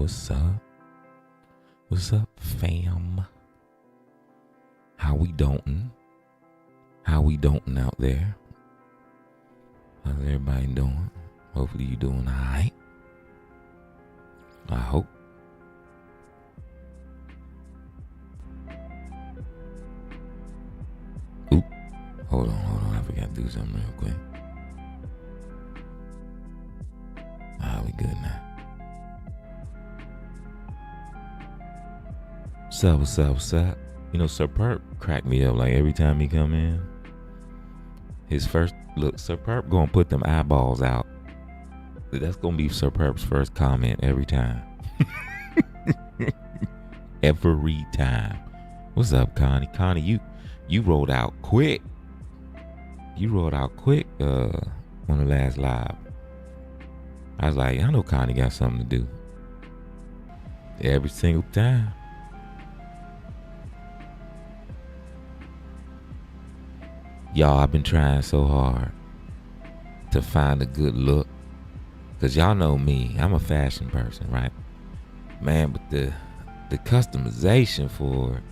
what's up? What's up, fam? How we doing? How we doing out there? How's everybody doing? Hopefully you doing alright. I hope. Oop. Hold on. I forgot to do something real quick. We good now. What's up? You know, Sir Perp cracked me up like every time he come in. His first look, Sir Perp gonna put them eyeballs out. That's gonna be Sir Perp's first comment every time. Every time. What's up, Connie? Connie, you rolled out quick. On the last live. I was like, I know Connie got something to do. Every single time. Y'all, I've been trying so hard to find a good look. Cause y'all know me, I'm a fashion person, right? Man, but the customization for it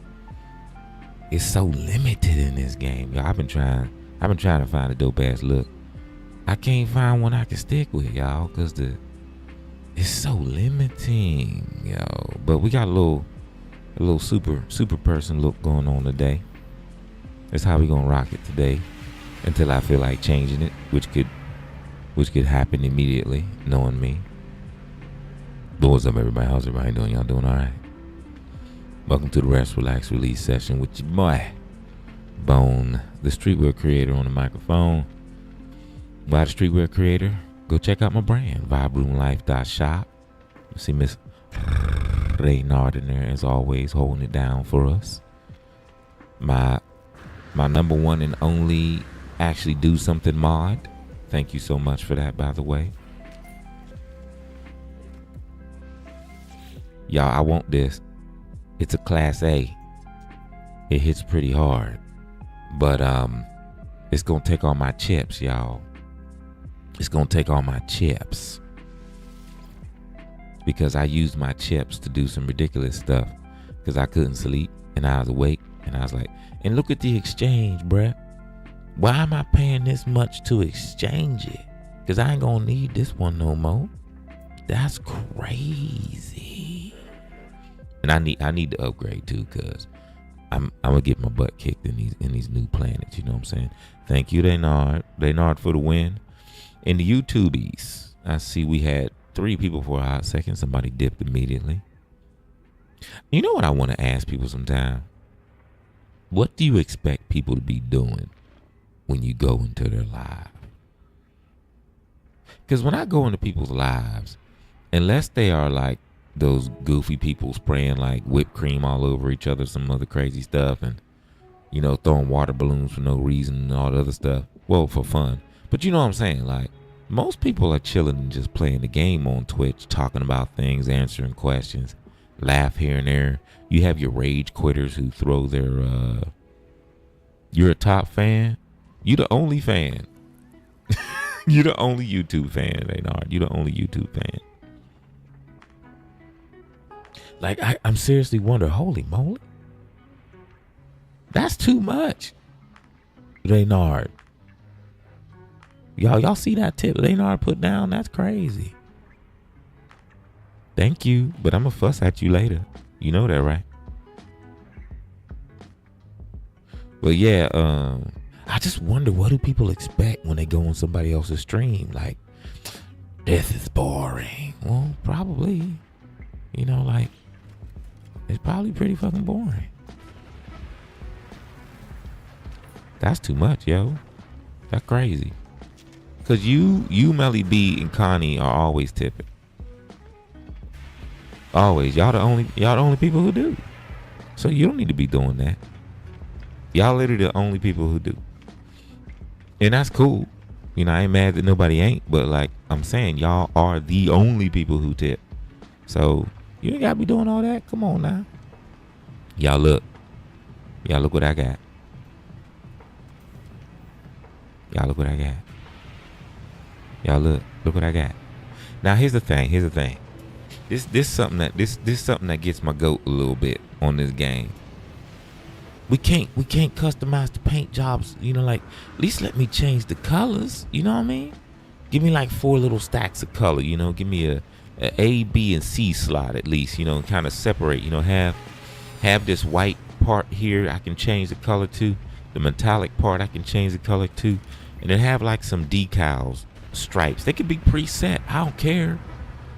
is so limited in this game. Y'all, I've been trying to find a dope ass look. I can't find one I can stick with, y'all, cause it's so limiting, yo. But we got a little super person look going on today. That's how we gonna rock it today, until I feel like changing it, which could happen immediately, knowing me. But what's up, everybody? How's everybody doing? Y'all doing all right? Welcome to the Rest, Relax, Release session with your boy, Bone, the streetwear creator on the microphone. By the streetwear creator, go check out my brand, vibroomlife.shop. You see Miss Reynard in there, as always, holding it down for us. My number one and only actually do something mod. Thank you so much for that, by the way. Y'all, I want this. It's a class A. It hits pretty hard. But it's gonna take all my chips, y'all. It's gonna take all my chips. Because I used my chips to do some ridiculous stuff. Because I couldn't sleep and I was awake. And I was like, and look at the exchange, bruh. Why am I paying this much to exchange it? Because I ain't gonna need this one no more. That's crazy. And I need to upgrade too, because I'm gonna get my butt kicked in these new planets. You know what I'm saying? Thank you, Reynard for the win. In the YouTubies, I see we had 3 people for a hot second. Somebody dipped immediately. You know what I want to ask people sometime? What do you expect people to be doing when you go into their live? Because when I go into people's lives, unless they are like those goofy people spraying like whipped cream all over each other, some other crazy stuff, and, you know, throwing water balloons for no reason and all the other stuff. Well, for fun. But you know what I'm saying? Like, most people are chilling and just playing the game on Twitch, talking about things, answering questions, laugh here and there. You have your rage quitters who throw their, you're a top fan. You the only fan. You the only YouTube fan, Reynard. You the only YouTube fan. Like, I'm seriously wondering, holy moly. That's too much. Reynard. Y'all see that tip Reynard put down? That's crazy. Thank you, but I'm gonna fuss at you later. You know that, right? But yeah, I just wonder, what do people expect when they go on somebody else's stream? Like, this is boring. Well, probably. You know, like, it's probably pretty fucking boring. That's too much, yo. That's crazy. Cause you, Melly B, and Connie are always tipping. Always. Y'all the only people who do. So you don't need to be doing that. Y'all literally the only people who do. And that's cool. You know, I ain't mad that nobody ain't, but like I'm saying, y'all are the only people who tip. So you ain't gotta be doing all that. Come on now. Y'all look what I got. Y'all look what I got. Y'all look what I got. Now here's the thing. This something that this something that gets my goat a little bit on this game. We can't customize the paint jobs. You know, like at least let me change the colors. You know what I mean? Give me like 4 little stacks of color. You know, give me a B, and C slot at least. You know, kind of separate. You know, have this white part here I can change the color to. The metallic part I can change the color to, and then have like some decals, stripes. They could be preset. I don't care.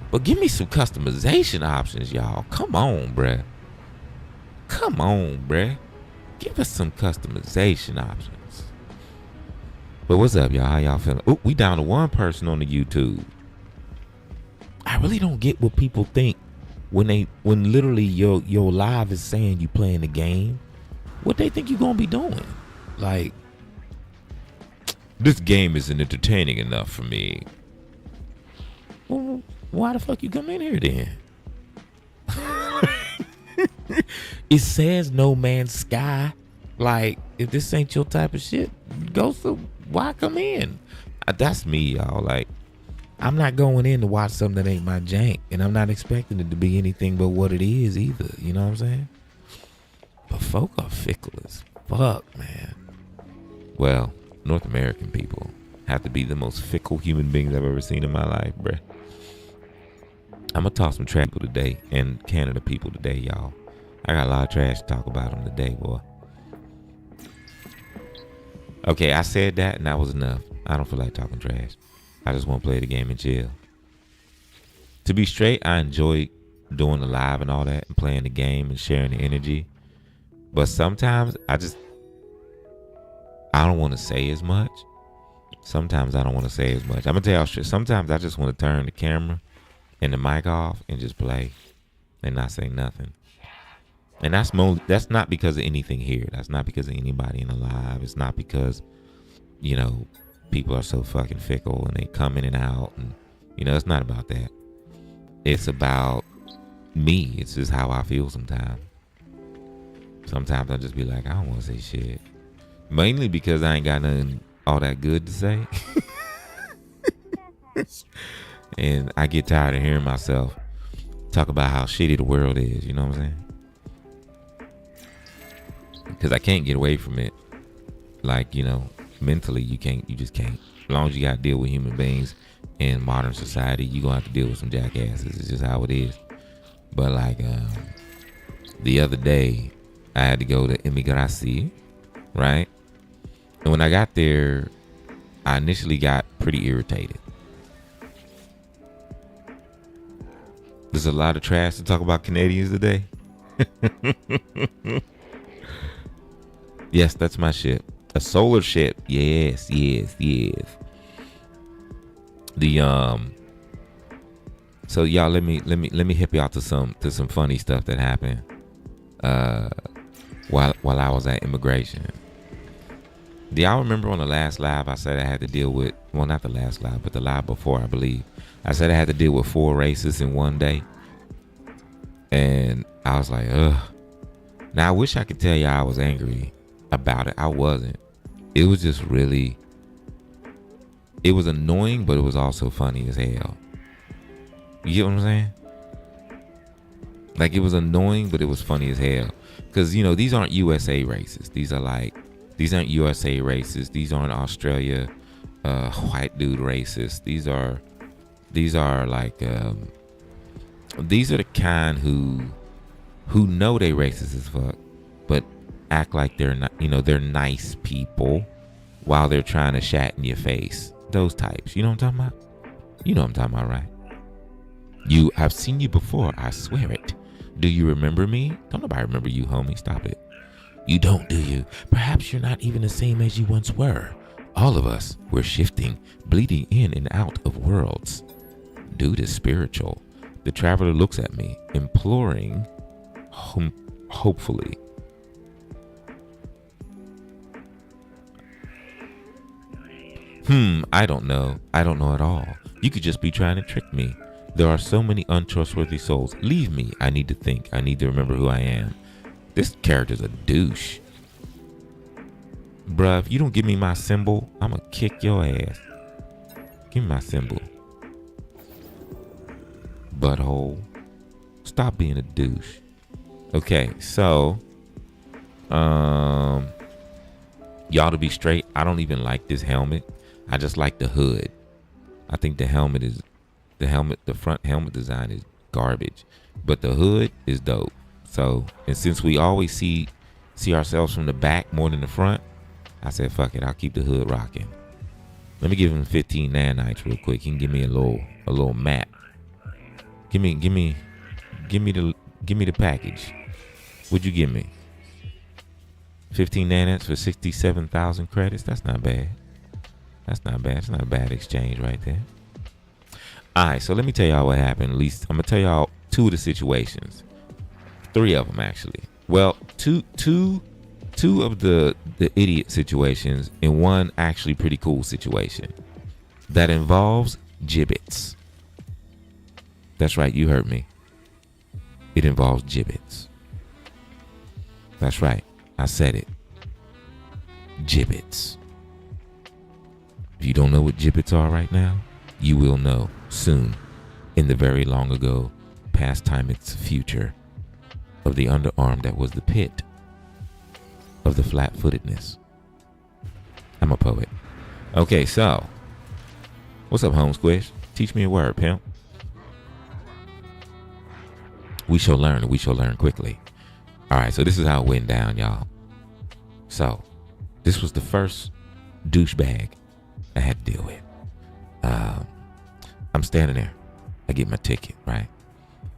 But give me some customization options, y'all. Come on, bruh. Come on, bruh. Give us some customization options. But what's up, y'all? How y'all feeling? Oh, we down to 1 person on the YouTube. I really don't get what people think when literally your live is saying you playing the game. What they think you gonna be doing? Like, this game isn't entertaining enough for me. Well, why the fuck you come in here then? It says No Man's Sky. Like, if this ain't your type of shit, go so why come in? That's me, y'all. Like, I'm not going in to watch something that ain't my jank, and I'm not expecting it to be anything but what it is either. You know what I'm saying? But folk are fickle as fuck, man. Well, North American people have to be the most fickle human beings I've ever seen in my life, bruh. I'm gonna talk some trash people today and Canada people today, y'all. I got a lot of trash to talk about them today, boy. Okay, I said that and that was enough. I don't feel like talking trash. I just want to play the game and chill. To be straight, I enjoy doing the live and all that and playing the game and sharing the energy. But sometimes I don't want to say as much. Sometimes I don't want to say as much. I'm gonna tell y'all straight. Sometimes I just want to turn the camera and the mic off and just play and not say nothing. And that's not because of anything here. That's not because of anybody in the live. It's not because, you know, people are so fucking fickle and they come in and out, and you know, it's not about that. It's about me. It's just how I feel sometimes. Sometimes I just be like, I don't want to say shit. Mainly because I ain't got nothing all that good to say. And I get tired of hearing myself talk about how shitty the world is. You know what I'm saying? Because I can't get away from it. Like, you know, mentally you just can't. As long as you got to deal with human beings in modern society, you're going to have to deal with some jackasses. It's just how it is. But like the other day, I had to go to Immigracy, right? And when I got there, I initially got pretty irritated. There's a lot of trash to talk about Canadians today. Yes, that's my ship. A solar ship. Yes. The so y'all let me hip y'all to some funny stuff that happened while I was at immigration. Do y'all remember on the last live I said I had to deal with, well, not the last live, but the live before, I believe. I said I had to deal with 4 races in one day. And I was like, ugh. Now I wish I could tell y'all I was angry about it. I wasn't. It was just really, it was annoying, but it was also funny as hell. You get what I'm saying? Like, it was annoying, but it was funny as hell. Because, you know, these aren't USA races. These aren't USA races. These aren't Australia white dude races. These are like, these are the kind who know they racist as fuck, but act like they're not, you know, they're nice people while they're trying to shat in your face. Those types. You know what I'm talking about? You know what I'm talking about, right? I've seen you before, I swear it. Do you remember me? Don't nobody remember you, homie. Stop it. You don't, do you? Perhaps you're not even the same as you once were. All of us, we're shifting, bleeding in and out of worlds. Dude is spiritual. The traveler looks at me, imploring, hopefully. I don't know. I don't know at all. You could just be trying to trick me. There are so many untrustworthy souls. Leave me. I need to think. I need to remember who I am. This character's a douche. Bruh, if you don't give me my symbol, I'm gonna kick your ass. Give me my symbol. Butthole. Stop being a douche. Okay, so y'all, to be straight, I don't even like this helmet. I just like the hood. I think the front helmet design is garbage, but the hood is dope. So, and since we always see ourselves from the back more than the front, I said, fuck it, I'll keep the hood rocking. Let me give him 15 nanites real quick. He can give me a little map. Give me the package. What'd you give me? 15 nanites for 67,000 credits. That's not bad. That's not bad. It's not a bad exchange right there. All right, so let me tell y'all what happened. At least I'm gonna tell y'all two of the situations. Three of them actually. Well, two of the idiot situations, and one actually pretty cool situation that involves gibbets. That's right, you heard me. It involves gibbets. That's right, I said it. Gibbets. If you don't know what gibbets are right now, you will know soon, in the very long ago, past time, its future of the underarm that was the pit of the flat-footedness. I'm a poet. Okay, so what's up, home squish? Teach me a word, pimp. We shall learn, and we shall learn quickly. All right, so this is how it went down, y'all. So this was the first douchebag I had to deal with. I'm standing there. I get my ticket, right?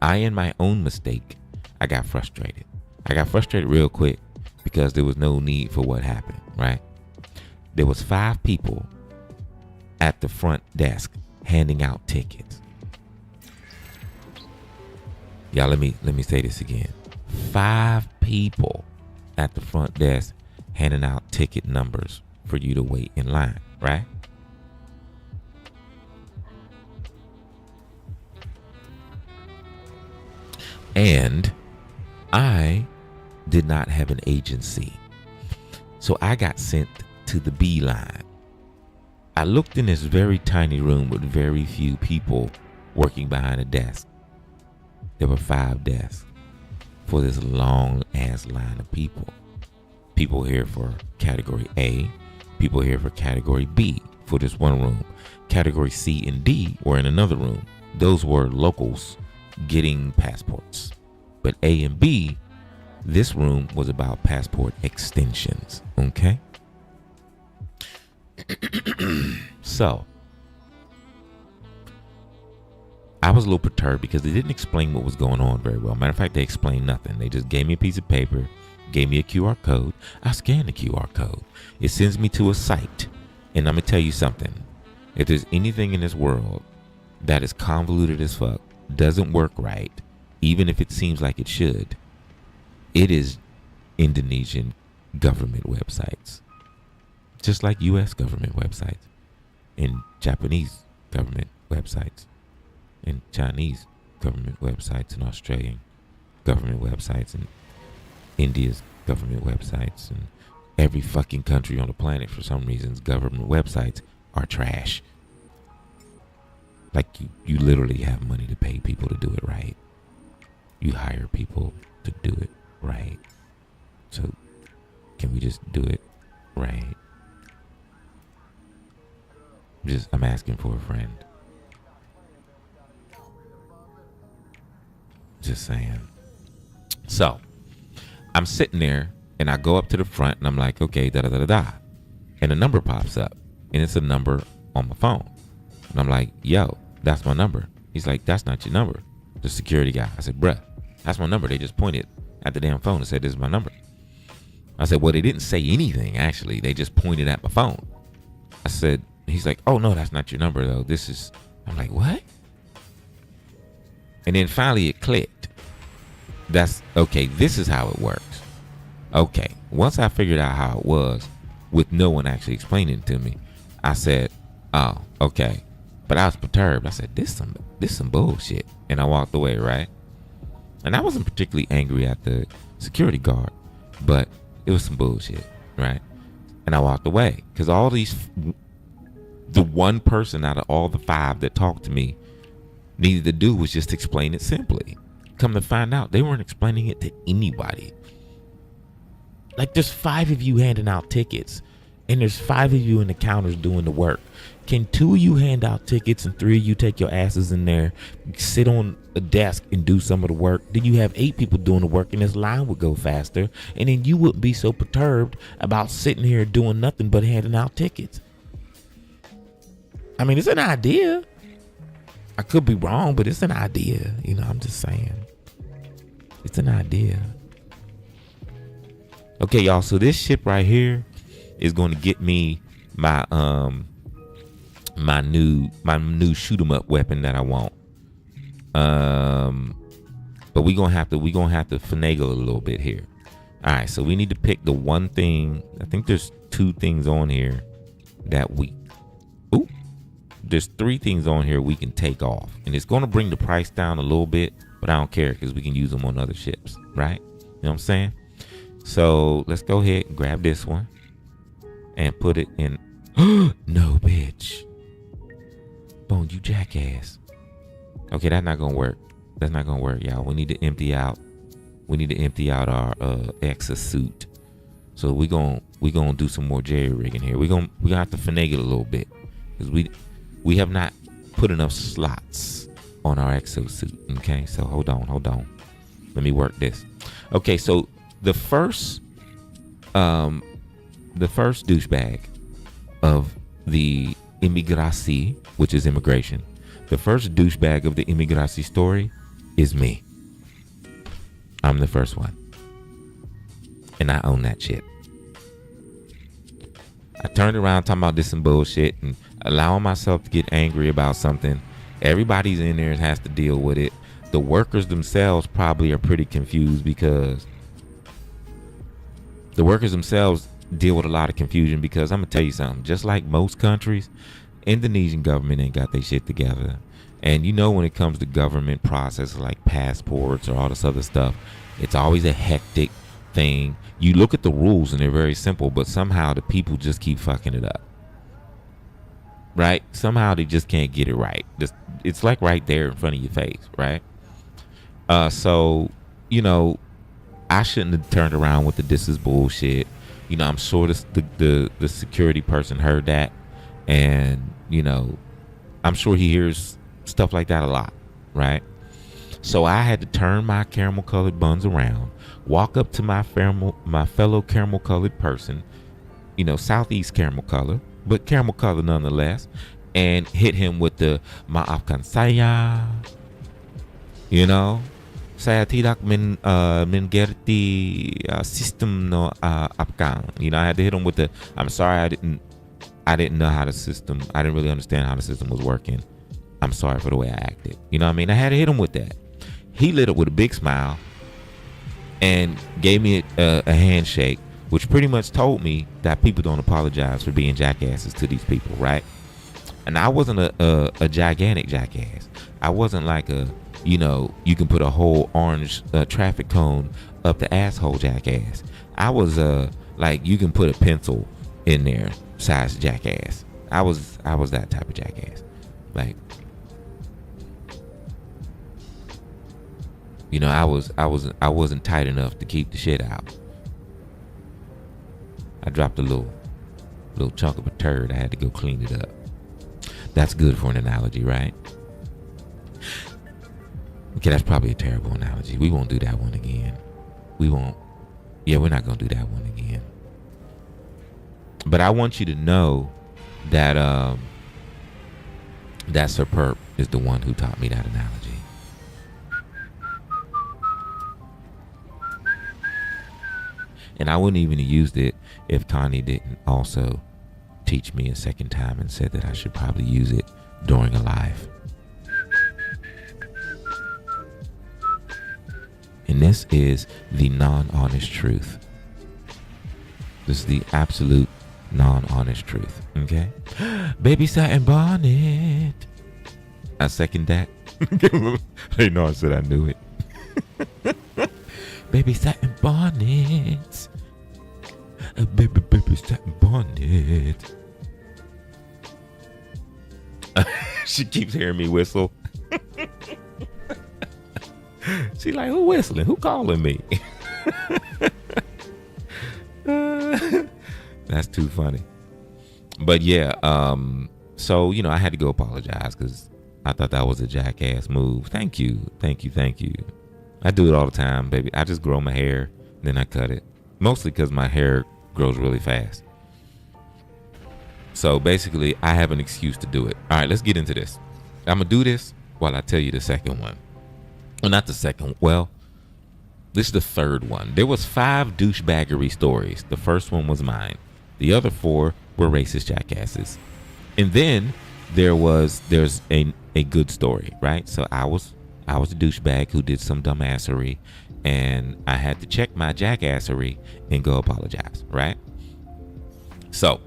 In my own mistake, I got frustrated. I got frustrated real quick because there was no need for what happened, right? There was 5 people at the front desk handing out tickets. Y'all, let me say this again. 5 people at the front desk handing out ticket numbers for you to wait in line, right? And I did not have an agency. So I got sent to the B line. I looked in this very tiny room with very few people working behind a desk. There were 5 desks for this long ass line of people. People here for category A, people here for category B for this one room. Category C and D were in another room. Those were locals getting passports. But A and B, this room was about passport extensions, okay? So I was a little perturbed because they didn't explain what was going on very well. Matter of fact, they explained nothing. They just gave me a piece of paper, gave me a QR code. I scanned the QR code. It sends me to a site. And I'm going to tell you something. If there's anything in this world that is convoluted as fuck, doesn't work right, even if it seems like it should, it is Indonesian government websites. Just like US government websites, and Japanese government websites, and Chinese government websites, and Australian government websites, and India's government websites, and every fucking country on the planet, for some reasons, government websites are trash. Like you literally have money to pay people to do it right. You hire people to do it right. So can we just do it right? I'm asking for a friend. Just saying. So I'm sitting there and I go up to the front and I'm like, okay, da da da da da. And a number pops up and it's a number on my phone. And I'm like, yo, that's my number. He's like, that's not your number. The security guy. I said, bruh, that's my number. They just pointed at the damn phone and said, this is my number. I said, well, they didn't say anything, actually. They just pointed at my phone. I said, he's like, oh, no, that's not your number, though. This is, I'm like, what? And then finally it clicked. That's, okay, this is how it works. Okay, once I figured out how it was, with no one actually explaining it to me, I said, oh, okay. But I was perturbed. I said, this some bullshit. And I walked away, right? And I wasn't particularly angry at the security guard, but it was some bullshit, right? And I walked away because the one person out of all the 5 that talked to me needed to do was just explain it simply. come to find out, they weren't explaining it to anybody. Like, there's 5 of you handing out tickets, and there's 5 of you in the counters doing the work. Can 2 of you hand out tickets and 3 of you take your asses in there, sit on a desk and do some of the work? Then you have 8 people doing the work, and this line would go faster, and then you wouldn't be so perturbed about sitting here doing nothing but handing out tickets. I mean, it's an idea. I could be wrong, but it's an idea. You know, I'm just saying. It's an idea. Okay, y'all. So this ship right here is going to get me my my new shoot 'em up weapon that I want. But we gonna have to finagle a little bit here. All right, so we need to pick the one thing. I think there's 2 things on here that there's 3 things on here we can take off, and it's gonna bring the price down a little bit, but I don't care because we can use them on other ships, right? You know what I'm saying? So let's go ahead and grab this one and put it in. No, bitch. Bone, you jackass. Okay, that's not gonna work. That's not gonna work, y'all. We need to empty out. We need to empty out our exosuit. So we gonna do some more jerry rigging here. We gonna have to finagle a little bit because we have not put enough slots on our exosuit. Okay, so hold on. Let me work this. Okay, so the first douchebag of the immigracy, which is immigration, the first douchebag of the immigracy story is me. I'm the first one, and I own that shit. I turned around talking about this some bullshit and allowing myself to get angry about something. Everybody's in there and has to deal with it. The workers themselves probably are pretty confused because the workers themselves deal with a lot of confusion because I'm gonna tell you something. Just like most countries, Indonesian government ain't got their shit together. And you know, when it comes to government processes like passports or all this other stuff, it's always a hectic thing. You look at the rules and they're very simple, but somehow the people just keep fucking it up. Right? Somehow they just can't get it right. It's like right there in front of your face, right? So, you know, I shouldn't have turned around with this is bullshit. You know, I'm sure the security person heard that, and you know, I'm sure he hears stuff like that a lot, right? So I had to turn my caramel colored buns around, walk up to my fellow caramel colored person, you know, Southeast caramel color, but caramel color nonetheless, and hit him with the maafkan saya, you know, saya tidak mengerti sistem no afkan. You know, I had to hit him with the I'm sorry, I didn't know how the system, I didn't really understand how the system was working. I'm sorry for the way I acted. You know what I mean? I had to hit him with that. He lit up with a big smile and gave me a handshake, which pretty much told me that people don't apologize for being jackasses to these people, right? And I wasn't a gigantic jackass. I wasn't like you know, you can put a whole orange traffic cone up the asshole jackass. I was like you can put a pencil in there size jackass. I was that type of jackass. Like, you know, I wasn't tight enough to keep the shit out. I dropped a little chunk of a turd. I had to go clean it up. That's good for an analogy, right? Okay, that's probably a terrible analogy. We won't do that one again. We won't. Yeah, we're not gonna do that one again. But I want you to know that that Sir Perp is the one who taught me that analogy. And I wouldn't even have used it if Connie didn't also teach me a second time and said that I should probably use it during a live. And this is the non-honest truth. This is the absolute non-honest truth. Okay? Baby satin bonnet. I second that. They know I said I knew it. Baby satin bonnet. Baby satin bonnet. She keeps hearing me whistle. She like, who whistling? Who calling me? That's too funny. But yeah, so I had to go apologize because I thought that was a jackass move. Thank you. I do it all the time, baby. I just grow my hair, then I cut it. Mostly because my hair grows really fast. So basically, I have an excuse to do it. All right, let's get into this. I'm going to do this while I tell you the second one. Well, not the second. Well, this is the third one. There was 5 douchebaggery stories. The first one was mine. The other 4 were racist jackasses. And then there's a good story, right? So I was a douchebag who did some dumbassery, and I had to check my jackassery and go apologize, right? So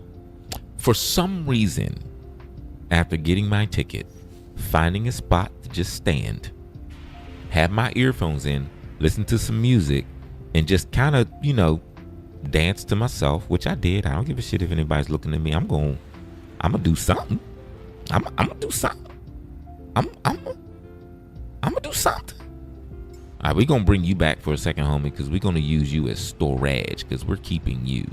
for some reason, after getting my ticket, finding a spot to just stand, have my earphones in, listen to some music, and just kind of, dance to myself, which I did. I don't give a shit if anybody's looking at me. I'm gonna do something. I'm gonna do something. I'm gonna do something. All right, we're gonna bring you back for a second, homie, because we're gonna use you as storage, because we're keeping you.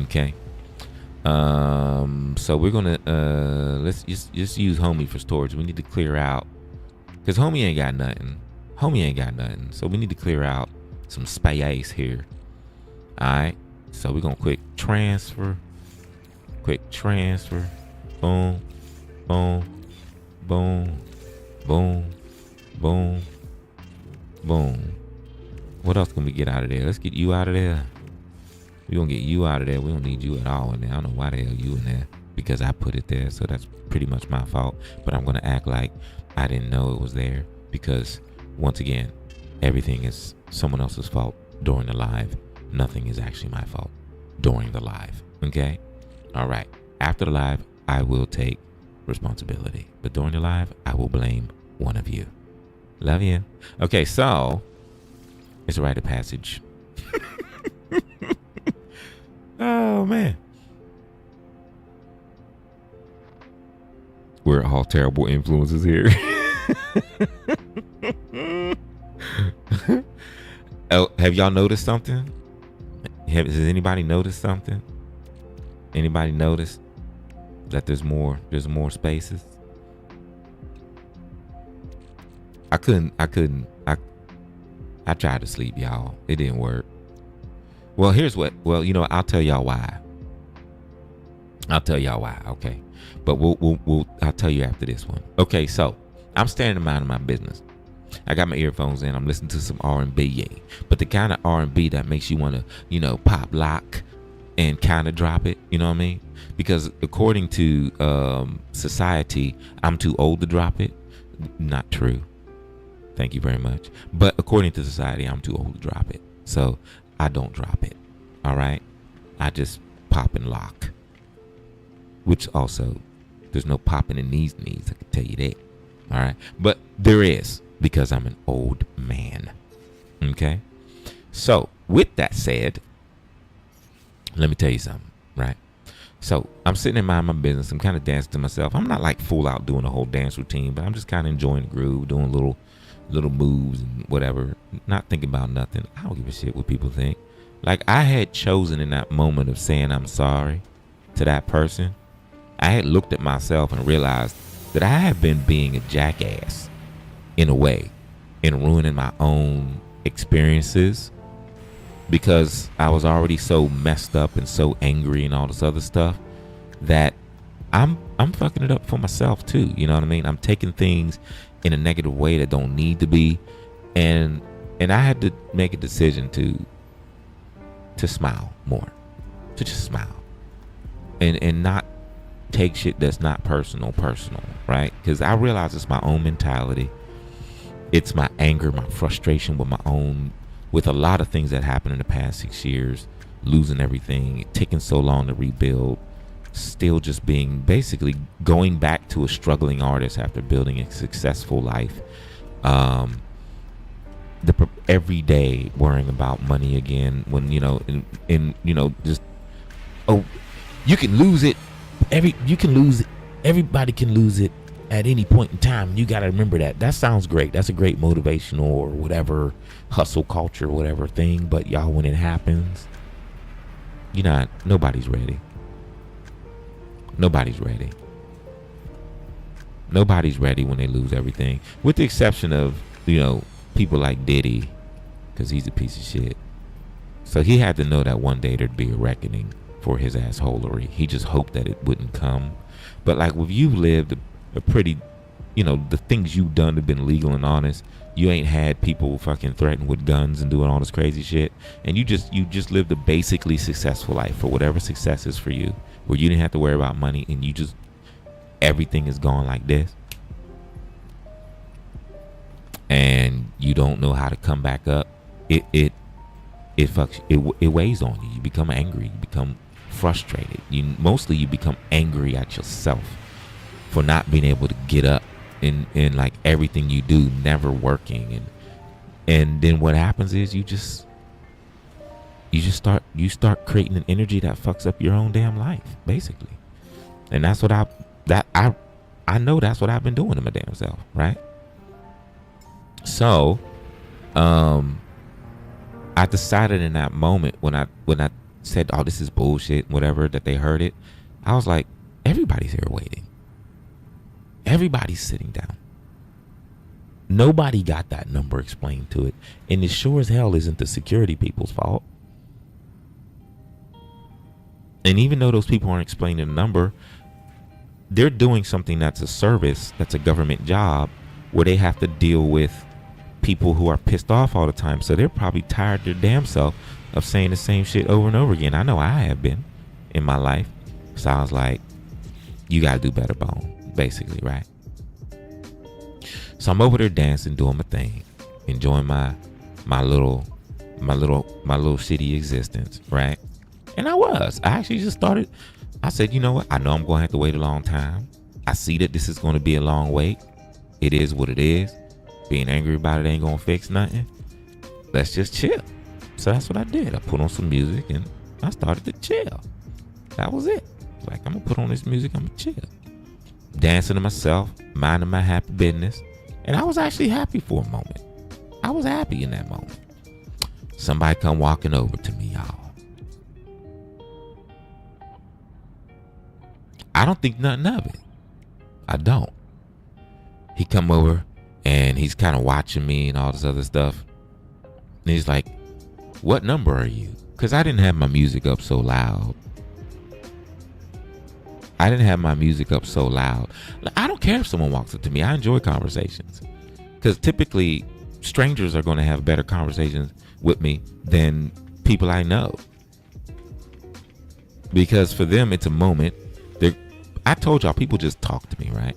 Okay. So we're gonna let's just use homie for storage. We need to clear out, because homie ain't got nothing. So we need to clear out some space here. All right. So we're gonna quick transfer. Boom, boom, boom, boom, boom, boom. What else can we get out of there? Let's get you out of there. We're gonna get you out of there. We don't need you at all in there. I don't know why the hell you in there, because I put it there, so that's pretty much my fault. But I'm gonna act like I didn't know it was there, because once again, everything is someone else's fault during the live. Nothing is actually my fault during the live. Okay? All right. After the live, I will take responsibility, but during the live, I will blame one of you. Love you. Okay, so it's a rite of passage. Oh man, we're all terrible influences here. Oh, have y'all noticed something? Has anybody noticed something? Anybody noticed that there's more spaces? I tried to sleep, y'all. It didn't work. Well, I'll tell y'all why. Okay. But I'll tell you after this one. Okay, so I'm standing minding my business. I got my earphones in. I'm listening to some R&B, yeah. But the kind of R&B that makes you want to, pop lock and kind of drop it. You know what I mean? Because according to society, I'm too old to drop it. Not true. Thank you very much. But according to society, I'm too old to drop it. So I don't drop it. All right? I just pop and lock. Which also, there's no popping in these knees. I can tell you that. All right? But there is, because I'm an old man. Okay? So, with that said, let me tell you something, right? So, I'm sitting in mind my business. I'm kind of dancing to myself. I'm not like full out doing a whole dance routine, but I'm just kind of enjoying the groove, doing little moves and whatever. Not thinking about nothing. I don't give a shit what people think. Like, I had chosen in that moment of saying I'm sorry to that person. I had looked at myself and realized that I have been being a jackass in a way and ruining my own experiences, because I was already so messed up and so angry and all this other stuff that I'm fucking it up for myself too. You know what I mean? I'm taking things in a negative way that don't need to be, and I had to make a decision to smile more, to just smile and not take shit that's not personal, right? Because I realize it's my own mentality. It's my anger, my frustration with a lot of things that happened in the past 6 years, losing everything, taking so long to rebuild, still just being basically going back to a struggling artist after building a successful life. Every day worrying about money again, when just, oh, you can lose it. Everybody can lose it at any point in time. You got to remember that. That sounds great. That's a great motivational or whatever hustle culture, whatever thing. But y'all, when it happens, nobody's ready. Nobody's ready. Nobody's ready when they lose everything, with the exception of, people like Diddy, because he's a piece of shit. So he had to know that one day there'd be a reckoning for his assholery. He just hoped that it wouldn't come. But like, if you've lived a pretty, the things you've done have been legal and honest. You ain't had people fucking threaten with guns and doing all this crazy shit. And you just lived a basically successful life, for whatever success is for you, where you didn't have to worry about money, and everything is gone like this. And you don't know how to come back up. It fucks. It weighs on you. You become angry. You become frustrated. Mostly you become angry at yourself for not being able to get up, and like everything you do never working, and then what happens is you start creating an energy that fucks up your own damn life, basically. And that's what I know that's what I've been doing to my damn self, right? So I decided in that moment, when I said, oh, this is bullshit, whatever, that they heard it, I was like, everybody's here waiting. Everybody's sitting down. Nobody got that number explained to it. And it sure as hell isn't the security people's fault. And even though those people aren't explaining the number, they're doing something that's a service, that's a government job, where they have to deal with people who are pissed off all the time. So they're probably tired their damn self of saying the same shit over and over again. I know I have been in my life. So I was like, you got to do better, Bone, basically, right? So I'm over there dancing, doing my thing, enjoying my little shitty existence, right? And I actually just started. I said, you know what? I know I'm going to have to wait a long time. I see that this is going to be a long wait. It is what it is. Being angry about it ain't going to fix nothing. Let's just chill. So that's what I did. I put on some music and I started to chill. That was it. Like, I'm going to put on this music. I'm going to chill. Dancing to myself, minding my happy business. And I was actually happy for a moment. I was happy in that moment. Somebody come walking over to me, y'all. I don't think nothing of it. I don't. He come over and he's kind of watching me and all this other stuff. And he's like, what number are you? Because I didn't have my music up so loud. I don't care if someone walks up to me. I enjoy conversations. Because typically, strangers are going to have better conversations with me than people I know. Because for them, it's a moment. I told y'all, people just talk to me, right?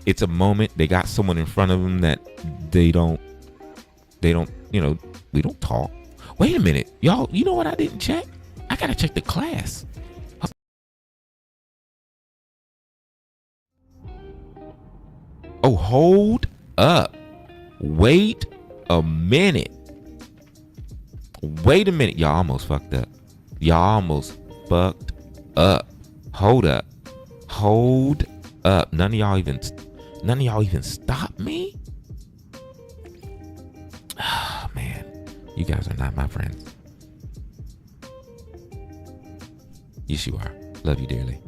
It's a moment. They got someone in front of them that we don't talk. Wait a minute. Y'all, you know what I didn't check? I got to check the class. Oh, hold up. Wait a minute. Y'all almost fucked up. Hold up. None of y'all even stop me? Oh, man. You guys are not my friends. Yes, you are. Love you dearly.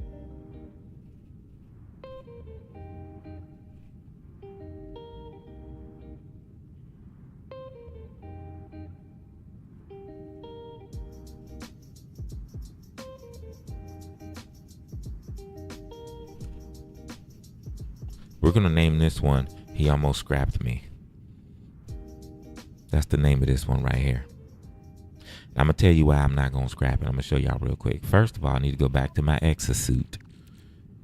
We're going to name this one, He Almost Scrapped Me. That's the name of this one right here. And I'm going to tell you why I'm not going to scrap it. I'm going to show y'all real quick. First of all, I need to go back to my exasuit.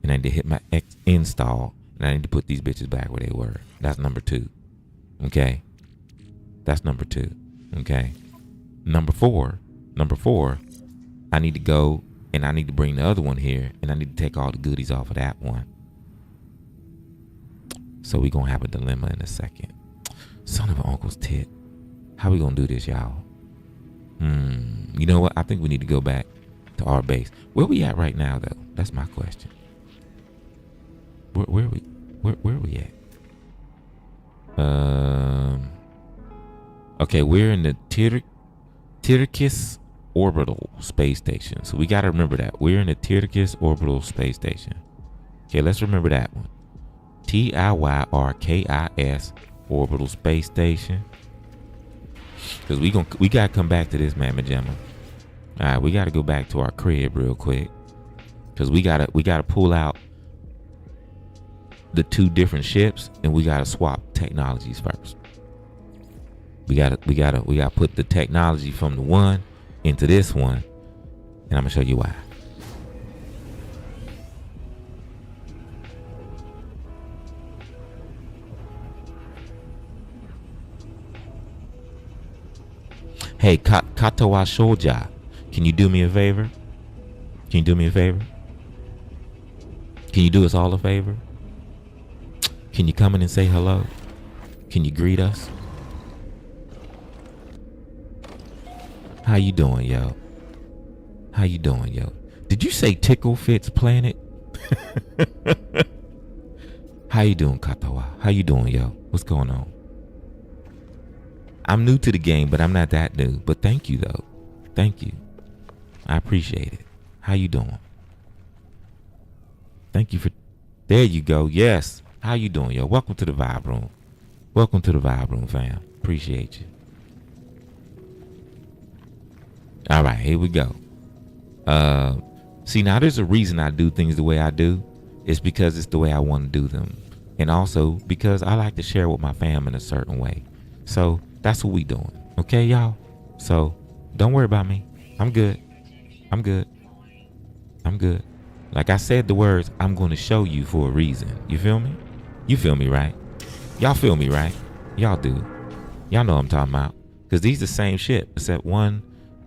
And I need to hit my install. And I need to put these bitches back where they were. That's number 2. Okay? That's number 2. Okay? Number four, I need to go and I need to bring the other one here. And I need to take all the goodies off of that one. So we're going to have a dilemma in a second. Son of an uncle's tit. How we going to do this, y'all? You know what? I think we need to go back to our base. Where we at right now, though? That's my question. Where are we? Where are we at? Okay, we're in the Tyrkis Orbital Space Station. So we got to remember that. We're in the Tyrkis Orbital Space Station. Okay, let's remember that one. TIYRKIS Orbital Space Station. Because we got to come back to this, Mamma Jamma. All right, we got to go back to our crib real quick. Because we got to pull out the two different ships, and we got to swap technologies first. We got to put the technology from the one into this one, and I'm gonna show you why. Hey, Katawa Shoja, can you do me a favor? Can you do me a favor? Can you do us all a favor? Can you come in and say hello? Can you greet us? How you doing, yo? How you doing, yo? Did you say Tickle Fits Planet? How you doing, Katawa? How you doing, yo? What's going on? I'm new to the game, but I'm not that new. But thank you, though. Thank you. I appreciate it. How you doing? Thank you for... There you go. Yes. How you doing, yo? Welcome to the Vibe Room. Welcome to the Vibe Room, fam. Appreciate you. All right, here we go. See, now there's a reason I do things the way I do. It's because it's the way I want to do them. And also because I like to share with my fam in a certain way. So that's what we doing. Okay, y'all? So don't worry about me. I'm good. I'm good. I'm good. Like I said the words, I'm going to show you for a reason. You feel me? You feel me, right? Y'all feel me, right? Y'all do. Y'all know what I'm talking about. Because these the same shit, except one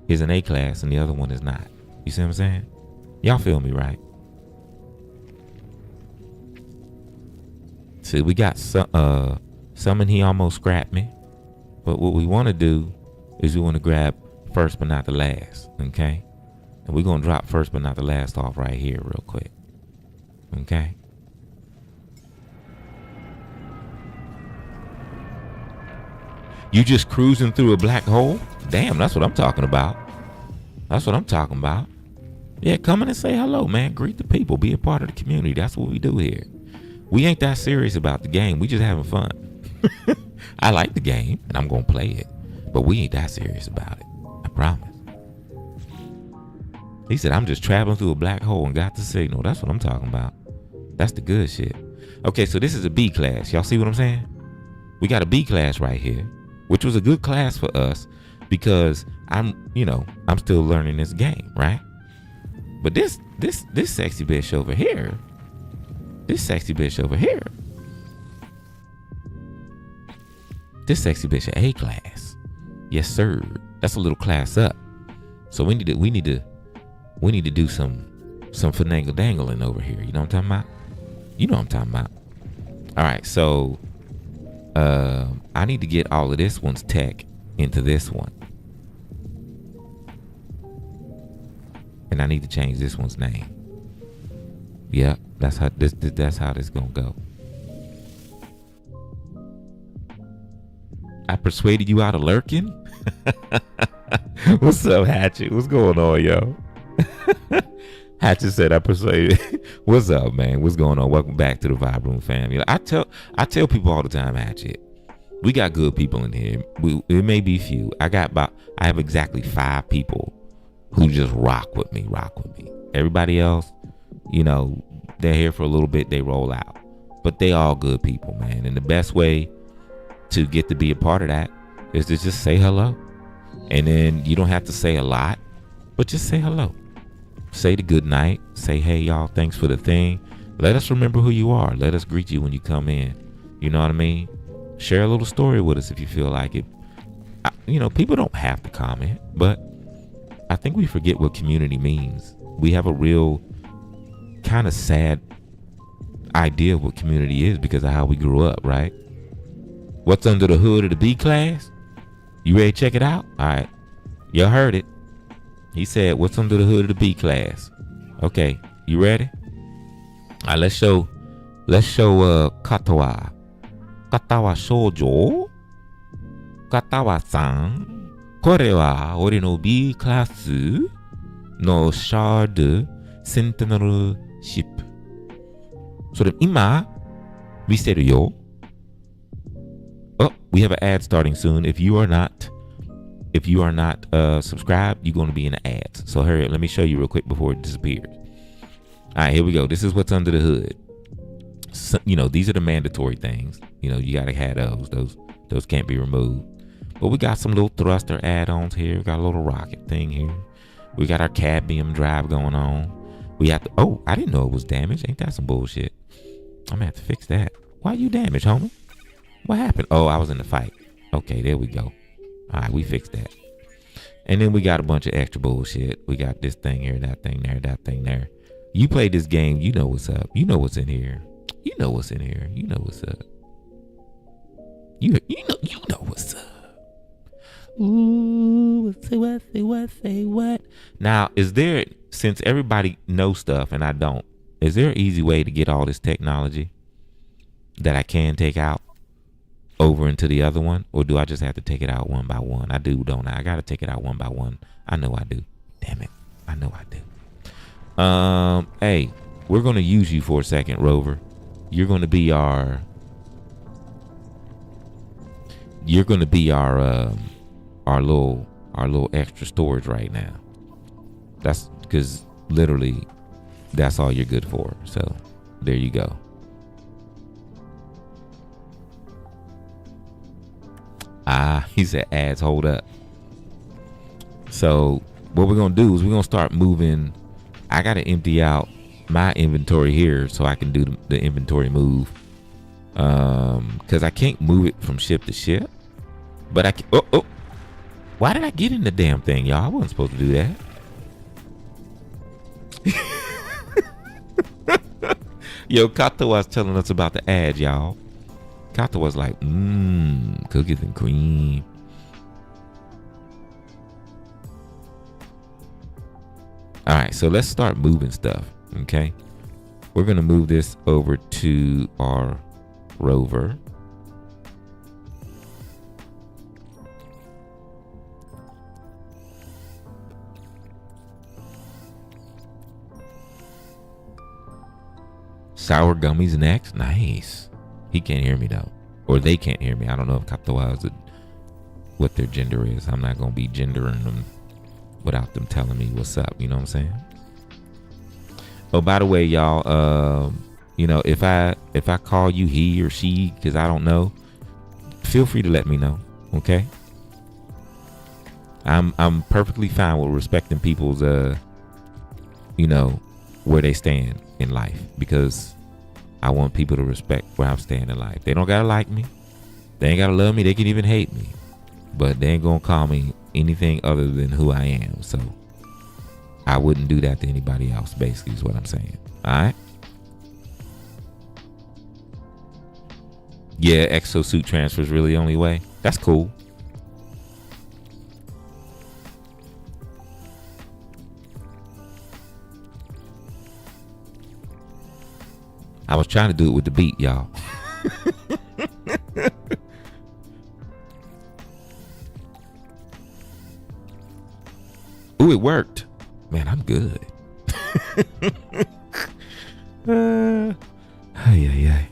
is an A class and the other one is not. You see what I'm saying? Y'all feel me, right? See, we got some in here almost scrapped me. But what we want to do is we want to grab first but not the last, okay? And we're going to drop first but not the last off right here real quick, okay? You just cruising through a black hole? Damn, that's what I'm talking about. That's what I'm talking about. Yeah, come in and say hello, man. Greet the people. Be a part of the community. That's what we do here. We ain't that serious about the game. We just having fun. I like the game, and I'm going to play it. But we ain't that serious about it. I promise. He said, I'm just traveling through a black hole and got the signal. That's what I'm talking about. That's the good shit. Okay, so this is a B class. Y'all see what I'm saying? We got a B class right here, which was a good class for us because I'm still learning this game, right? But this sexy bitch over here, this sexy bitch A class. Yes, sir. That's a little class up. So we need to do some finagle dangling over here. You know what I'm talking about? You know what I'm talking about. All right, so I need to get all of this one's tech into this one. And I need to change this one's name. Yeah, that's how this gonna go. I persuaded you out of lurking? What's up, Hatchet? What's going on, yo? Hatchet said I persuaded. What's up, man? What's going on? Welcome back to the Vibe Room family. I tell people all the time, Hatchet, we got good people in here. It may be few. I have exactly 5 people who just rock with me. Everybody else, they're here for a little bit, they roll out. But they all good people, man. And the best way to get to be a part of that is to just say hello. And then you don't have to say a lot, but just say hello. Say the good night. Say, hey, y'all, thanks for the thing. Let us remember who you are. Let us greet you when you come in. You know what I mean? Share a little story with us if you feel like it. People don't have to comment, but I think we forget what community means. We have a real kind of sad idea of what community is because of how we grew up, right? What's under the hood of the B class? You ready to check it out? All right. Y'all heard it. He said, what's under the hood of the B class? Okay. You ready? All right, let's show Let's show Katawa. Katawa shoujo. Katawa-san. これは俺の B クラスのシャードセンテナルシップ。それ今見せるよ。Oh, we have an ad starting soon. If you are not subscribed, you're going to be in the ads. So hurry up. Let me show you real quick before it disappears. All right, here we go. This is what's under the hood. So, these are the mandatory things. You got to have those. Those can't be removed. But we got some little thruster add-ons here. We got a little rocket thing here. We got our cadmium drive going on. We have to, oh, I didn't know it was damaged. Ain't that some bullshit? I'm gonna have to fix that. Why you damaged, homie? What happened? Oh, I was in the fight. Okay, there we go. All right, we fixed that. And then we got a bunch of extra bullshit. We got this thing here, that thing there, that thing there. You play this game, you know what's up. You know what's in here. You know what's in here. You know what's up. You know what's up. Ooh, say what? Now, since everybody knows stuff and I don't, is there an easy way to get all this technology that I can take out over into the other one? Or do I just have to take it out one by one? I do, don't I? I got to take it out one by one. I know I do. Damn it. I know I do. Hey, we're going to use you for a second, Rover. You're going to be our little extra storage right now. That's because literally that's all you're good for. So there you go. He said ads, hold up. So what we're gonna do is we're gonna start moving. I gotta empty out my inventory here so I can do the inventory move. Because I can't move it from ship to ship. But I can, why did I get in the damn thing, y'all? I wasn't supposed to do that. Yo, Kato was telling us about the ad, y'all. Kato was like, cookies and cream. All right, so let's start moving stuff, okay? We're going to move this over to our rover. Sour gummies next. Nice. He can't hear me though, or they can't hear me. I don't know if Kaptoa is what their gender is. I'm not gonna be gendering them without them telling me what's up. You know what I'm saying? Oh, by the way, y'all. If I call you he or she because I don't know, feel free to let me know. Okay. I'm perfectly fine with respecting people's where they stand in life, because I want people to respect where I'm standing in life. They don't gotta like me. They ain't gotta love me. They can even hate me, but they ain't gonna call me anything other than who I am. So I wouldn't do that to anybody else, basically, is what I'm saying. All right. Yeah, exosuit transfer is really the only way. That's cool. I was trying to do it with the beat, y'all. Ooh, it worked. Man, I'm good. Hey.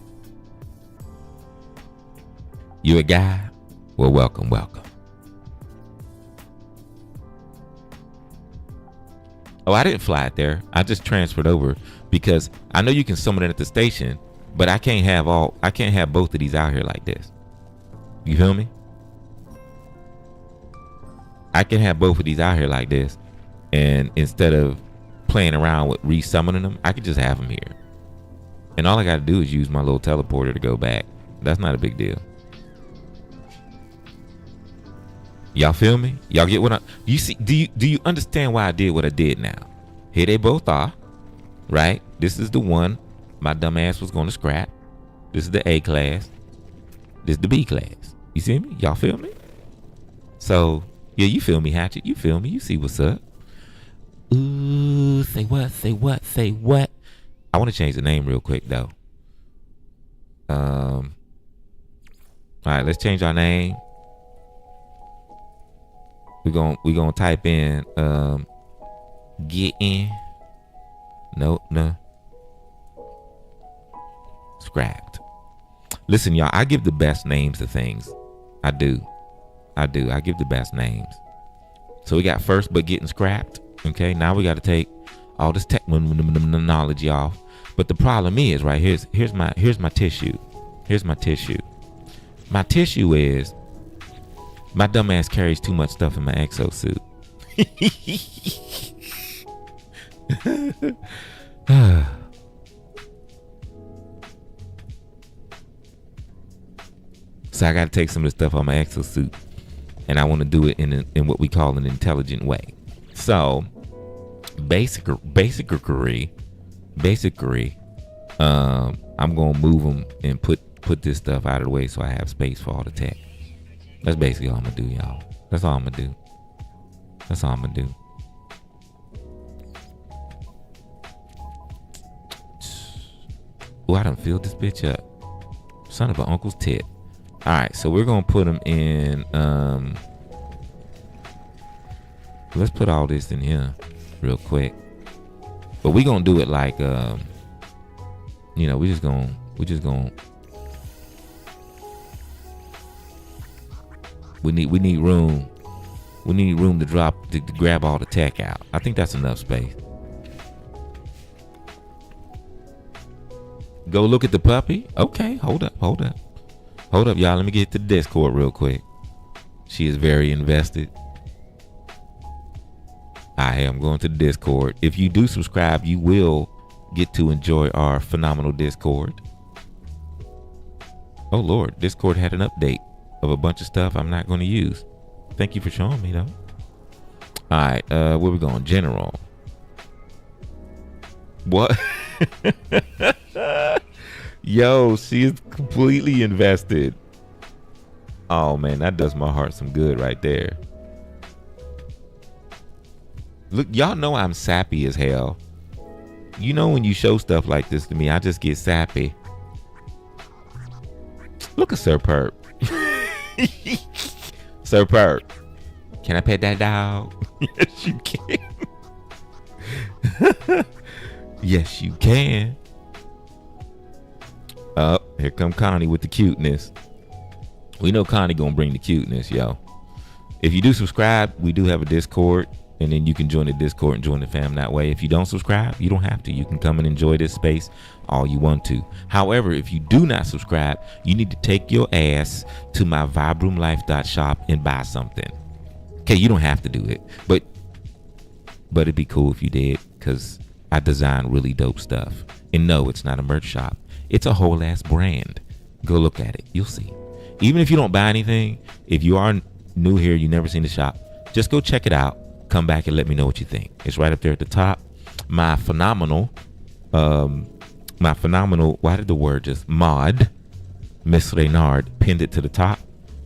You a guy? Well, welcome. Oh, I didn't fly it there. I just transferred over because I know you can summon it at the station, but I can't have both of these out here like this. You feel me? I can have both of these out here like this, and instead of playing around with resummoning them, I could just have them here. And all I got to do is use my little teleporter to go back. That's not a big deal. Y'all feel me? Y'all get what you see? Do you understand why I did what I did now? Here they both are, right? This is the one my dumb ass was going to scrap. This is the A class. This is the B class. You see me? Y'all feel me? So, yeah, you feel me, Hatchet? You feel me? You see what's up? Ooh, say what? I want to change the name real quick, though. All right, let's change our name. We gonna type in get in. No. Scrapped. Listen, y'all, I give the best names to things. I do. I give the best names. So we got first but getting scrapped. Okay, now we got to take all this technology off. But the problem is, right, here's my tissue. Here's my tissue. My tissue is my dumb ass carries too much stuff in my exosuit. So I got to take some of the stuff on my exosuit, and I want to do it in what we call an intelligent way. So basically, I'm gonna move them and put this stuff out of the way so I have space for all the tech. That's basically all I'm gonna do, y'all. That's all I'm gonna do. Oh, I done filled this bitch up. Son of an uncle's tit. All right, so we're gonna put them in. Let's put all this in here real quick. But we gonna do it like, we just gonna. We need room. We need room to drop to grab all the tech out. I think that's enough space. Go look at the puppy. Okay, hold up, y'all. Let me get to the Discord real quick. She is very invested. I am going to the Discord. If you do subscribe, you will get to enjoy our phenomenal Discord. Oh Lord, Discord had an update of a bunch of stuff I'm not going to use. Thank you for showing me though. All right, where we going? General. What? Yo, she is completely invested. Oh man, that does my heart some good right there. Look, y'all know I'm sappy as hell. You know when you show stuff like this to me, I just get sappy. Look at Sir Perp. Sir Perp. Can I pet that dog? Yes, you can. Yes, you can. Here come Connie with the cuteness. We know Connie gonna bring the cuteness, yo. If you do subscribe, we do have a Discord, and then you can join the Discord and join the fam that way. If you don't subscribe, you don't have to. You can come and enjoy this space all you want to. However, if you do not subscribe, you need to take your ass to my vibroomlife.shop and buy something. Okay, you don't have to do it, but it'd be cool if you did, because I design really dope stuff. And no, it's not a merch shop. It's a whole ass brand. Go look at it. You'll see. Even if you don't buy anything, if you are new here, you never seen the shop, just go check it out. Come back and let me know what you think. It's right up there at the top. My phenomenal, why did the word just mod, Miss Reynard pinned it to the top.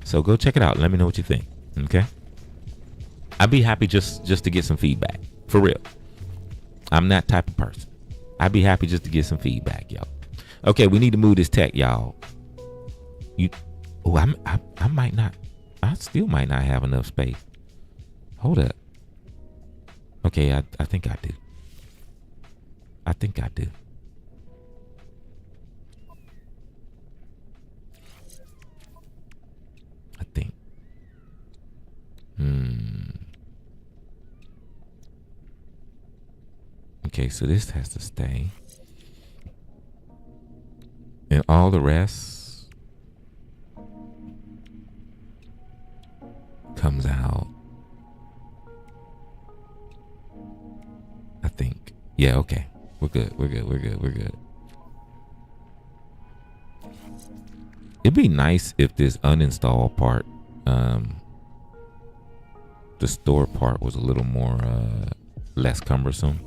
So go check it out. Let me know what you think. Okay. I'd be happy just to get some feedback. For real. I'm that type of person. I'd be happy just to get some feedback, y'all. Okay, we need to move this tech, y'all. I might not. I still might not have enough space. Hold up. Okay, I think I do. I think. Okay, so this has to stay. And all the rest comes out. I think. Yeah, okay. We're good. It'd be nice if this uninstall part, the store part, was a little more less cumbersome.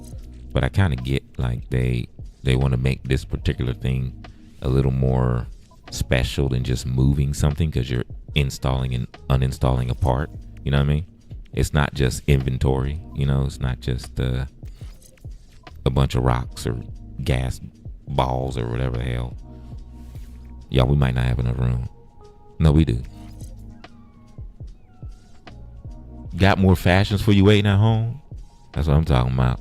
But I kind of get like they want to make this particular thing a little more special than just moving something, because you're installing and uninstalling a part. You know what I mean? It's not just inventory. You know, it's not just a bunch of rocks or gas balls or whatever the hell. Y'all, we might not have enough room. No, we do. Got more fashions for you waiting at home? That's what I'm talking about.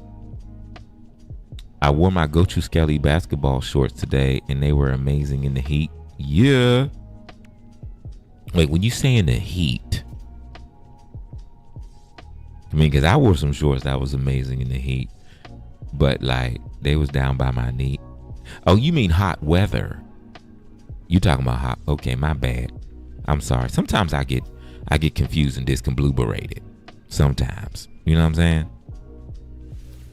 I wore my Gochu Skelly basketball shorts today, and they were amazing in the heat. Yeah. Wait, when you say in the heat, I mean, because I wore some shorts that was amazing in the heat, but like they was down by my knee. Oh, you mean hot weather? You talking about hot? Okay, my bad. I'm sorry. Sometimes I get confused and discombobulated. Sometimes, you know what I'm saying?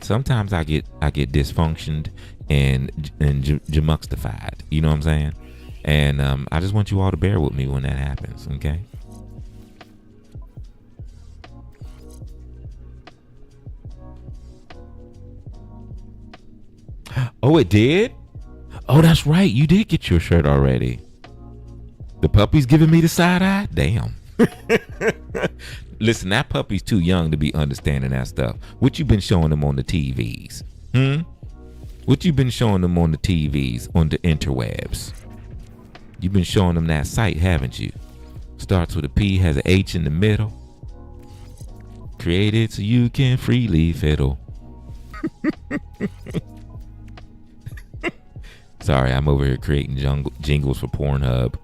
Sometimes I get dysfunctioned and jamuxtified. You know what I'm saying? And I just want you all to bear with me when that happens. Okay. Oh, it did? Oh, that's right. You did get your shirt already. The puppy's giving me the side eye? Damn. Listen, that puppy's too young to be understanding that stuff. What you been showing them on the TVs? What you been showing them on the TVs, on the interwebs? You've been showing them that site, haven't you? Starts with a P, has an H in the middle. Created so you can freely fiddle. Sorry, I'm over here creating jingles for Pornhub.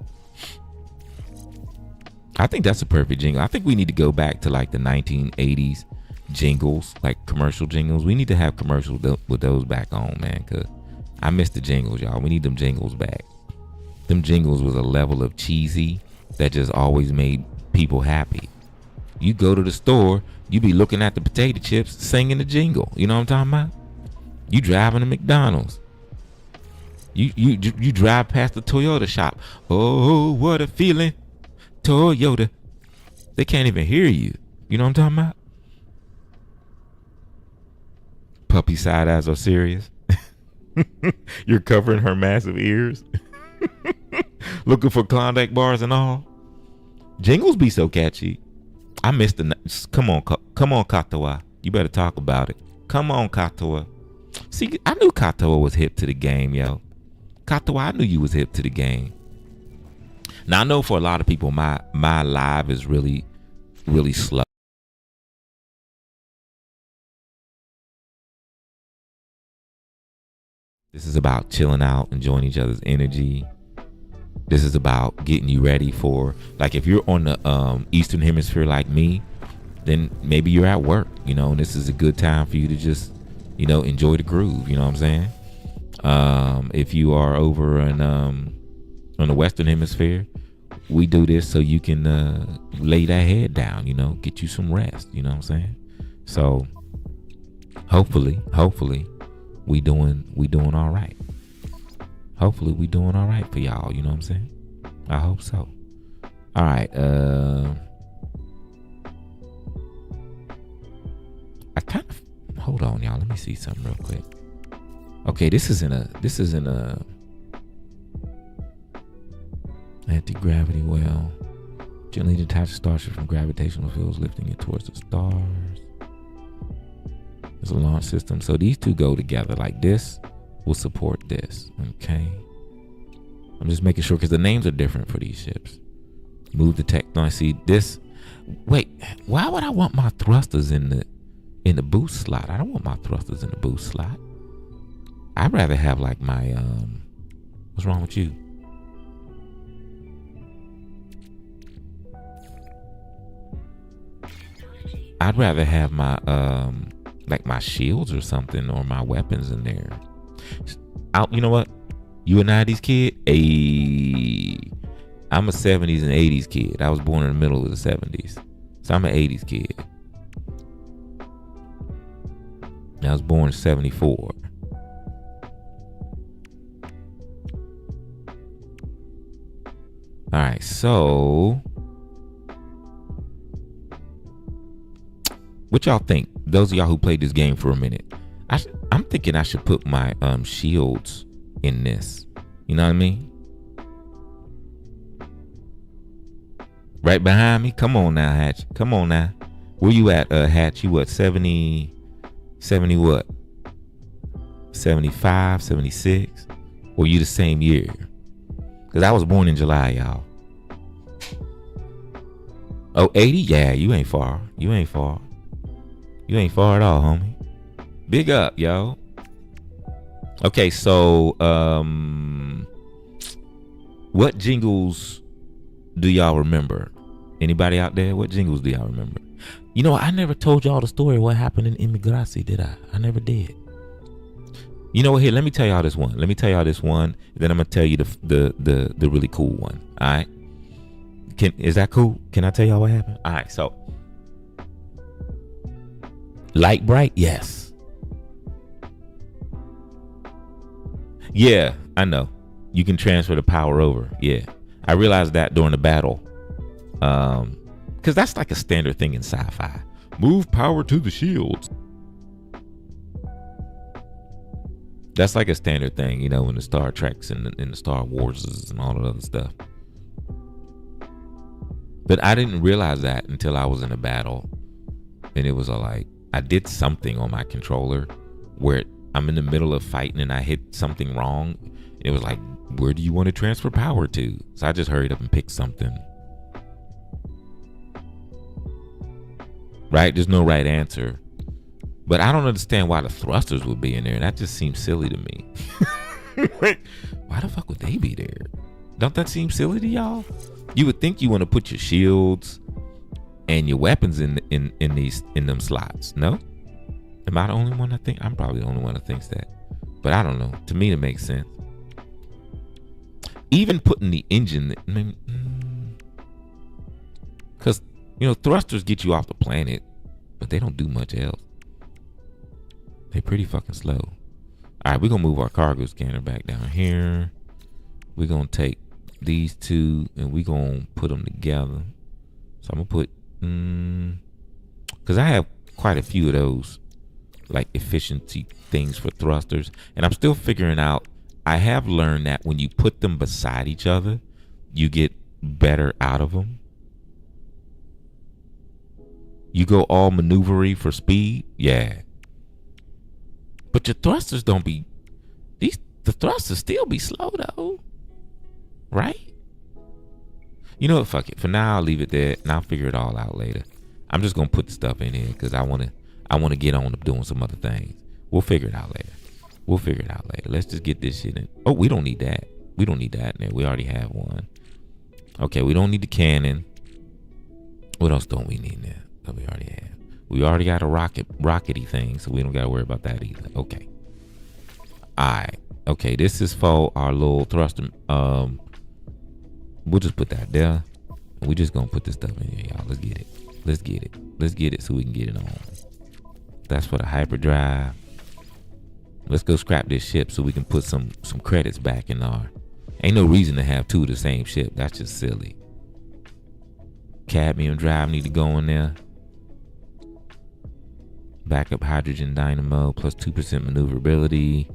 I think that's a perfect jingle. I think we need to go back to like the 1980s jingles, like commercial jingles. We need to have commercials with those back on, man, because I miss the jingles, y'all. We need them jingles back. Them jingles was a level of cheesy that just always made people happy. You go to the store, you be looking at the potato chips, singing the jingle. You know what I'm talking about? You driving to McDonald's. You drive past the Toyota shop. Oh, what a feeling. Toyota. They can't even hear you. You know what I'm talking about? Puppy side eyes are serious. You're covering her massive ears. Looking for Klondike bars and all. Jingles be so catchy. I missed the. Come on, Katawa. You better talk about it. Come on, Katawa. See, I knew Katawa was hip to the game, yo. Katawa, I knew you was hip to the game. Now I know for a lot of people, my live is really, really slow. This is about chilling out, enjoying each other's energy. This is about getting you ready for, like, if you're on the Eastern Hemisphere like me, then maybe you're at work, you know, and this is a good time for you to just, you know, enjoy the groove. You know what I'm saying? If you are over in on the Western Hemisphere, we do this so you can lay that head down, you know, get you some rest. You know what I'm saying? So hopefully we doing all right. Hopefully we doing all right for y'all. You know what I'm saying? I hope so. All right. I kind of hold on, y'all. Let me see something real quick. Okay, this is in a anti-gravity well. Gently detach the starship from gravitational fields, lifting it towards the stars. There's a launch system. So these two go together. Like this will support this. Okay. I'm just making sure because the names are different for these ships. Move the tech. No, I see this. Wait, why would I want my thrusters in the boost slot? I don't want my thrusters in the boost slot. I'd rather have like my what's wrong with you? I'd rather have my like my shields or something, or my weapons in there. You know what? You a 90s kid? I'm a 70s and 80s kid. I was born in the middle of the 70s. So I'm an 80s kid. I was born in 74. All right, so what y'all think? Those of y'all who played this game for a minute, I'm thinking I should put my shields in this. You know what I mean? Right behind me. Come on now, Hatch. Come on now. Where you at, Hatch? You what? 70 what? 75, 76? Or you the same year? Because I was born in July, y'all. Oh, 80? Yeah, you ain't far. You ain't far. You ain't far at all, homie. Big up, yo. Okay, so what jingles do y'all remember? Anybody out there? What jingles do y'all remember? You know, I never told y'all the story of what happened in Immigrasi, did I? I never did. You know what? Here, let me tell y'all this one. Then I'm gonna tell you the really cool one. All right? Is that cool? Can I tell y'all what happened? All right. So, light bright, yes. Yeah, I know. You can transfer the power over. Yeah, I realized that during the battle. Because that's like a standard thing in sci-fi. Move power to the shields. That's like a standard thing, you know, in the Star Treks and in the Star Warses and all that other stuff. But I didn't realize that until I was in a battle. And it was like, I did something on my controller where I'm in the middle of fighting and I hit something wrong. And it was like, where do you want to transfer power to? So I just hurried up and picked something. Right? There's no right answer. But I don't understand why the thrusters would be in there. That just seems silly to me. Why the fuck would they be there? Don't that seem silly to y'all? You would think you want to put your shields and your weapons in them slots. No? Am I the only one that think? I'm probably the only one that thinks that. But I don't know. To me, it makes sense. Even putting the engine, because you know thrusters get you off the planet, but they don't do much else. They're pretty fucking slow. All right, we're gonna move our cargo scanner back down here. We're gonna take these two and we're gonna put them together. So I'm gonna put, because I have quite a few of those like efficiency things for thrusters, and I'm still figuring out. I have learned that when you put them beside each other, you get better out of them. You go all maneuvery for speed, yeah. But your thrusters don't be, the thrusters still be slow though, right? You know what, fuck it. For now, I'll leave it there and I'll figure it all out later. I'm just gonna put the stuff in here because I wanna get on to doing some other things. We'll figure it out later. Let's just get this shit in. Oh, we don't need that. We don't need that in there. We already have one. Okay, we don't need the cannon. What else don't we need there? That we already have. We already got a rockety thing, so we don't gotta worry about that either. Okay. Alright. Okay, this is for our little thruster. We'll just put that there. And we just gonna put this stuff in here, y'all. Let's get it so we can get it on. That's for the hyperdrive. Let's go scrap this ship so we can put some credits back in our. Ain't no reason to have two of the same ship. That's just silly. Cadmium drive need to go in there. Backup hydrogen dynamo plus 2% maneuverability.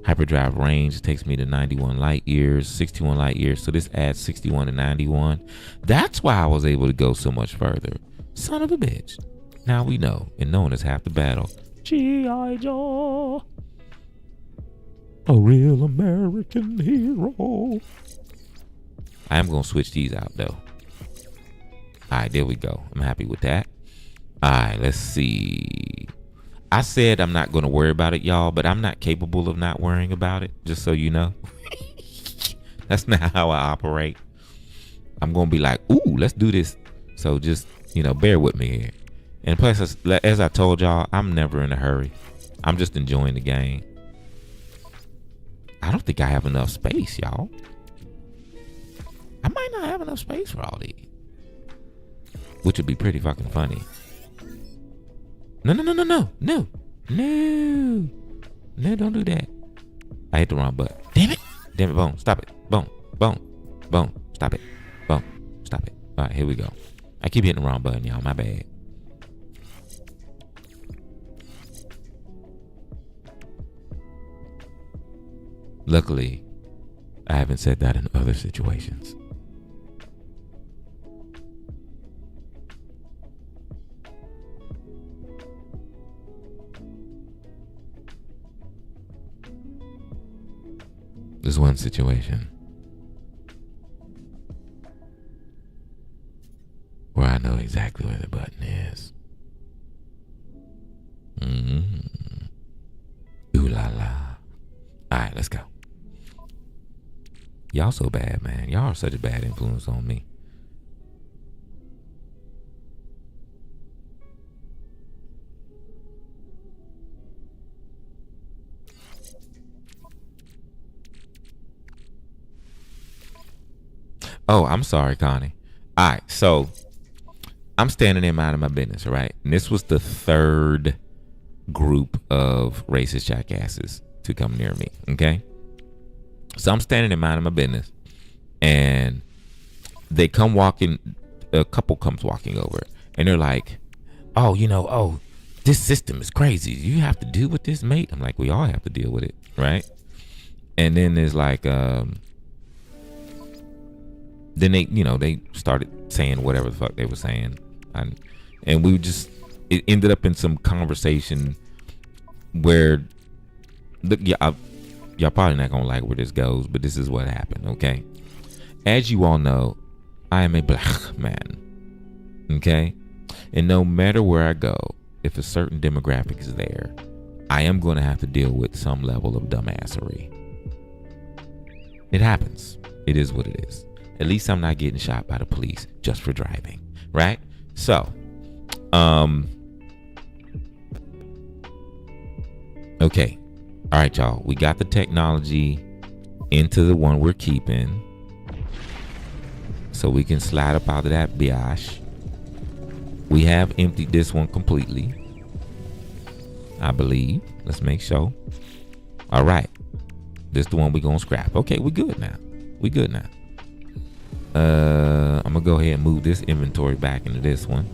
Hyperdrive range takes me to 91 light years, 61 light years. So this adds 61 to 91. That's why I was able to go so much further. Son of a bitch. Now we know, and knowing is half the battle. G.I. Joe. A real American hero. I am going to switch these out, though. All right, there we go. I'm happy with that. All right, let's see. I said I'm not going to worry about it, y'all, but I'm not capable of not worrying about it, just so you know. That's not how I operate. I'm going to be like, ooh, let's do this. So just, bear with me here. And plus, as I told y'all, I'm never in a hurry. I'm just enjoying the game. I don't think I have enough space, y'all. I might not have enough space for all these. Which would be pretty fucking funny. No, don't do that. I hit the wrong button. Damn it, Bone, stop it. Bone, stop it. Bone, stop it. All right, here we go. I keep hitting the wrong button, y'all, my bad. Luckily, I haven't said that in other situations. There's one situation exactly where the button is. Ooh la la. All right, let's go. Y'all so bad, man. Y'all are such a bad influence on me. Oh, I'm sorry, Connie. All right, so I'm standing there minding my business, right? And this was the third group of racist jackasses to come near me, okay? So I'm standing there minding my business, and they come walking, a couple comes walking over, and they're like, oh, this system is crazy. You have to deal with this, mate. I'm like, we all have to deal with it, right? And then there's like, then they started saying whatever the fuck they were saying. And we just, it ended up in some conversation where, y'all probably not gonna like where this goes, but this is what happened, okay? As you all know, I am a black man, okay? And no matter where I go, if a certain demographic is there, I am going to have to deal with some level of dumbassery. It happens. It is what it is. At least I'm not getting shot by the police just for driving, right? So, okay. All right, y'all. We got the technology into the one we're keeping, so we can slide up out of that biatch. We have emptied this one completely, I believe. Let's make sure. All right. This the one we gonna scrap. Okay, we good now. We good now. I'm gonna go ahead and move this inventory back into this one.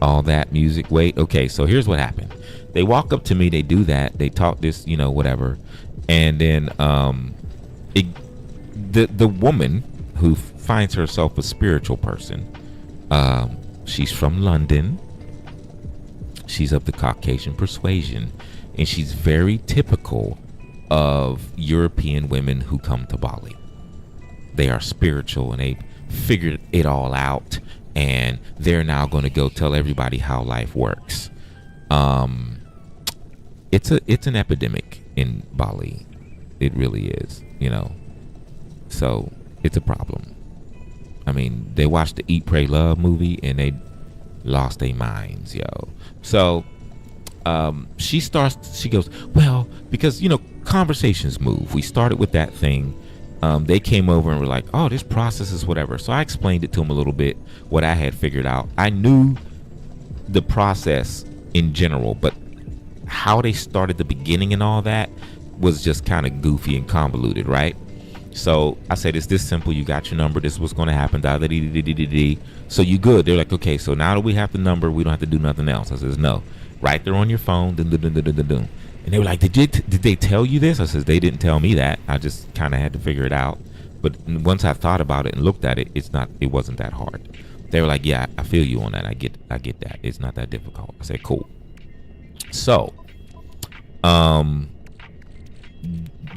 All that music. Wait, okay, so here's what happened. They walk up to me, they do that, they talk this, whatever, and then the woman who finds herself a spiritual person, she's from London. She's of the Caucasian persuasion, and she's very typical of European women who come to Bali. They are spiritual and they figured it all out, and they're now going to go tell everybody how life works. It's an epidemic in Bali. It really is, So it's a problem. I mean, they watched the Eat, Pray, Love movie and they lost their minds, yo. So she goes, well, because conversations move. We started with that thing. They came over and were like, oh, this process is whatever. So I explained it to them a little bit, what I had figured out. I knew the process in general, but how they started the beginning and all that was just kind of goofy and convoluted, right? So I said, it's this simple. You got your number. This is what's going to happen. So you good. They're like, okay, so now that we have the number, we don't have to do nothing else. I says, no. Right there on your phone. And they were like, did they tell you this? I says, they didn't tell me that. I just kind of had to figure it out. But once I thought about it and looked at it, it wasn't that hard. They were like, yeah, I feel you on that. I get that. It's not that difficult. I said, cool. So,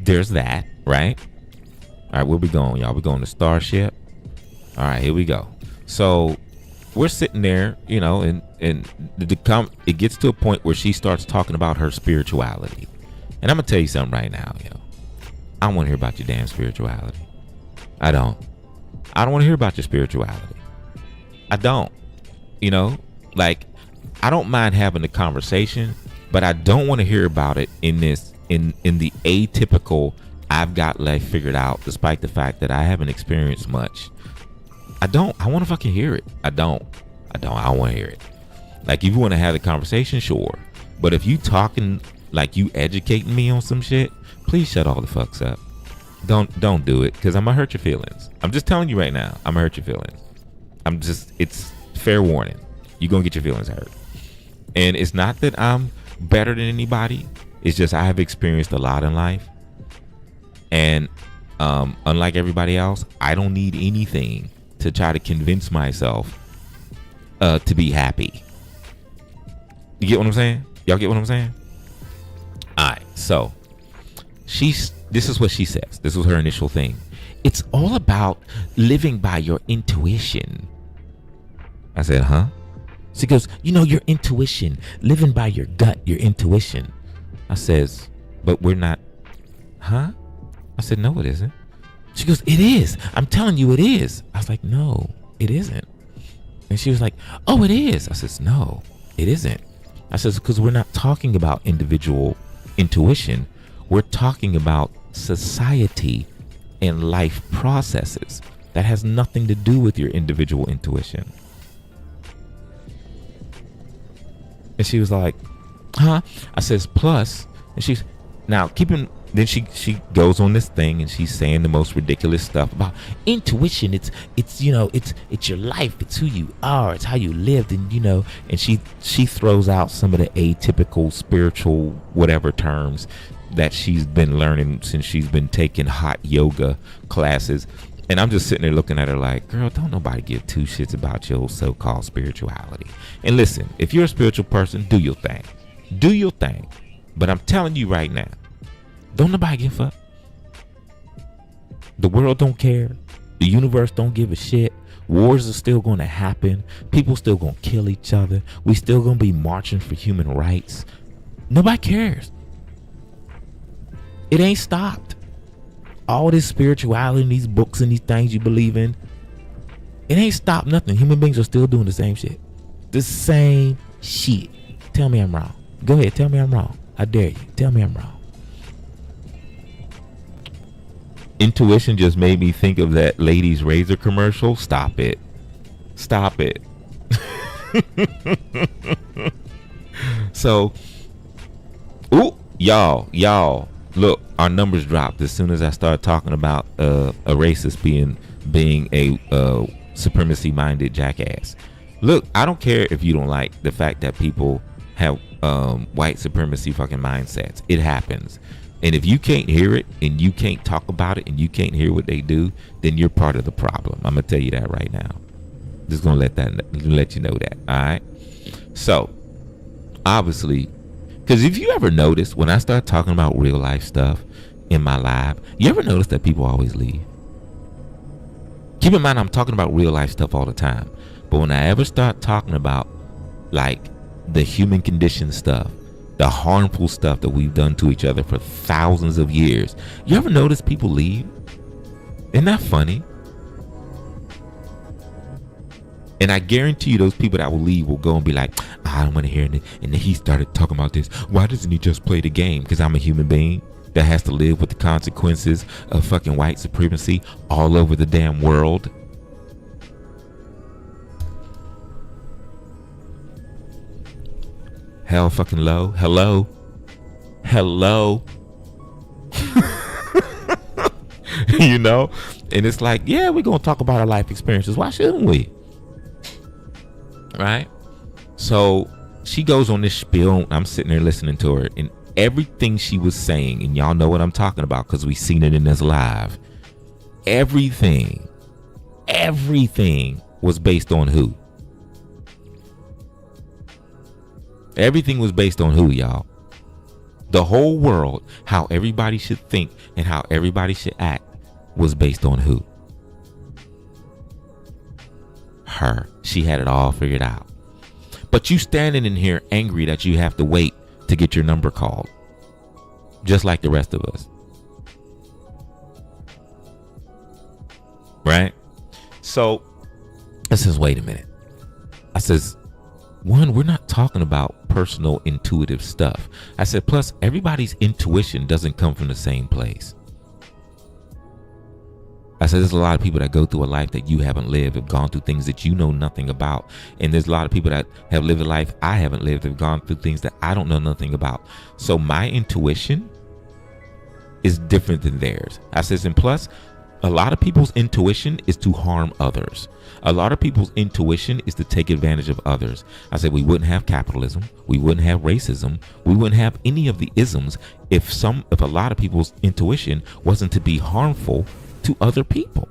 there's that, right? All right, where we going, y'all? We going to Starship. All right, here we go. So we're sitting there, and it gets to a point where she starts talking about her spirituality. And I'm gonna tell you something right now, yo. I don't want to hear about your damn spirituality. I don't want to hear about your spirituality. I don't. I don't mind having the conversation, but I don't want to hear about it in the atypical, I've got life figured out, despite the fact that I haven't experienced much. I want to fucking hear it. I don't want to hear it. Like, if you want to have the conversation, sure. But if you talking like you educating me on some shit, please shut all the fucks up. Don't do it, because I'm gonna hurt your feelings. I'm just telling you right now, I'm gonna hurt your feelings. It's fair warning. You're gonna get your feelings hurt. And it's not that I'm better than anybody. It's just I have experienced a lot in life. And unlike everybody else, I don't need anything to try to convince myself to be happy. You get what I'm saying? Y'all get what I'm saying? All right. So this is what she says. This was her initial thing. It's all about living by your intuition. I said, huh? She goes, your intuition, living by your gut, your intuition. I says, but we're not, huh? I said, no, it isn't. She goes, it is. I'm telling you, it is. I was like, no, it isn't. And she was like, oh, it is. I says, no, it isn't. I says, because we're not talking about individual intuition. We're talking about society and life processes. That has nothing to do with your individual intuition. And she was like, huh? I says, plus, and she's now keeping, then she goes on this thing and she's saying the most ridiculous stuff about intuition. It's your life. It's who you are. It's how you lived. And, and she throws out some of the atypical spiritual whatever terms that she's been learning since she's been taking hot yoga classes. And I'm just sitting there looking at her like, girl, don't nobody give two shits about your so-called spirituality. And listen, if you're a spiritual person, do your thing. Do your thing. But I'm telling you right now, don't nobody give a fuck. The world don't care. The universe don't give a shit. Wars are still going to happen. People still going to kill each other. We still going to be marching for human rights. Nobody cares. It ain't stopped. All this spirituality and these books and these things you believe in, it ain't stopped nothing. Human beings are still doing the same shit. The same shit. Tell me I'm wrong. Go ahead, tell me I'm wrong. I dare you. Tell me I'm wrong. Intuition just made me think of that ladies' razor commercial. Stop it. Stop it. So, y'all, look, our numbers dropped as soon as I started talking about a racist being a supremacy-minded jackass. Look, I don't care if you don't like the fact that people have white supremacy fucking mindsets. It happens. And if you can't hear it and you can't talk about it and you can't hear what they do, then you're part of the problem. I'm gonna tell you that right now. Just gonna let you know that. All right. So obviously, because if you ever notice when I start talking about real life stuff in my live, you ever notice that people always leave? Keep in mind, I'm talking about real life stuff all the time. But when I ever start talking about like the human condition stuff, the harmful stuff that we've done to each other for thousands of years, you ever notice people leave? Isn't that funny? And I guarantee you those people that will leave will go and be like, I don't want to hear it. And then he started talking about this. Why doesn't he just play the game? Because I'm a human being that has to live with the consequences of fucking white supremacy all over the damn world. Hell fucking low. Hello. And it's like, yeah, we're going to talk about our life experiences. Why shouldn't we? Right? So she goes on this spiel. I'm sitting there listening to her, and everything she was saying, and y'all know what I'm talking about because we seen it in this live. Everything was based on who? Everything was based on who, y'all? The whole world, how everybody should think and how everybody should act was based on who? Her. She had it all figured out. But you standing in here angry that you have to wait to get your number called. Just like the rest of us. Right? So I says, wait a minute. I says, one, we're not talking about personal intuitive stuff. I said, plus everybody's intuition doesn't come from the same place. I said, there's a lot of people that go through a life that you haven't lived, have gone through things that you know nothing about. And there's a lot of people that have lived a life I haven't lived, have gone through things that I don't know nothing about. So my intuition is different than theirs. I says, and plus, a lot of people's intuition is to harm others. A lot of people's intuition is to take advantage of others. I said, we wouldn't have capitalism. We wouldn't have racism. We wouldn't have any of the isms if a lot of people's intuition wasn't to be harmful to other people.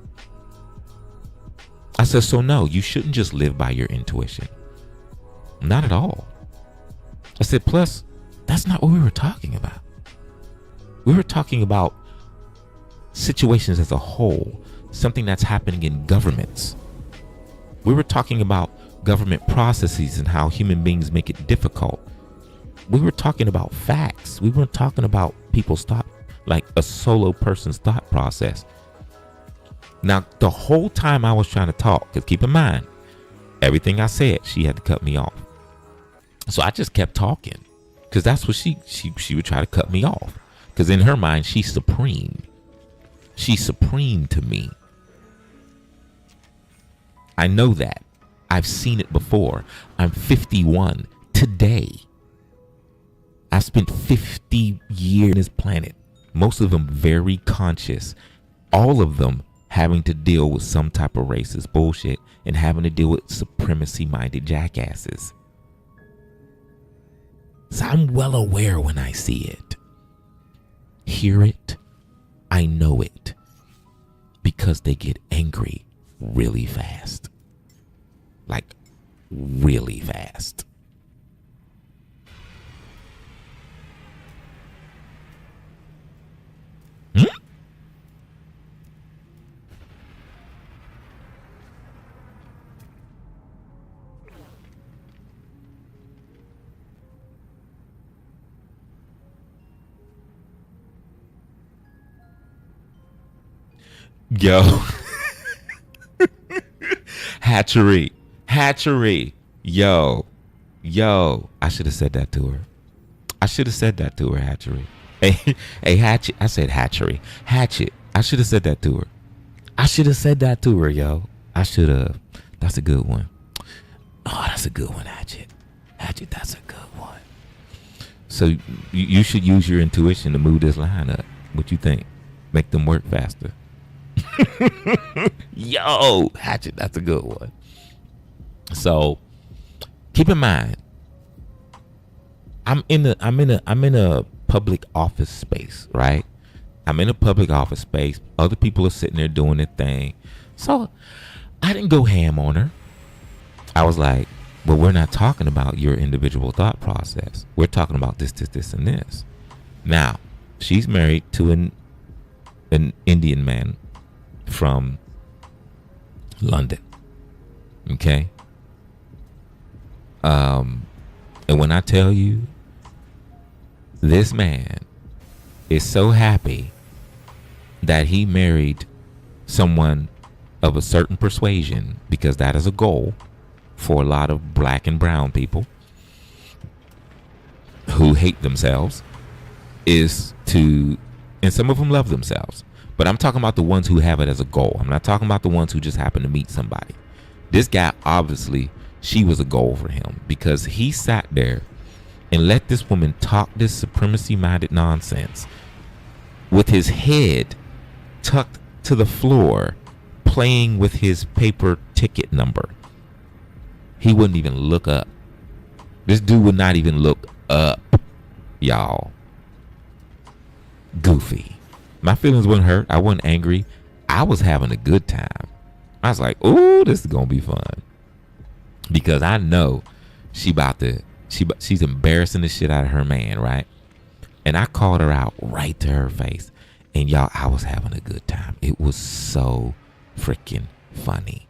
I said, so no, you shouldn't just live by your intuition. Not at all. I said, plus, that's not what we were talking about. We were talking about situations as a whole, something that's happening in governments. We were talking about government processes and how human beings make it difficult. We were talking about facts. We weren't talking about people's thought, like a solo person's thought process. Now, the whole time I was trying to talk, because keep in mind, everything I said, she had to cut me off. So I just kept talking, because that's what she would try to cut me off. Because in her mind, she's supreme. She's supreme to me. I know that. I've seen it before. I'm 51 today. I spent 50 years on this planet. Most of them very conscious. All of them having to deal with some type of racist bullshit and having to deal with supremacy-minded jackasses. So I'm well aware when I see it. Hear it. I know it. Because they get angry really fast. Like, really fast. Yo. Hatchery. Yo. I should have said that to her. Hatchery. Hey, Hatchet. I said hatchery. Hatchet. I should have said that to her. Yo. I should have. That's a good one. Oh, that's a good one, Hatchet. That's a good one. So you should use your intuition to move this line up. What you think? Make them work faster. Yo, Hatchet, that's a good one. So keep in mind, I'm in a public office space, right? I'm in a public office space. Other people are sitting there doing their thing. So I didn't go ham on her. I was like, well, we're not talking about your individual thought process. We're talking about this, and this. Now, she's married to an Indian man from London. Okay. And when I tell you, this man is so happy that he married someone of a certain persuasion, because that is a goal for a lot of black and brown people who hate themselves, is to, and some of them love themselves. But I'm talking about the ones who have it as a goal. I'm not talking about the ones who just happen to meet somebody. This guy, obviously, she was a goal for him, because he sat there and let this woman talk this supremacy-minded nonsense with his head tucked to the floor, playing with his paper ticket number. He wouldn't even look up. This dude would not even look up, y'all. Goofy. My feelings weren't hurt. I wasn't angry. I was having a good time. I was like, "Ooh, this is gonna be fun," because I know she's embarrassing the shit out of her man, right? And I called her out right to her face, and y'all, I was having a good time. It was so freaking funny.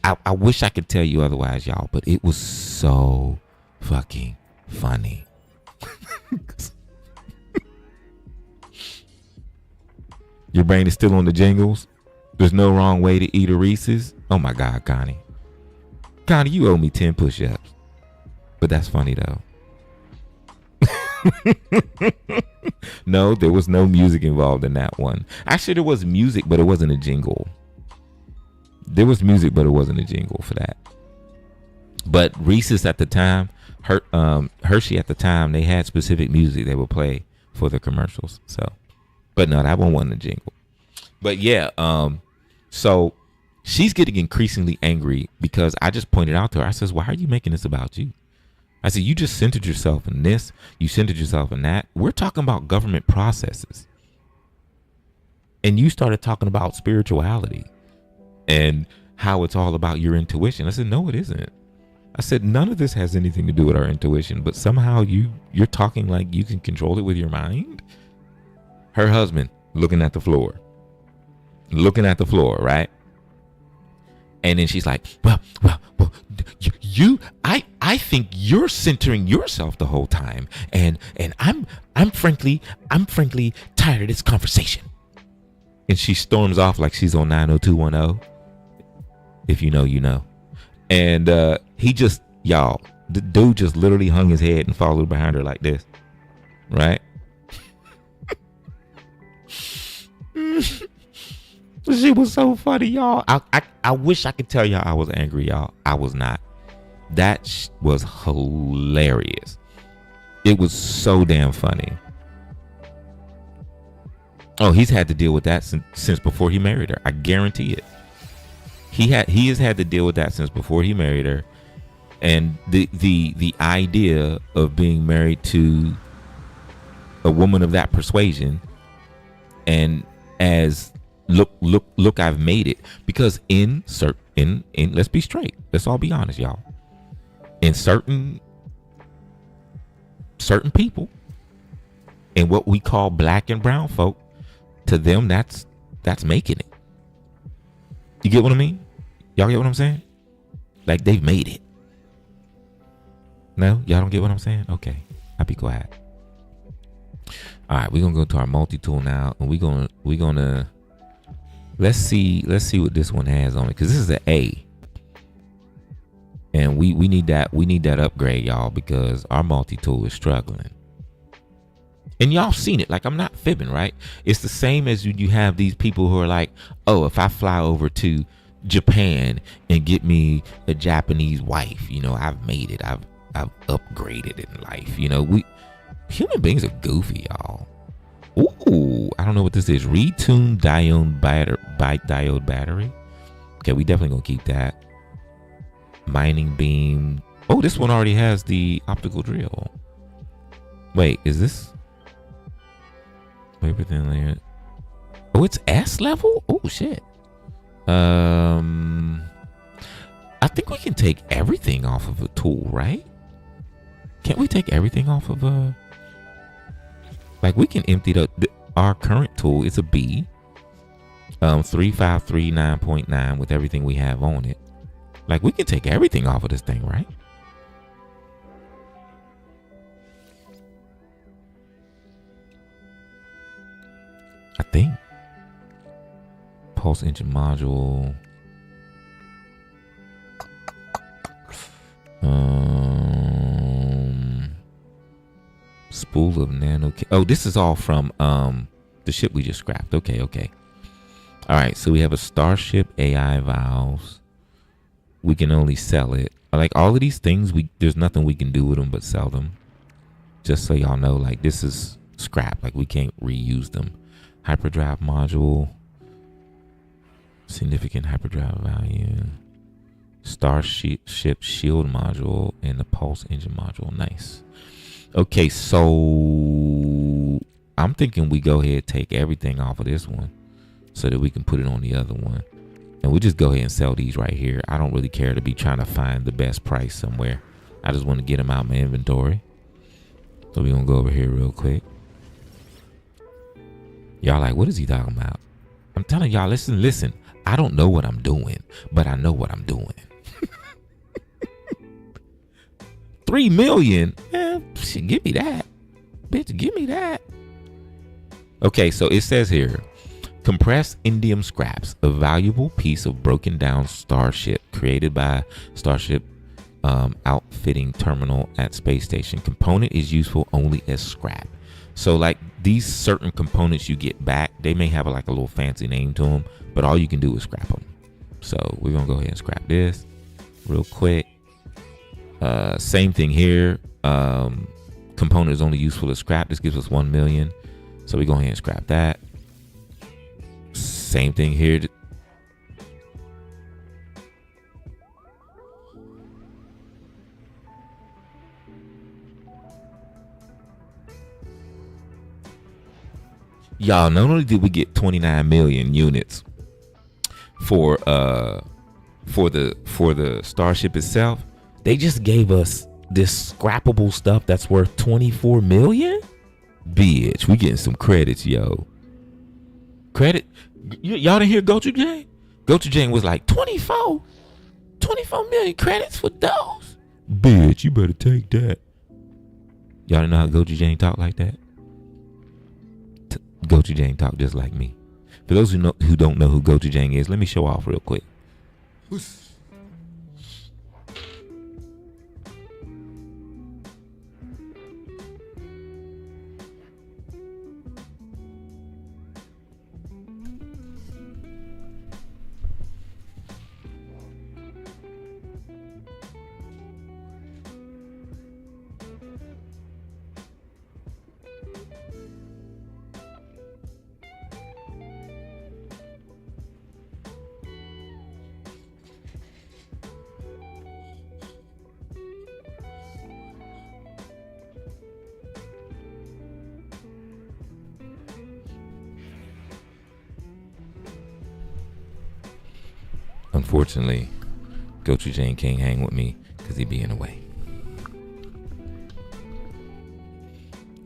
I wish I could tell you otherwise, y'all, but it was so fucking funny. Your brain is still on the jingles. There's no wrong way to eat a Reese's. Oh my God, Connie. Connie, you owe me 10 push-ups. But that's funny though. No, there was no music involved in that one. Actually, there was music, but it wasn't a jingle. There was music, but it wasn't a jingle for that. But Reese's at the time, Hershey at the time, they had specific music they would play for the commercials. So, but no, that one wasn't a jingle. But yeah, so she's getting increasingly angry because I just pointed out to her. I says, "Why are you making this about you?" I said, "You just centered yourself in this. You centered yourself in that. We're talking about government processes." And you started talking about spirituality and how it's all about your intuition. I said, "No, it isn't." I said, "None of this has anything to do with our intuition, but somehow you're talking like you can control it with your mind." Her husband looking at the floor, right? And then she's like, well, I think you're centering yourself the whole time, and I'm frankly tired of this conversation. And she storms off like she's on 90210. If you know, you know. And he just, y'all, the dude just literally hung his head and followed behind her like this, right? She was so funny, y'all. I wish I could tell y'all I was angry, y'all. I was not. That was hilarious. It was so damn funny. Oh, he's had to deal with that since before he married her. I guarantee it. He has had to deal with that since before he married her. And the idea of being married to a woman of that persuasion, and as look, I've made it. Because in let's be straight. Let's all be honest, y'all. In certain people, and what we call black and brown folk, to them that's making it. You get what I mean? Y'all get what I'm saying? Like, they've made it. No, y'all don't get what I'm saying? Okay, I'll be quiet. All right, we're gonna go to our multi-tool now, and we're gonna let's see what this one has on it, because this is an A, and we need that upgrade, y'all, because our multi-tool is struggling. And y'all seen it. Like, I'm not fibbing, right? It's the same as you have these people who are like, oh, if I fly over to Japan and get me a Japanese wife, you know, I've made it. I've upgraded in life. You know, human beings are goofy, y'all. Ooh, I don't know what this is. Retuned diode battery. Okay, we definitely gonna keep that. Mining beam. Oh, this one already has the optical drill. Wait, is this? Wafer thin layer. Oh, it's S level? Oh shit. I think we can take everything off of a tool, right? Can't we take everything off of a? Like, we can empty our current tool. It's a B. 3539.9 with everything we have on it. Like, we can take everything off of this thing, right? I think. Pulse engine module. Spool of nano. Oh, this is all from the ship we just scrapped. Okay. All right, so we have a Starship AI valves. We can only sell it. Like, all of these things, there's nothing we can do with them but sell them. Just so y'all know, like, this is scrap. Like, we can't reuse them. Hyperdrive module. Significant hyperdrive value. Starship shield module and the pulse engine module. Nice. Okay, so I'm thinking we go ahead and take everything off of this one so that we can put it on the other one. And we just go ahead and sell these right here. I don't really care to be trying to find the best price somewhere. I just want to get them out of my inventory. So we're going to go over here real quick. Y'all like, what is he talking about? I'm telling y'all, listen. I don't know what I'm doing, but I know what I'm doing. 3 million? Shit, give me that. Bitch, give me that. Okay, so it says here, compressed indium scraps, a valuable piece of broken down starship created by Starship outfitting terminal at space station. Component is useful only as scrap. So, like, these certain components you get back, they may have like a little fancy name to them, but all you can do is scrap them. So we're gonna go ahead and scrap this real quick. Same thing here. Component is only useful as scrap. This gives us 1 million. So we go ahead and scrap that. Same thing here. Y'all, not only did we get 29 million units for the Starship itself, they just gave us this scrappable stuff that's worth 24 million. Bitch, we getting some credits, yo. Credit. Y'all didn't hear Gochu Jang? Gochu Jang was like 24 million credits for those. Bitch, you better take that. Y'all don't know how Gochu Jang talk like that? Gochu Jang talk just like me. For those who don't know who Gochu Jang is, let me show off real quick. Unfortunately, Gochu Jane can't hang with me because he be in the way.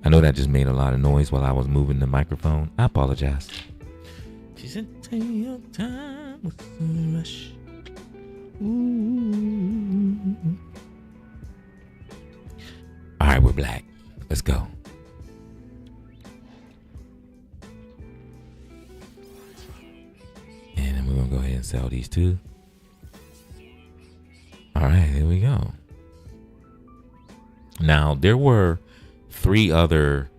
I know that just made a lot of noise while I was moving the microphone. I apologize. She said, take your time with the rush. Ooh. All right, we're black. Let's go. And then we're going to go ahead and sell these two. All right, here we go. Now, there were 3 other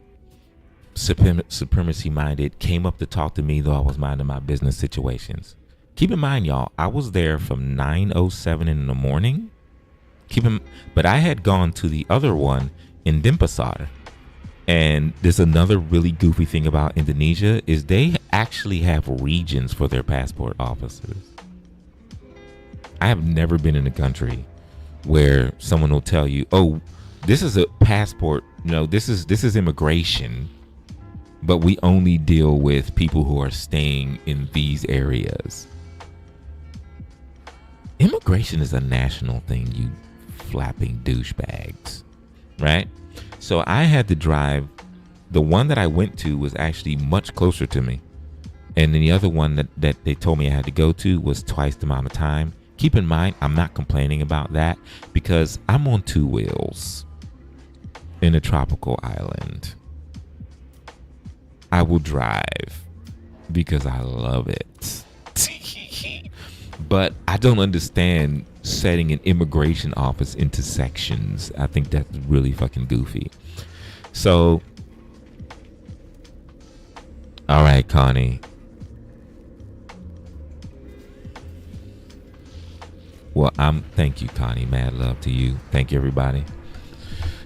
supremacy-minded came up to talk to me, though I was minding my business situations. Keep in mind, y'all, I was there from 9:07 in the morning. But I had gone to the other one in Denpasar. And there's another really goofy thing about Indonesia is they actually have regions for their passport officers. I have never been in a country where someone will tell you, "Oh, this is a passport. No, this is immigration, but we only deal with people who are staying in these areas." Immigration is a national thing, you flapping douchebags, right? So I had to drive. The one that I went to was actually much closer to me. And then the other one that they told me I had to go to was twice the amount of time. Keep in mind, I'm not complaining about that because I'm on 2 wheels in a tropical island. I will drive because I love it. But I don't understand setting an immigration office into sections. I think that's really fucking goofy. So, all right, Connie. Well, thank you, Connie. Mad love to you. Thank you, everybody.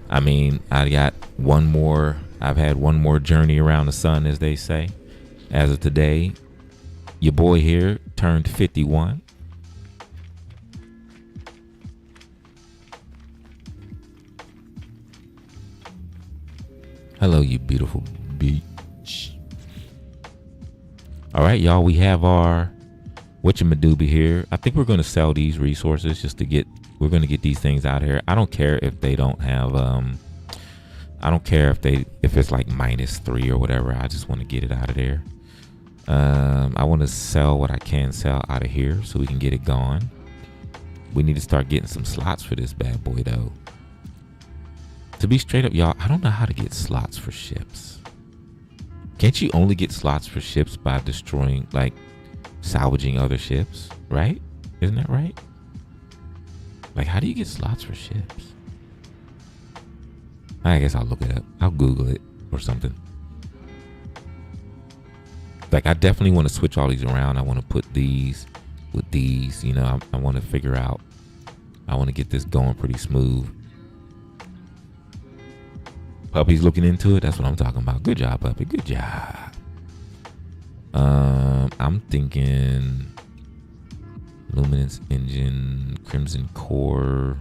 I mean, I've had one more journey around the sun, as they say. As of today, your boy here turned 51. Hello, you beautiful beach. All right, y'all, we have our whatchamadoobie here. I think we're going to sell these resources we're going to get these things out here. I don't care if they don't have, I don't care if it's like -3 or whatever. I just want to get it out of there. I want to sell what I can sell out of here so we can get it gone. We need to start getting some slots for this bad boy, though. To be straight up, y'all, I don't know how to get slots for ships. Can't you only get slots for ships by destroying, like, salvaging other ships, right? Isn't that right? Like, how do you get slots for ships? I guess I'll look it up. I'll Google it or something. Like, I definitely want to switch all these around. I want to put these with these, you know. I want to figure out. I want to get this going pretty smooth. Puppy's looking into it. That's what I'm talking about. Good job, Puppy. Good job. I'm thinking Luminance Engine, Crimson Core.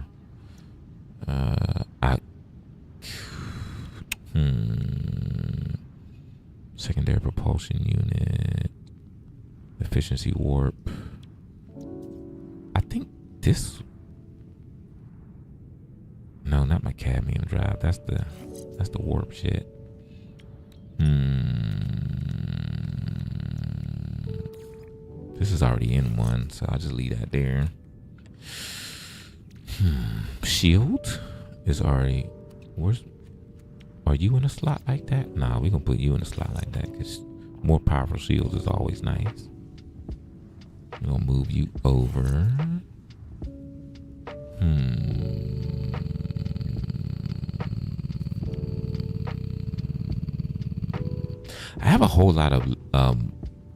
Secondary propulsion unit, efficiency warp. I think this. No, not my cadmium drive. That's the warp shit. This is already in one, so I'll just leave that there. Shield is already. Are you in a slot like that? Nah, we're gonna put you in a slot like that because more powerful shields is always nice. We're gonna move you over. I have a whole lot of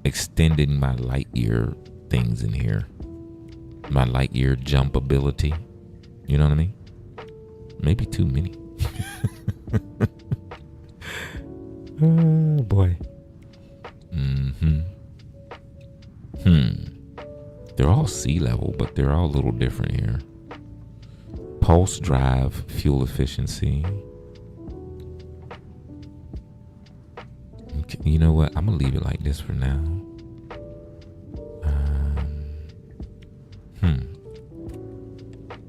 extending my light year things in here. My light year jump ability. You know what I mean? Maybe too many. Oh boy. They're all sea level, but they're all a little different here. Pulse drive, fuel efficiency. Okay, you know what? I'm gonna leave it like this for now.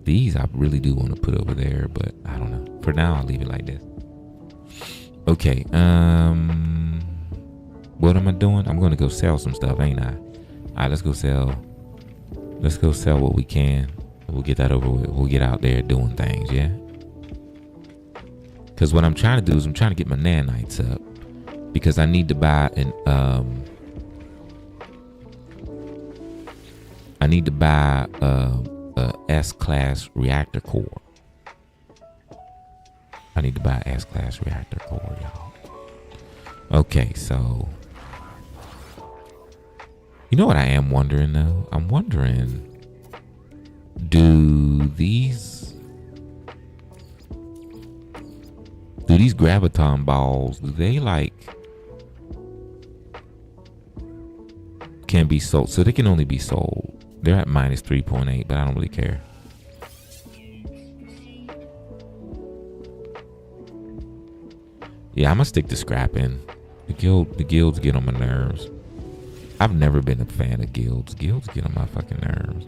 These I really do want to put over there, but I don't know. For now, I'll leave it like this. Okay. What am I doing? I'm gonna go sell some stuff, ain't I? All right, let's go sell. Let's go sell what we can. We'll get that over with. We'll get out there doing things, yeah? Because what I'm trying to do is I'm trying to get my nanites up. Because I need to buy an a S-class reactor core. I need to buy an S-class reactor core, y'all. Okay, so you know what I am wondering though? I'm wondering, do these graviton balls, do they like can be sold? So they can only be sold. They're at minus 3.8, but I don't really care. Yeah, I'm gonna stick to scrapping. The guilds get on my nerves. I've never been a fan of guilds. Guilds get on my fucking nerves.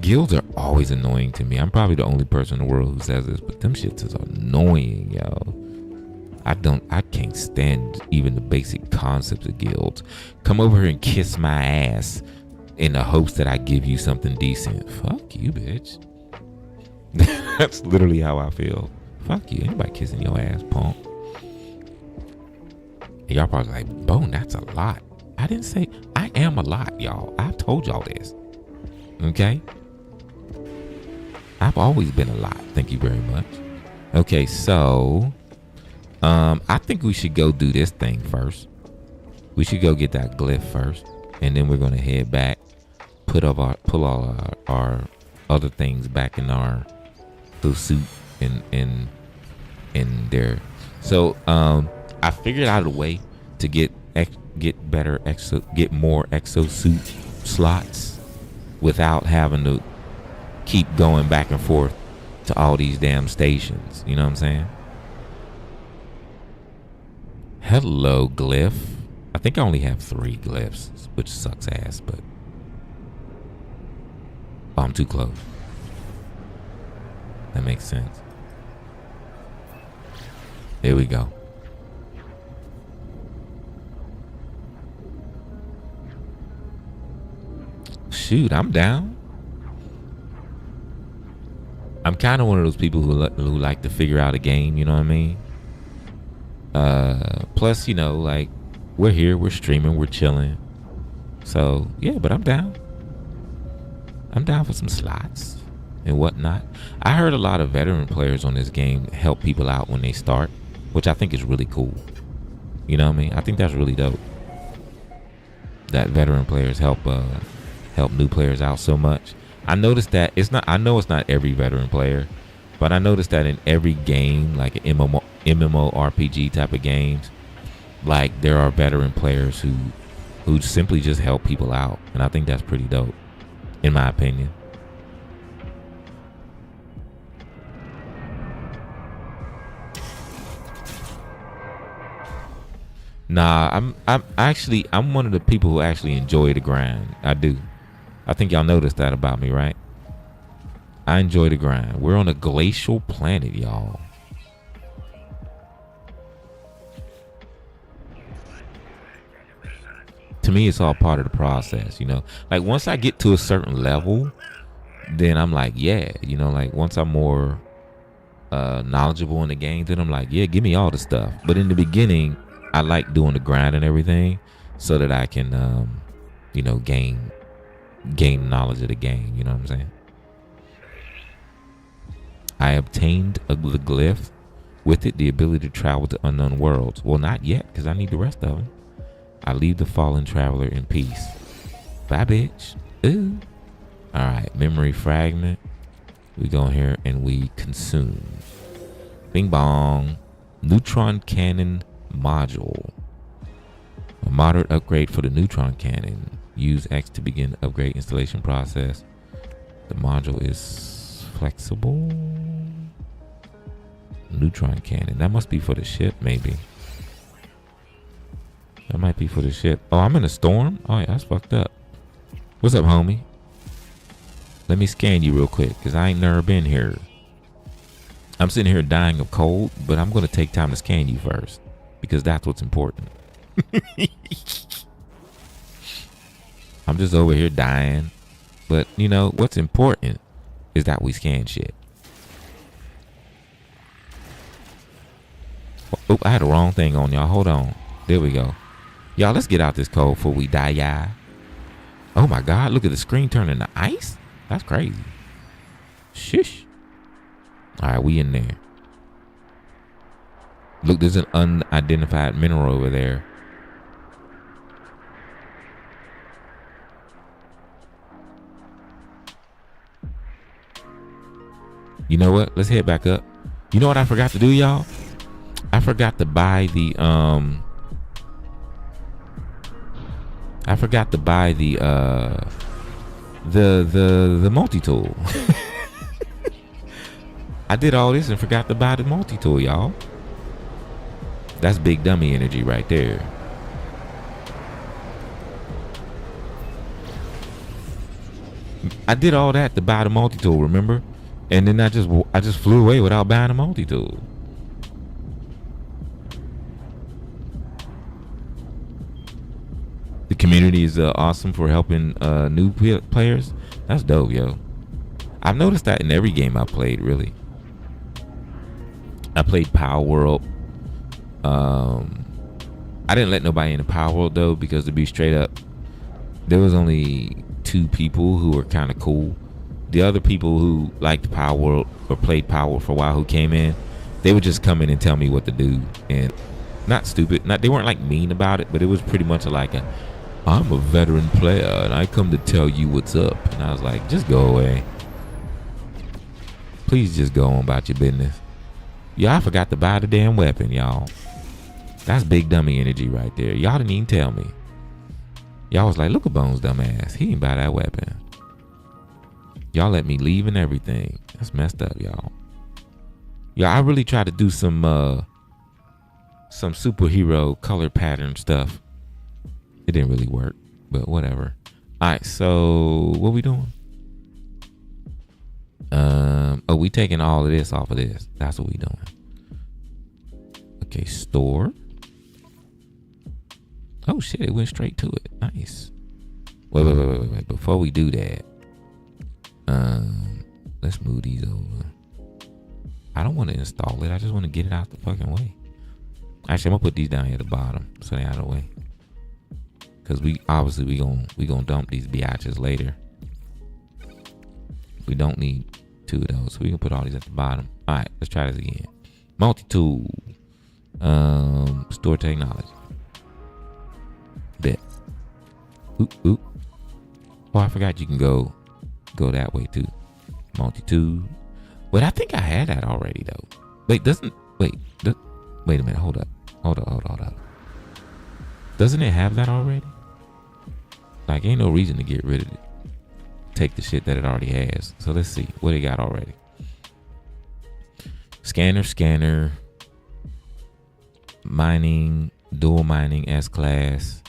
Guilds are always annoying to me. I'm probably the only person in the world who says this, but them shits is annoying, yo. I can't stand even the basic concepts of guilds. Come over here and kiss my ass in the hopes that I give you something decent. Fuck you, bitch. That's literally how I feel. Fuck you. Anybody kissing your ass, punk. And y'all probably like, Bone, that's a lot. I didn't say, I am a lot, y'all. I told y'all this. Okay? I've always been a lot. Thank you very much. Okay, so I think we should go do this thing first. We should go get that glyph first, and then we're gonna head back, pull all our other things back in our little suit in there. So I figured out a way to get more exosuit slots without having to keep going back and forth to all these damn stations. You know what I'm saying? Hello, glyph. I think I only have 3 glyphs, which sucks ass, but oh, I'm too close. That makes sense. Here we go. Shoot, I'm down. I'm kind of one of those people who like to figure out a game, you know what I mean? Plus, you know, like, we're here, we're streaming, we're chilling. So, yeah, but I'm down. I'm down for some slots and whatnot. I heard a lot of veteran players on this game help people out when they start, which I think is really cool. You know what I mean? I think that's really dope. That veteran players help new players out so much. I noticed that I know it's not every veteran player, but I noticed that in every game, like an MMORPG type of games, like there are veteran players who simply just help people out, and I think that's pretty dope, in my opinion. Nah, I'm one of the people who actually enjoy the grind. I do. I think y'all noticed that about me, right? I enjoy the grind. We're on a glacial planet, y'all. to me, it's all part of the process, you know. Like once I get to a certain level, then I'm like, yeah, you know, like once I'm more knowledgeable in the game, then I'm like, yeah, give me all the stuff. But in the beginning, I like doing the grind and everything so that I can, you know, gain knowledge of the game. You know what I'm saying? I obtained the glyph. With it, the ability to travel to unknown worlds. Well, not yet, because I need the rest of them. I leave the fallen traveler in peace. Bye, bitch. Ooh. All right, memory fragment. We go in here and we consume. Bing bong. Neutron cannon module. A moderate upgrade for the neutron cannon. Use X to begin upgrade installation process. The module is flexible. Neutron cannon. That must be for the ship, maybe. That might be for the ship. Oh, I'm in a storm? Oh, yeah, that's fucked up. What's up, homie? Let me scan you real quick, because I ain't never been here. I'm sitting here dying of cold, but I'm going to take time to scan you first, because that's what's important. I'm just over here dying. But, you know, what's important is that we scan shit. Oh, I had the wrong thing on, y'all. Hold on. There we go. Y'all, let's get out this cold before we die, y'all. Oh, my God. Look at the screen turning to ice. That's crazy. Shish. All right, we in there. Look, there's an unidentified mineral over there. You know what? Let's head back up. You know what I forgot to do, y'all? I forgot to buy the the multi-tool. I did all this and forgot to buy the multi-tool, y'all. That's big dummy energy right there. I did all that to buy the multi-tool, remember? And then I just flew away without buying a multi-tool. The community is awesome for helping new players. That's dope, yo. I've noticed that in every game I played, really. I played Power World. I didn't let nobody in the Power World, though, because to be straight up, there was only 2 people who were kind of cool. The other people who liked Power World or played Power World for a while who came in, they would just come in and tell me what to do. And not stupid. They weren't like mean about it, but it was pretty much like I'm a veteran player and I come to tell you what's up. And I was like, just go away. Please just go on about your business. Y'all, I forgot to buy the damn weapon, y'all. That's big dummy energy right there. Y'all didn't even tell me. Y'all was like, look at Bones dumb ass. He didn't buy that weapon. Y'all let me leave and everything. That's messed up, y'all. Yeah, I really tried to do some superhero color pattern stuff. It didn't really work, but whatever. All right, so what we doing? Oh, we taking all of this off of this. That's what we doing. Okay, store. Oh shit, it went straight to it. Nice. Wait. Before we do that, let's move these over. I don't want to install it. I just want to get it out the fucking way. Actually, I'm gonna put these down here at the bottom so they're out of the way. Cause we gonna dump these biatches later. We don't need 2 of those, so we can put all these at the bottom. All right, let's try this again. Multi-tool. Store technology. Bet. Oop. Oh, I forgot you can go that way too. Multi-tool. Wait, I think I had that already though. Wait, wait a minute. Hold up. Doesn't it have that already? Like, ain't no reason to get rid of it. Take the shit that it already has. So let's see what it got already. Scanner. Mining, dual mining S-class.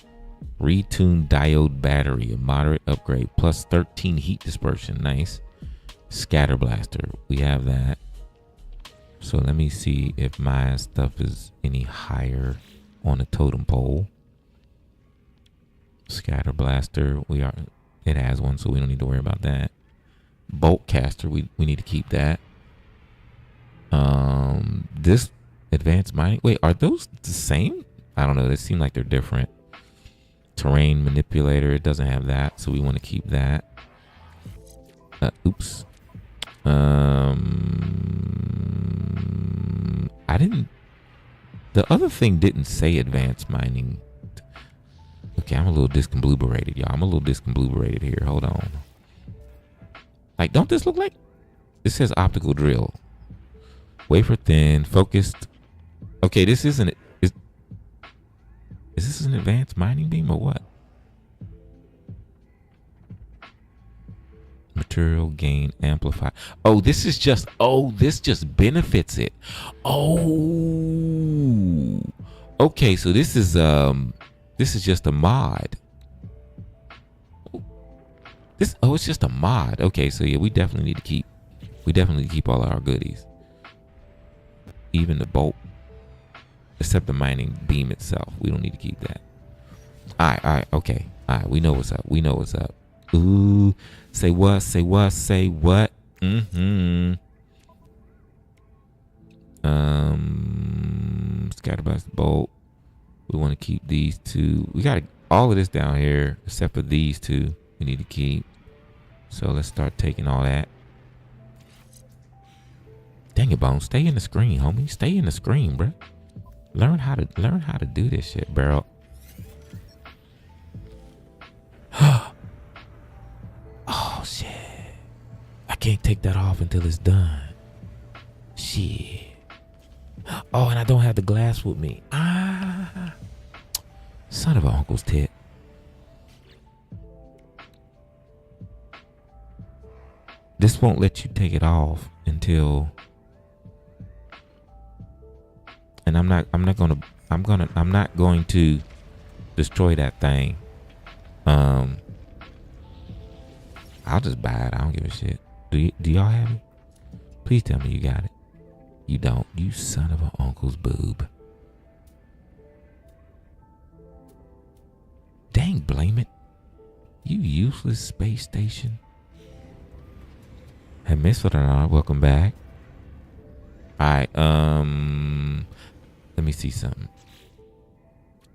Retuned diode battery, a moderate upgrade. Plus 13 heat dispersion. Nice. Scatter blaster. We have that. So let me see if my stuff is any higher on the totem pole. Scatter blaster, it has one, so we don't need to worry about that. Bolt caster, we need to keep that. This advanced mining, wait, are those the same? I don't know, they seem like they're different. Terrain manipulator, it doesn't have that, so we want to keep that. Oops. The other thing didn't say advanced mining. Okay, I'm a little discombobulated, y'all. I'm a little discombobulated here. Hold on. Like, don't this look like? It says optical drill. Wafer thin, focused. Okay, this isn't. Is this an advanced mining beam or what? Material gain amplified. Oh, this is just. Oh, this just benefits it. Oh. Okay, so this is just a mod. It's just a mod. Okay, so yeah, we definitely need to keep all of our goodies. Even the bolt. Except the mining beam itself. We don't need to keep that. Alright, okay. Alright, we know what's up. Ooh. Say what? Scatterblast bolt. We want to keep these two. We got all of this down here, except for these two. We need to keep. So let's start taking all that. Dang it, Bones. Stay in the screen, homie. Stay in the screen, bruh. Learn how to do this shit, bro. Oh shit. I can't take that off until it's done. Shit. Oh, and I don't have the glass with me. Son of an uncle's tit. This won't let you take it off until, and I'm not going to destroy that thing. I'll just buy it. I don't give a shit. Do y'all have it? Please tell me you got it. You don't. You son of an uncle's boob. Dang, blame it. You useless space station. Hey, Miss Fernanda, welcome back. Alright, let me see something.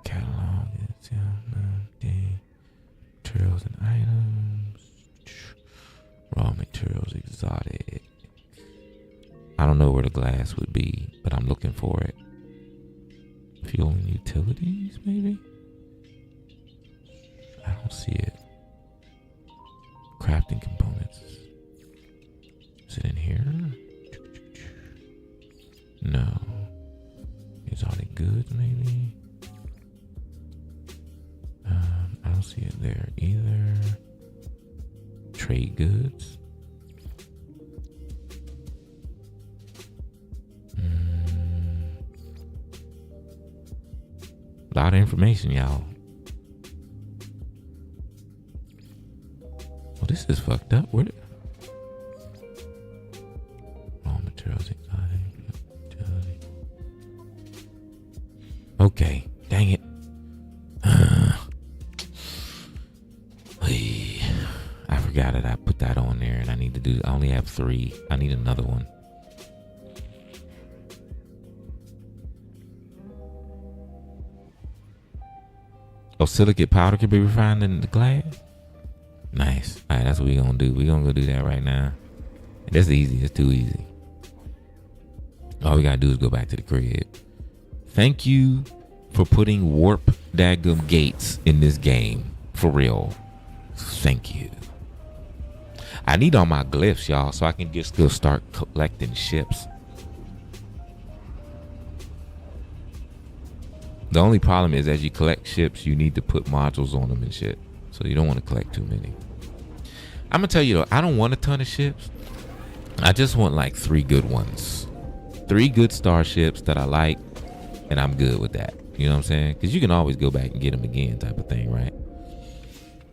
Catalog, materials and items. Raw materials, exotic. I don't know where the glass would be, but I'm looking for it. Fuel and utilities, maybe? I don't see it. Crafting components. Is it in here? No. Exotic goods, maybe? I don't see it there either. Trade goods. A lot of information, y'all. Well, this is fucked up. Where did... Raw materials, exotic. Okay, dang it. I forgot it. I put that on there, and I only have 3. I need another one. Oh, silicate powder can be refined in the glass? Nice. All right, that's what we're going to do. We're going to go do that right now. That's easy. It's too easy. All we got to do is go back to the crib. Thank you for putting warp daggum gates in this game. For real. Thank you. I need all my glyphs, y'all, so I can just go start collecting ships. The only problem is as you collect ships, you need to put modules on them and shit. So you don't want to collect too many. I'm going to tell you though, I don't want a ton of ships. I just want like 3 good ones. 3 good starships that I like, and I'm good with that. You know what I'm saying? Because you can always go back and get them again type of thing, right?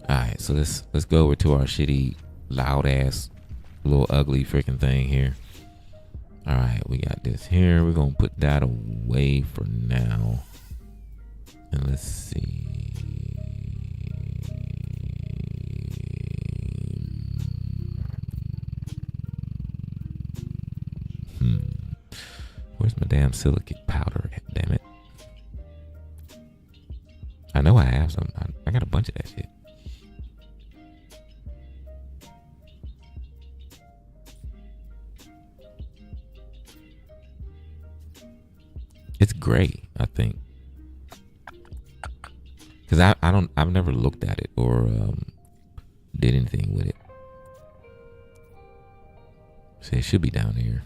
All right, so let's go over to our shitty, loud-ass, little ugly freaking thing here. All right, we got this here. We're going to put that away for now. And let's see. Where's my damn silicate powder at, damn it? I know I have some. I got a bunch of that shit. It's gray, I think. Cause I've never looked at it or did anything with it. So it should be down here.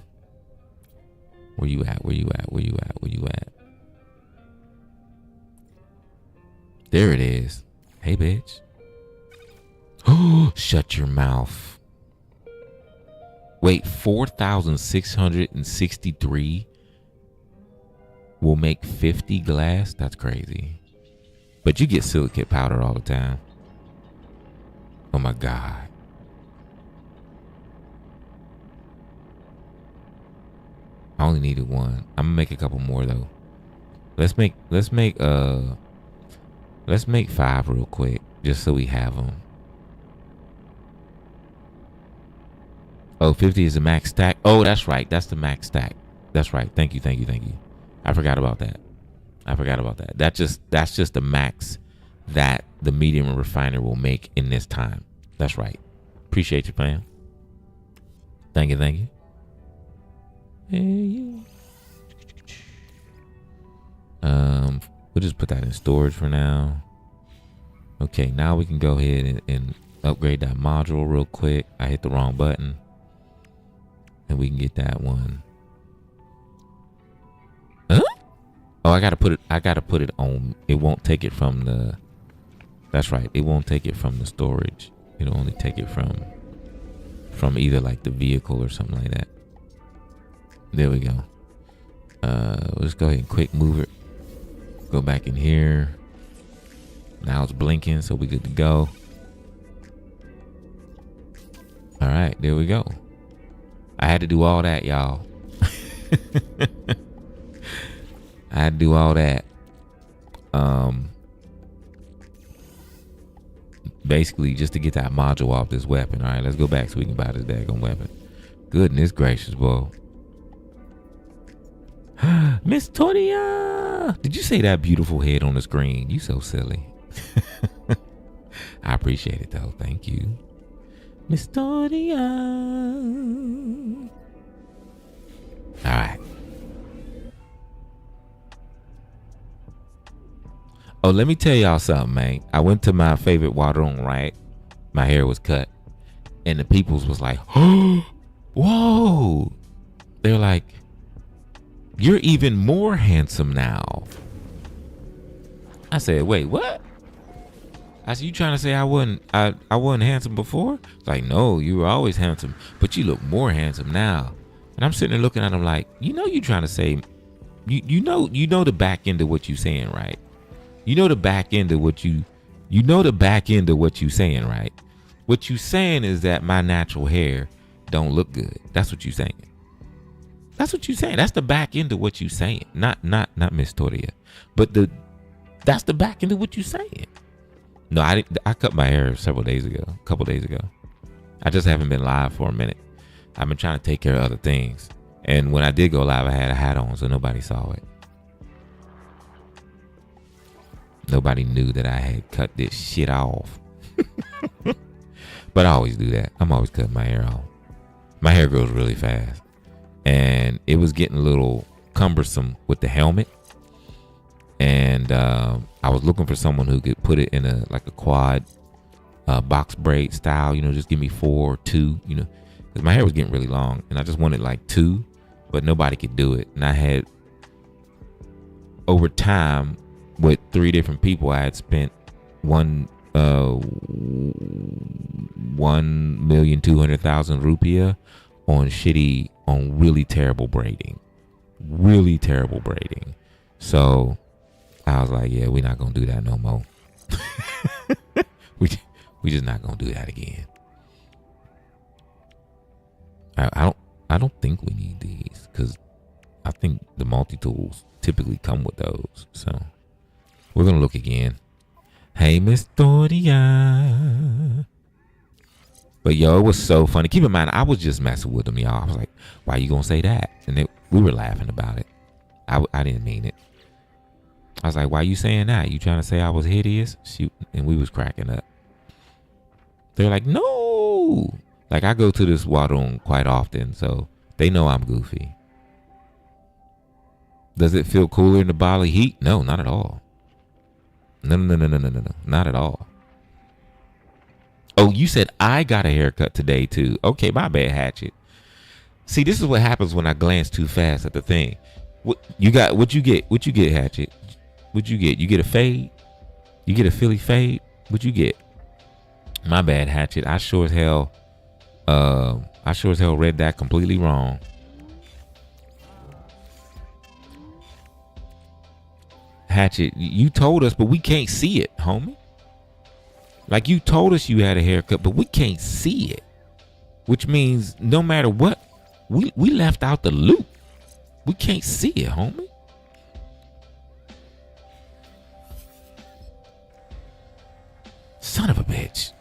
Where you at? Where you at? Where you at? Where you at? There it is. Hey, bitch. Oh, shut your mouth. Wait, 4,663 will make 50 glass? That's crazy. But you get silicate powder all the time. Oh my God. I only needed one. I'm gonna make a couple more though. Let's make 5 real quick, just so we have them. Oh, 50 is the max stack. Oh, that's right. That's the max stack. That's right. Thank you. I forgot about that. That's just the max that the medium refiner will make in this time. That's right. Appreciate you, fam. Thank you. Hey, you. We'll just put that in storage for now. Okay, now we can go ahead and upgrade that module real quick. I hit the wrong button. And we can get that one. Huh? Oh, I gotta put it on. It won't take it from the. That's right. It won't take it from the storage. It'll only take it from either like the vehicle or something like that. There we go. Let's go ahead and quick move it. Go back in here. Now it's blinking, so we good to go. All right, there we go. I had to do all that, y'all. I had to do all that. Basically, just to get that module off this weapon. All right, let's go back so we can buy this daggone weapon. Goodness gracious, boy. Miss Tonya! Did you say that beautiful head on the screen? You so silly. I appreciate it, though. Thank you. Miss Tonya. All right. Oh, let me tell y'all something, man. I went to my favorite watermelon, right? My hair was cut. And the peoples was like, oh, whoa. They're like, you're even more handsome now. I said, wait, what? I said, you trying to say I wasn't handsome before? It's like, no, you were always handsome, but you look more handsome now. And I'm sitting there looking at him like, you trying to say, you know the back end of what you saying, right? You know the back end of what you saying, right? What you saying is that my natural hair don't look good. That's what you saying. That's what you saying. That's the back end of what you saying. Not Miss Toria, but that's the back end of what you saying. No, I didn't. I cut my hair a couple days ago. I just haven't been live for a minute. I've been trying to take care of other things. And when I did go live, I had a hat on, so nobody saw it. Nobody knew that I had cut this shit off. But I always do that. I'm always cutting my hair off. My hair grows really fast. And it was getting a little cumbersome with the helmet. And I was looking for someone who could put it in a quad box braid style, just give me 4 or 2, because my hair was getting really long and I just wanted like 2, but nobody could do it. And I had, over time, with 3 different people, I had spent 1,200,000 rupiah on really terrible braiding. So I was like, yeah, we're not gonna do that no more. we just not gonna do that again. I don't think we need these, because I think the multi-tools typically come with those. So we're gonna look again. Hey, Miss Doria. But yo, it was so funny. Keep in mind, I was just messing with him, y'all. I was like, why you gonna say that? And we were laughing about it. I didn't mean it. I was like, why you saying that? You trying to say I was hideous? Shoot. And we was cracking up. They're like, no. Like, I go to this water room quite often, so they know I'm goofy. Does it feel cooler in the Bali heat? No, not at all. No. Not at all. Oh, you said I got a haircut today, too. Okay, my bad, Hatchet. See, this is what happens when I glance too fast at the thing. What you get? What you get, Hatchet? What you get? You get a fade? You get a Philly fade? What you get? My bad, Hatchet. I sure as hell read that completely wrong. Hatchet, you told us, but we can't see it, homie. Like, you told us you had a haircut, but we can't see it. Which means no matter what, we left out the loop. We can't see it, homie. Son of a bitch.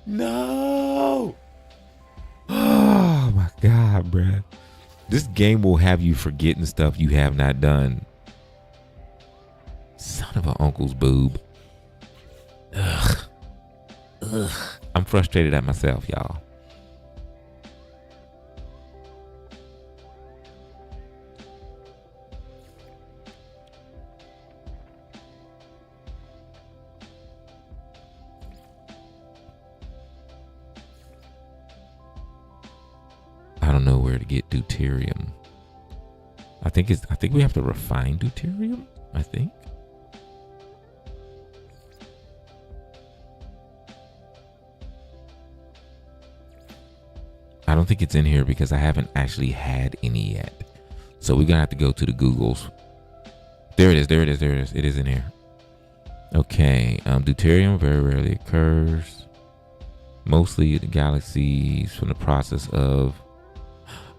No. Oh my God, bruh. This game will have you forgetting stuff you have not done. Son of an uncle's boob. Ugh. I'm frustrated at myself, y'all. I don't know where to get deuterium. I think we have to refine deuterium. I think. I don't think it's in here because I haven't actually had any yet. So we're gonna have to go to the Googles. There it is. It is in here. Okay. Deuterium very rarely occurs. Mostly the galaxies from the process of.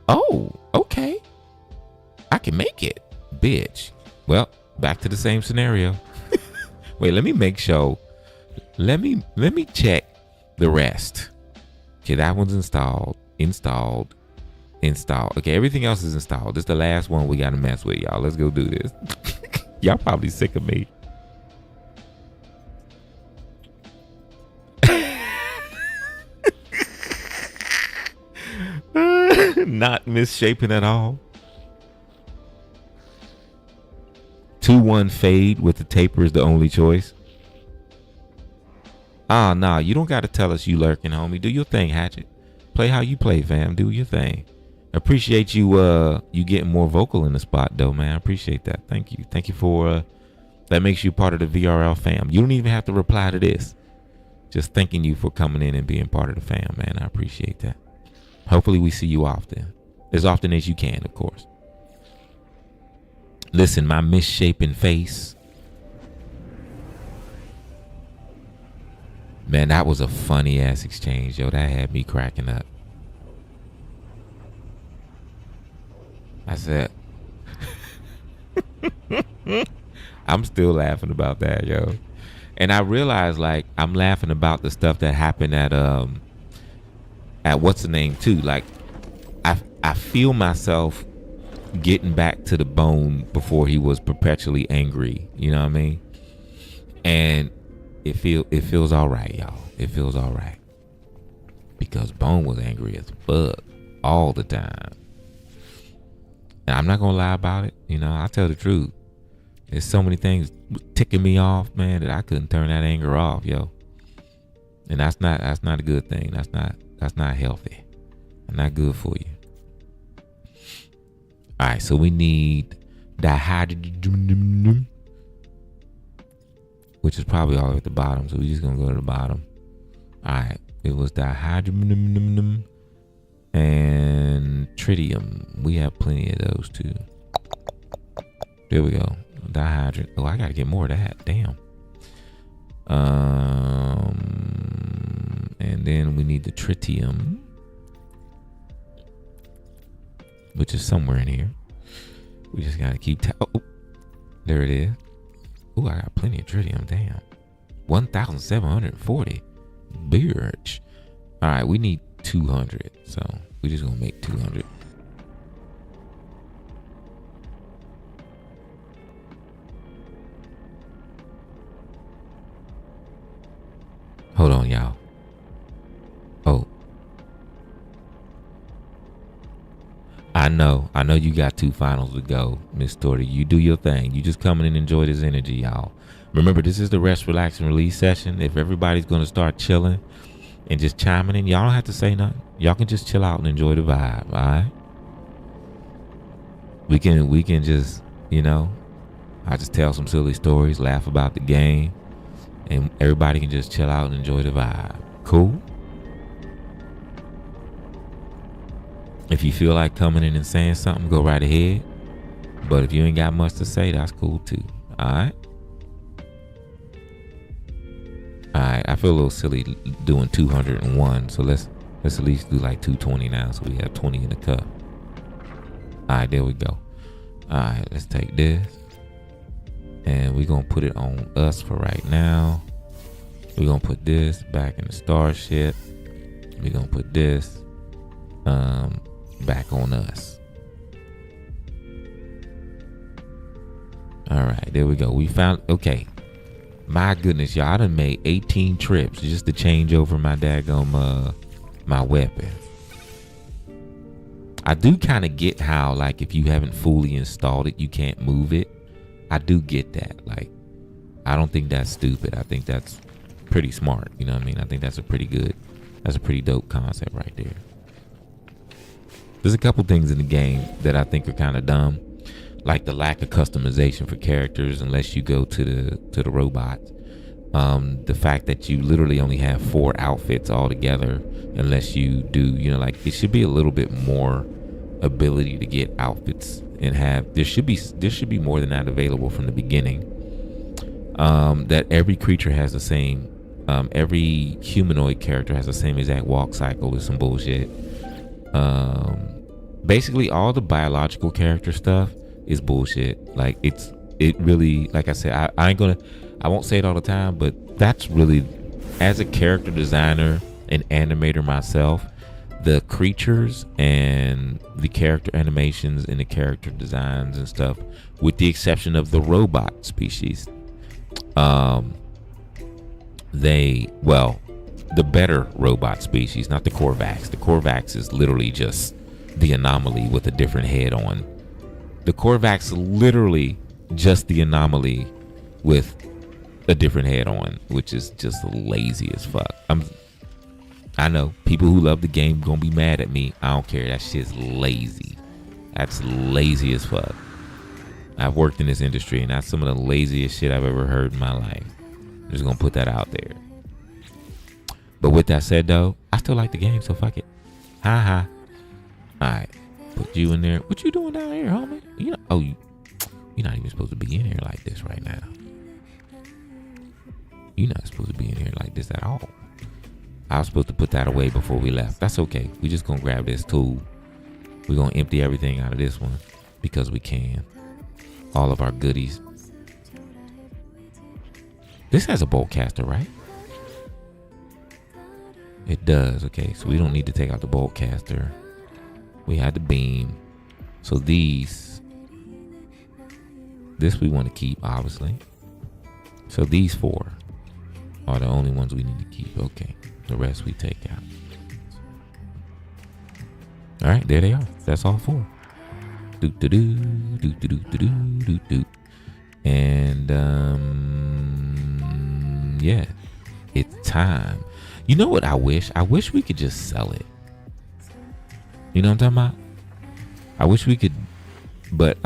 Oh, okay. I can make it, bitch. Well, back to the same scenario. Wait, let me make sure. Let me check the rest. Okay, that one's installed. Okay, everything else is installed. This is the last one we gotta mess with, y'all. Let's go do this. Y'all probably sick of me. Not misshapen at all. 2-1 fade with the taper is the only choice. Nah, you don't gotta tell us you lurking, homie. Do your thing, Hatchet. Play how you play, fam. Do your thing. Appreciate you getting more vocal in the spot though, man. I appreciate that. Thank you for that makes you part of the VRL fam. You don't even have to reply to this. Just thanking you for coming in and being part of the fam, man. I appreciate that. Hopefully we see you often. As often as you can, of course. Listen, my misshapen face. Man, that was a funny ass exchange, yo. That had me cracking up. I said, I'm still laughing about that, yo. And I realized, like, I'm laughing about the stuff that happened at what's the name too. Like, I feel myself getting back to the bone before he was perpetually angry. You know what I mean? And it feels all right, y'all. It feels all right because Bone was angry as fuck all the time. And I'm not gonna lie about it. You know, I tell the truth. There's so many things ticking me off, man, that I couldn't turn that anger off, yo. And that's not a good thing. That's not healthy. Not good for you. All right, so we need dihydrogen, which is probably all at the bottom. So we're just gonna go to the bottom. All right, it was dihydrogen and tritium. We have plenty of those too. There we go. Dihydrogen. Oh, I gotta get more of that. Damn. And then we need the tritium, which is somewhere in here. We just gotta keep. Oh, there it is. Ooh, I got plenty of tritium. Damn. 1,740. Bitch. All right, we need 200. So we just gonna make 200. Hold on, y'all. Oh. I know you got 2 finals to go, Miss Torty. You do your thing. You just come in and enjoy this energy, y'all. Remember, this is the rest, relax, and release session. If everybody's gonna start chilling and just chiming in, y'all don't have to say nothing. Y'all can just chill out and enjoy the vibe, all right? We can just, I just tell some silly stories, laugh about the game, and everybody can just chill out and enjoy the vibe. Cool? If you feel like coming in and saying something, go right ahead. But if you ain't got much to say, that's cool too. Alright? Alright, I feel a little silly doing 201, so let's at least do like 220 now, so we have 20 in the cup. Alright, there we go. Alright, let's take this. And we're gonna put it on us for right now. We're gonna put this back in the starship. We're gonna put this back on us. All right, there we go. We found, okay. My goodness, y'all, I done made 18 trips just to change over my daggone my weapon. I do kind of get how, like, if you haven't fully installed it, you can't move it. I do get that. Like, I don't think that's stupid. I think that's pretty smart. You know what I mean? I think that's a pretty dope concept right there. There's a couple things in the game that I think are kind of dumb, like the lack of customization for characters unless you go to the robots. The fact that you literally only have 4 outfits all together unless you do, like, it should be a little bit more ability to get outfits and have, there should be more than that available from the beginning. That every creature has the same, every humanoid character has the same exact walk cycle is some bullshit. Basically all the biological character stuff is bullshit. Like, it really, like I said, I won't say it all the time, but that's really, as a character designer and animator myself, the creatures and the character animations and the character designs and stuff, with the exception of the robot species, the better robot species, not the Korvax. The Korvax is literally just the anomaly with a different head on. The Korvax is literally just the anomaly with a different head on, which is just lazy as fuck. I know people who love the game gonna be mad at me. I don't care. That shit's lazy. That's lazy as fuck. I've worked in this industry, and that's some of the laziest shit I've ever heard in my life. I'm just gonna put that out there. But with that said, though, I still like the game, so fuck it. Ha ha. All right, put you in there. What you doing down here, homie? You're not even supposed to be in here like this right now. You're not supposed to be in here like this at all. I was supposed to put that away before we left. That's okay. We just gonna grab this tool. We're gonna empty everything out of this one because we can. All of our goodies. This has a bolt caster, right? It does. Okay, so we don't need to take out the bolt caster. We had the beam. So this we want to keep, obviously. So these 4 are the only ones we need to keep. Okay, the rest we take out. All right, there they are. That's all 4. Do do do do do do do do do. And yeah, it's time. You know what I wish? I wish we could just sell it. You know what I'm talking about? I wish we could, but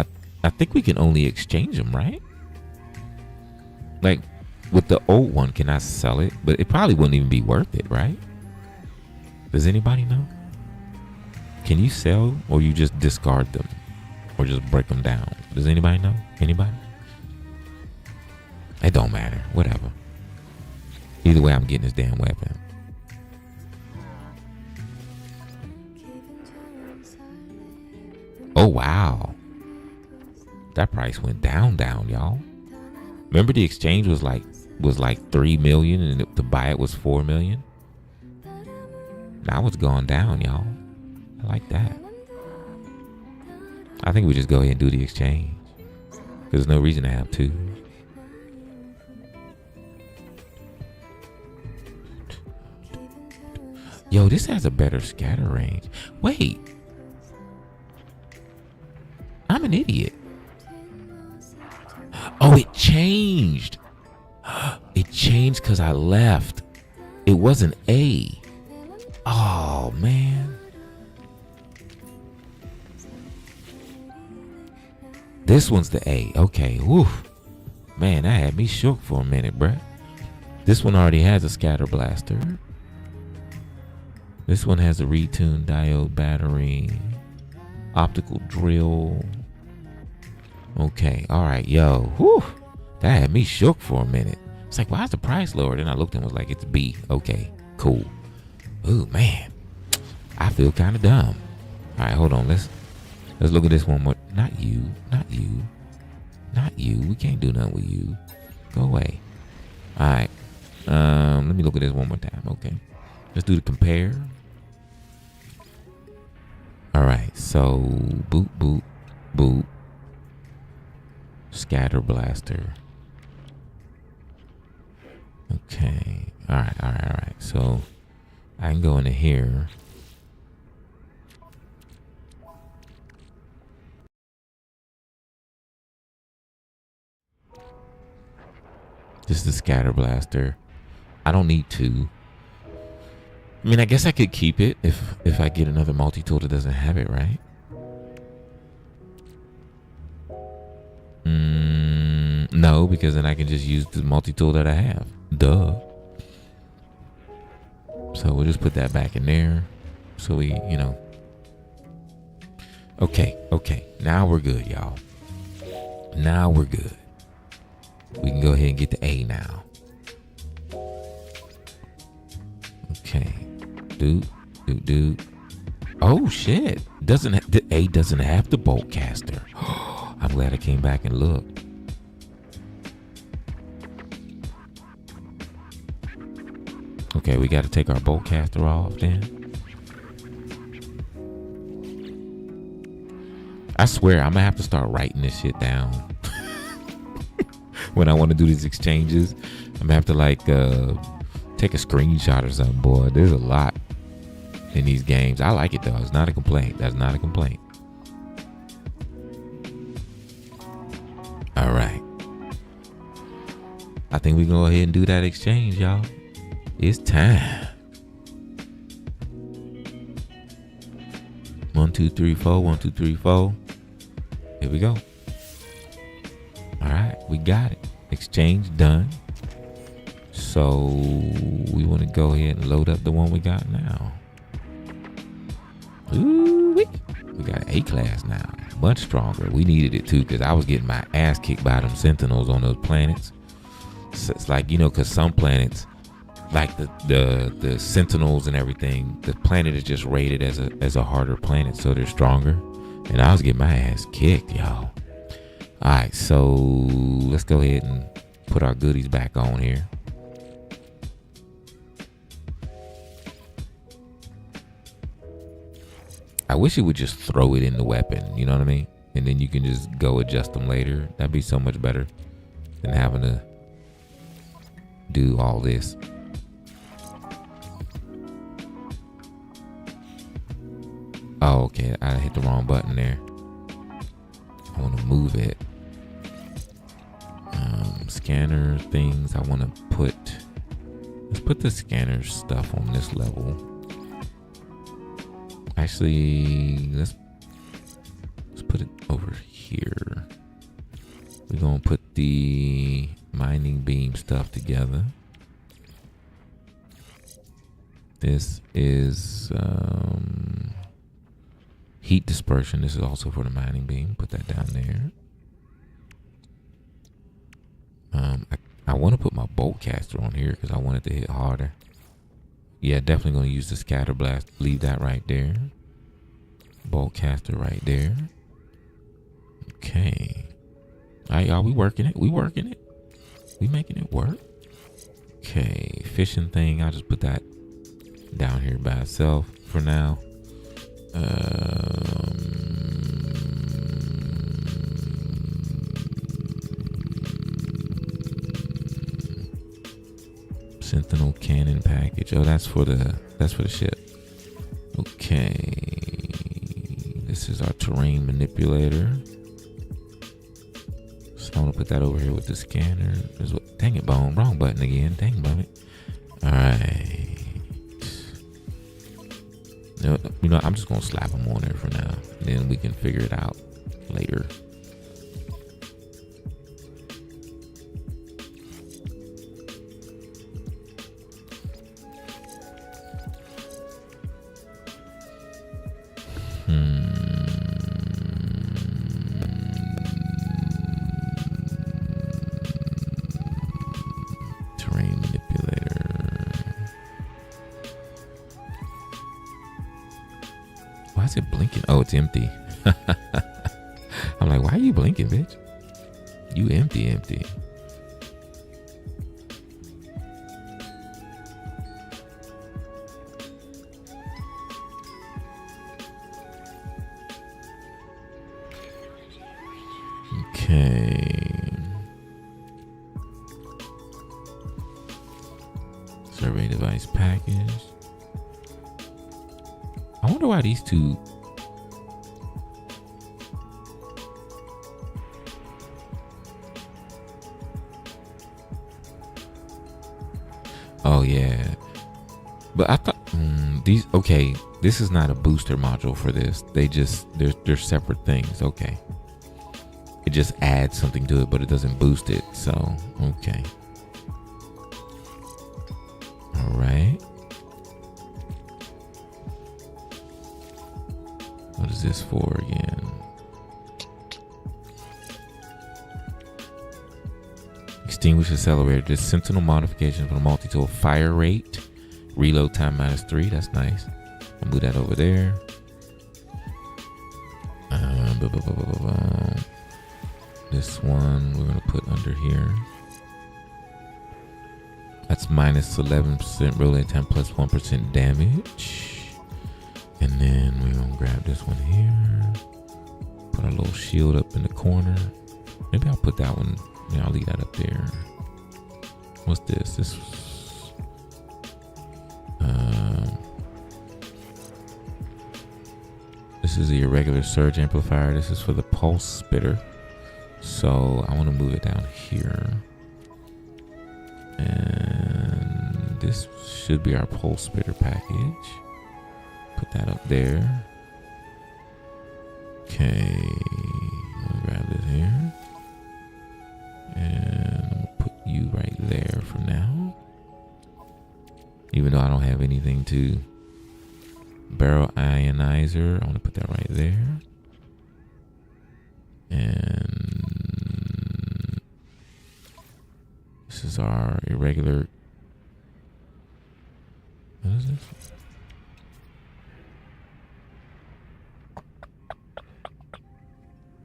I think we can only exchange them, right? Like, with the old one, can I sell it? But it probably wouldn't even be worth it, right? Does anybody know? Can you sell, or you just discard them? Or just break them down? Does anybody know? Anybody? It don't matter. Whatever. Either way, I'm getting this damn weapon. Oh, wow. That price went down, y'all. Remember the exchange was like 3 million and to buy it was 4 million. Now it's gone down, y'all. I like that. I think we just go ahead and do the exchange. There's no reason to have two. Yo, this has a better scatter range. Wait. I'm an idiot. Oh, it changed. It changed because I left. It wasn't A. Oh, man. This one's the A. Okay. Whew. Man, that had me shook for a minute, bruh. This one already has a scatter blaster. This one has a retuned diode battery. Optical drill. Okay. All right. Yo. Whew. That had me shook for a minute. It's like, why is the price lower? Then I looked and was like, it's B. Okay. Cool. Ooh, man. I feel kind of dumb. All right. Hold on. Let's look at this one more. Not you. Not you. Not you. We can't do nothing with you. Go away. All right. Let me look at this one more time. Okay. Let's do the compare. All right. So, boop, boop, boop. Scatter blaster. Okay. All right. All right. All right. So, I can go into here. This is the scatter blaster. I don't need two. I mean, I guess I could keep it if I get another multi-tool that doesn't have it, right? No, because then I can just use the multi-tool that I have. Duh. So we'll just put that back in there. So we, you know. Okay, okay. Now we're good, y'all. Now we're good. We can go ahead and get the A now. Okay. Dude. Oh shit. The A doesn't have the bolt caster. I'm glad I came back and looked. Okay, we got to take our bolt caster off then. I swear I'm gonna have to start writing this shit down. When I want to do these exchanges, I'm gonna have to like take a screenshot or something, boy. There's a lot in these games. I like it though. It's not a complaint. That's not a complaint. All right. I think we can go ahead and do that exchange, y'all. It's time. 1, 2, 3, 4. 1, 2, 3, 4. Here we go. All right, we got it. Exchange done. So we want to go ahead and load up the one we got now. Ooh, we got an A class now. Much stronger. We needed it too because I was getting my ass kicked by them sentinels on those planets. So it's like, you know, because some planets, like the sentinels and everything, the planet is just rated as a harder planet, so they're stronger. And I was getting my ass kicked, y'all. All right, so let's go ahead and put our goodies back on here. I wish it would just throw it in the weapon, you know what I mean? And then you can just go adjust them later. That'd be so much better than having to do all this. Oh, okay, I hit the wrong button there. I want to move it. Scanner things. I want to let's put the scanner stuff on this level. Actually, let's put it over here. We're gonna put the mining beam stuff together. This is heat dispersion. This is also for the mining beam. Put that down there. I want to put my bolt caster on here because I want it to hit harder. Yeah, definitely going to use the scatter blast. Leave that right there. Bolt caster right there. Okay. All right, y'all. We working it. We working it. We making it work. Okay, fishing thing. I'll just put that down here by itself for now. Sentinel cannon package. Oh, that's for the ship. Okay, this is our terrain manipulator. So I'm gonna put that over here with the scanner. Dang it, Bone. Wrong button again. Dang it. All right. You know, I'm just gonna slap them on there for now. Then we can figure it out later. Terrain manipulator. Why is it blinking? Oh, it's empty. I'm like, why are you blinking, bitch? You empty. Okay. Survey device package. I wonder why these two. Oh yeah, but I thought these. Okay, this is not a booster module for this. They're separate things. Okay, it just adds something to it, but it doesn't boost it. So okay, all right. What is this for again? Extinguish accelerator. This sentinel modification for the multi-tool. Fire rate. Reload time -3. That's nice. I'll move that over there. This one we're going to put under here. That's -11% reload time plus 1% damage. And then we're going to grab this one here. Put a little shield up in the corner. Maybe I'll put that one. Yeah, I'll leave that up there. What's this? This is the irregular surge amplifier. This is for the pulse spitter. So I want to move it down here. And this should be our pulse spitter package. Put that up there. Okay. I'll grab this here. And I'm gonna put you right there for now. Even though I don't have anything to barrel ionizer, I want to put that right there. And this is our irregular. What is this?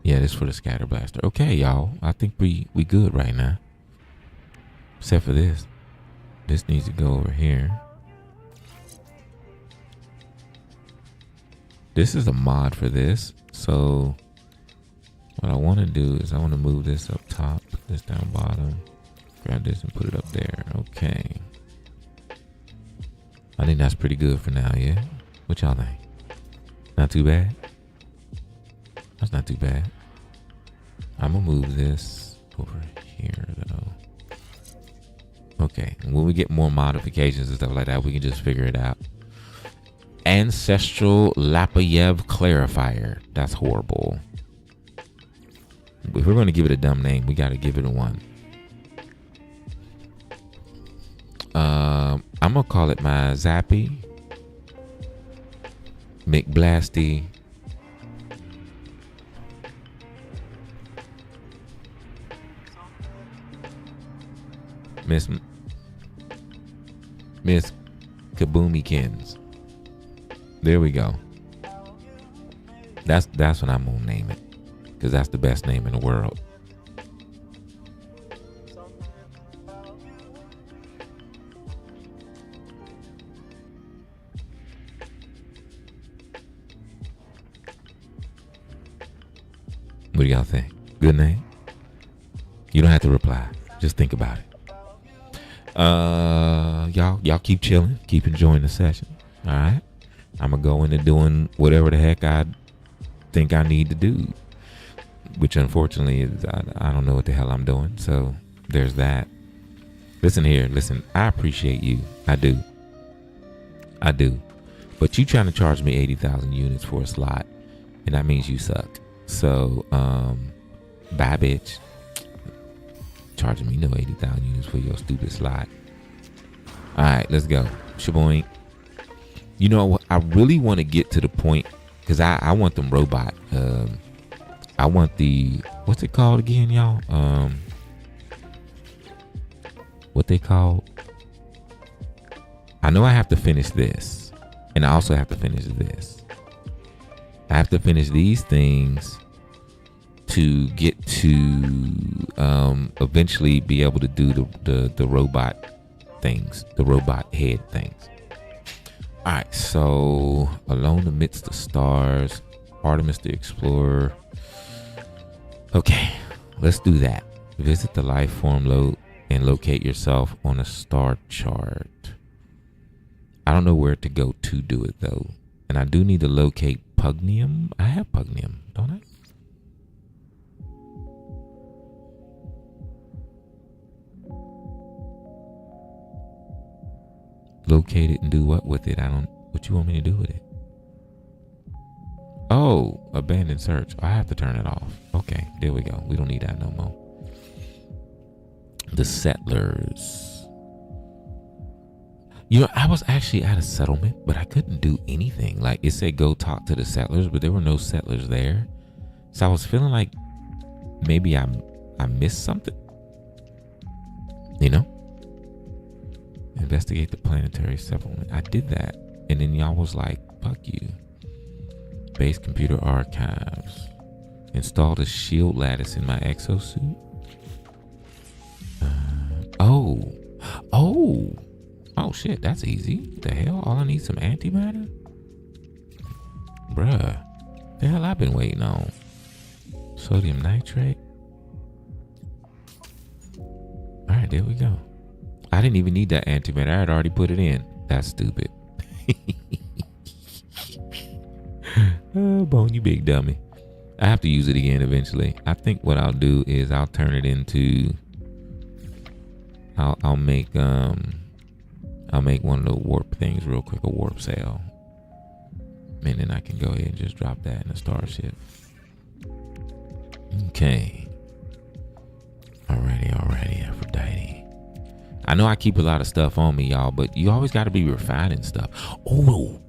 Yeah, this is for the scatter blaster. Okay, y'all. I think we good right now. Except for this. This needs to go over here. This is a mod for this. So what I want to do is I want to move this up top, put this down bottom, grab this and put it up there. Okay. I think that's pretty good for now, yeah? What y'all think? Not too bad? That's not too bad. I'm gonna move this over here though. Okay, and when we get more modifications and stuff like that, we can just figure it out. Ancestral Lapayev clarifier. That's horrible. If we're gonna give it a dumb name, we gotta give it a one. I'm gonna call it my Zappy McBlasty Miss Kaboomykins. There we go. That's what I'm gonna name it, because that's the best name in the world. What do y'all think? Good name? You don't have to reply. Just think about it. Y'all keep chilling, keep enjoying the session. All right, I'm gonna go into doing whatever the heck I think I need to do, which unfortunately is I don't know what the hell I'm doing. So there's that. Listen here, listen. I appreciate you. I do. But you trying to charge me 80,000 units for a slot, and that means you suck. So bye, bitch. Charging me no 80,000 units for your stupid slot. All right, let's go. Shaboing. You know, I really want to get to the point because I want them robot. I want the, what's it called again, y'all? What they call? I know I have to finish this, and I also have to finish this. I have to finish these things to get to eventually be able to do the robot things, the robot head things. All right, so Alone Amidst the Stars, Artemis the Explorer. Okay, let's do that. Visit the life form load and locate yourself on a star chart. I don't know where to go to do it though, and I do need to locate Pugnium. I have Pugnium, don't I? Locate it and do what with it? What you want me to do with it? Oh, abandoned search. I have to turn it off. Okay, there we go. We don't need that no more. The settlers. You know, I was actually at a settlement, but I couldn't do anything. Like it said, go talk to the settlers, but there were no settlers there. So I was feeling like maybe I missed something. You know? Investigate the planetary settlement. I did that. And then y'all was like, fuck you. Base computer archives. Installed a shield lattice in my exosuit. Oh shit, that's easy. What the hell? All I need is some antimatter? Bruh. The hell I've been waiting on? Sodium nitrate. Alright, there we go. I didn't even need that antimatter. I had already put it in. That's stupid. Oh, Bone, you big dummy. I have to use it again eventually. I think what I'll do is I'll turn it into. I'll make one of the warp things real quick, a warp sail, and then I can go ahead and just drop that in a starship. Okay. Alrighty, Aphrodite. I know I keep a lot of stuff on me, y'all, but you always got to be refining stuff. Oh,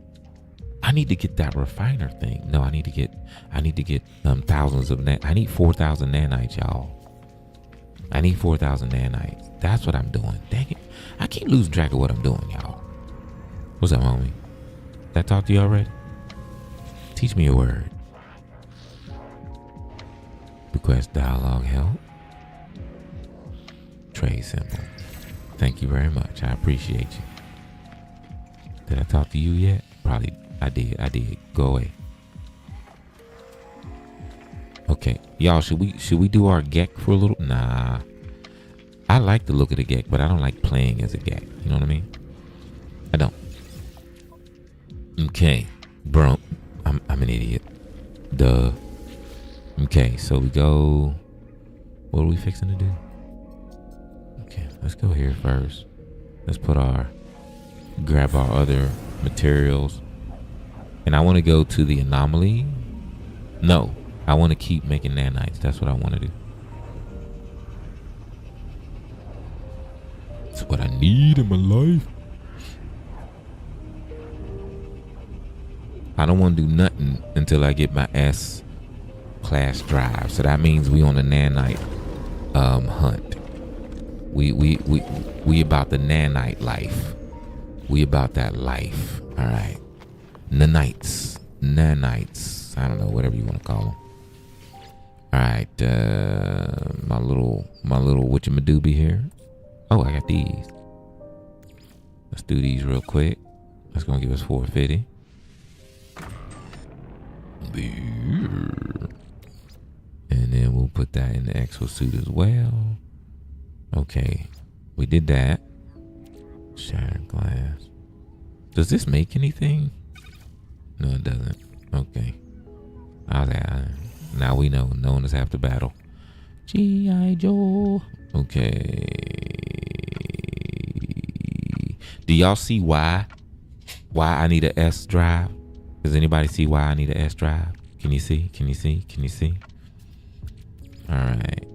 I need to get that refiner thing. No, I need to get thousands of I need 4,000 nanites, y'all. I need 4,000 nanites. That's what I'm doing. Dang it. I keep losing track of what I'm doing, y'all. What's up, homie? Did I talk to you already? Teach me a word. Request dialogue help. Trade symbol. Thank you very much. I appreciate you. Did I talk to you yet? Probably. I did. Go away. Okay. Y'all, should we do our Gek for a little? Nah. I like the look of the Gek, but I don't like playing as a Gek. You know what I mean? I don't. Okay. Bro. I'm an idiot. Duh. Okay, so we go. What are we fixing to do? Okay, let's go here first. Let's grab our other materials. And I want to go to the anomaly. No, I want to keep making nanites. That's what I want to do. It's what I need in my life. I don't want to do nothing until I get my S-class drive. So that means we on a nanite hunt. We about the nanite life. We about that life. All right. Nanites. I don't know, whatever you want to call them. All right. My little whatchamadoobie here. Oh, I got these. Let's do these real quick. That's gonna give us 450. And put that in the exosuit as well. Okay, we did that. Shattered glass. Does this make anything? No, it doesn't. Okay. Now we know. No one is half the battle. G.I. Joe. Okay. Do y'all see why I need a S drive? Does anybody see why I need a S drive? Can you see? Can you see? Can you see? All right.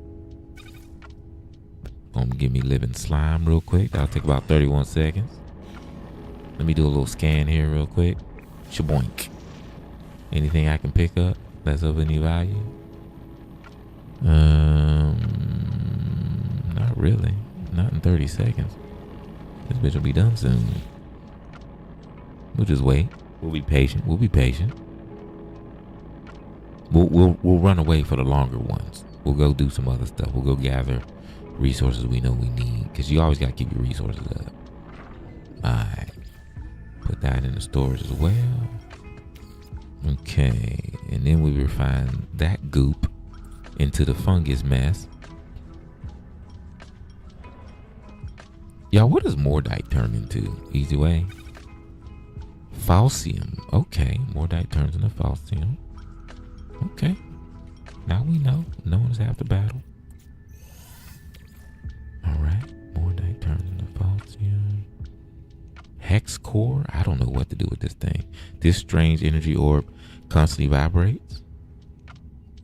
Gonna give me living slime real quick. That'll take about 31 seconds. Let me do a little scan here real quick. Shaboink. Anything I can pick up that's of any value? Not really. Not in 30 seconds. This bitch will be done soon. We'll just wait. We'll be patient. We'll be patient. We'll run away for the longer ones. We'll go do some other stuff. We'll go gather resources we know we need, because you always got to keep your resources up. Alright. Put that in the storage as well. Okay. And then we refine that goop into the fungus mess. Y'all, what does Mordite turn into? Easy way. Falcium. Okay. Mordite turns into falcium. Okay. Now we know. No one's after battle. Alright. Mordite turns into falcium. Hex core. I don't know what to do with this thing. This strange energy orb constantly vibrates,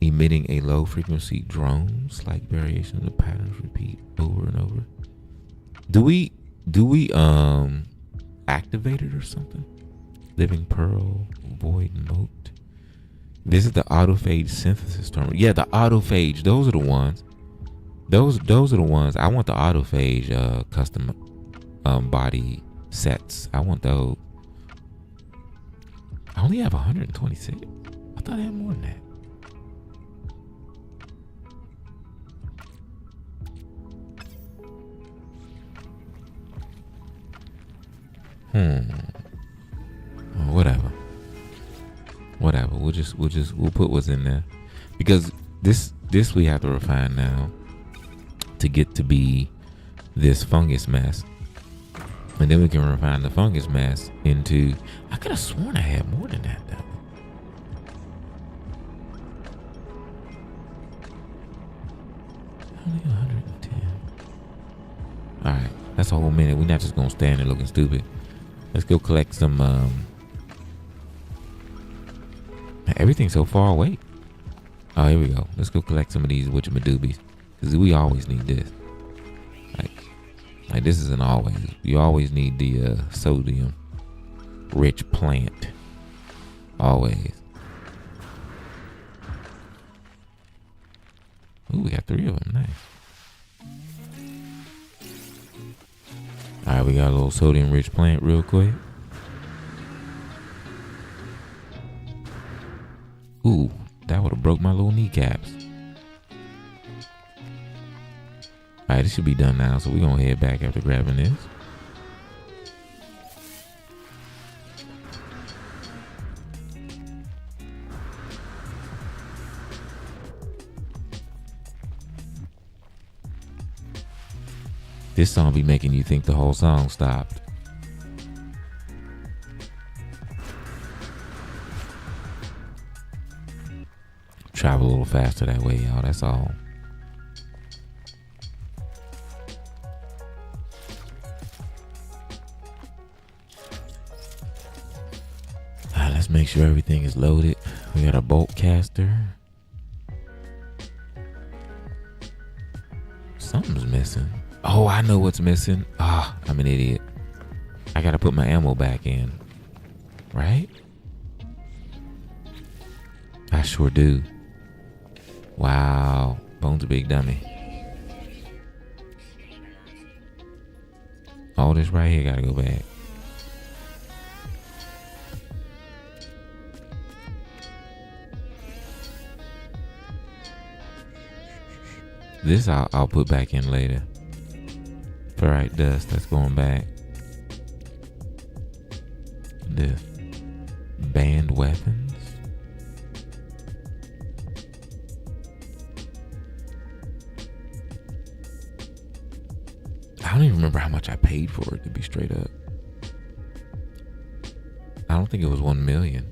emitting a low frequency drone. Slight variations of patterns repeat over and over. Do we activate it or something? Living pearl, void moat. Visit the autophage synthesis terminal. Yeah, the autophage. Those are the ones. Those are the ones. I want the autophage custom body sets. I want those. I only have 126. I thought I had more than that. Whatever. We'll put what's in there, because this we have to refine now to get to be this fungus mess, and then we can refine the fungus mess into. I could have sworn I had more than that though. Only 110. All right, that's a whole minute. We're not just gonna stand there looking stupid. Let's go collect some. Everything's so far away. Oh, here we go. Let's go collect some of these witchamadoobies, because we always need this. Like this isn't always. You always need the sodium rich plant. Always. Ooh, we got 3 of them. Nice. All right, we got a little sodium rich plant real quick. Ooh, that would have broke my little kneecaps. All right, this should be done now, so we're going to head back after grabbing this. This song be making you think the whole song stopped. Travel a little faster that way, y'all. That's all. Alright, let's make sure everything is loaded. We got a bolt caster. Something's missing. Oh, I know what's missing. I'm an idiot. I gotta put my ammo back in. Right? I sure do. Wow. Bone's a big dummy. All this right here gotta go back. This I'll put back in later. Ferrite dust, that's going back. The banned weapons. don't even remember how much I paid for it, to be straight up. I don't think it was 1 million.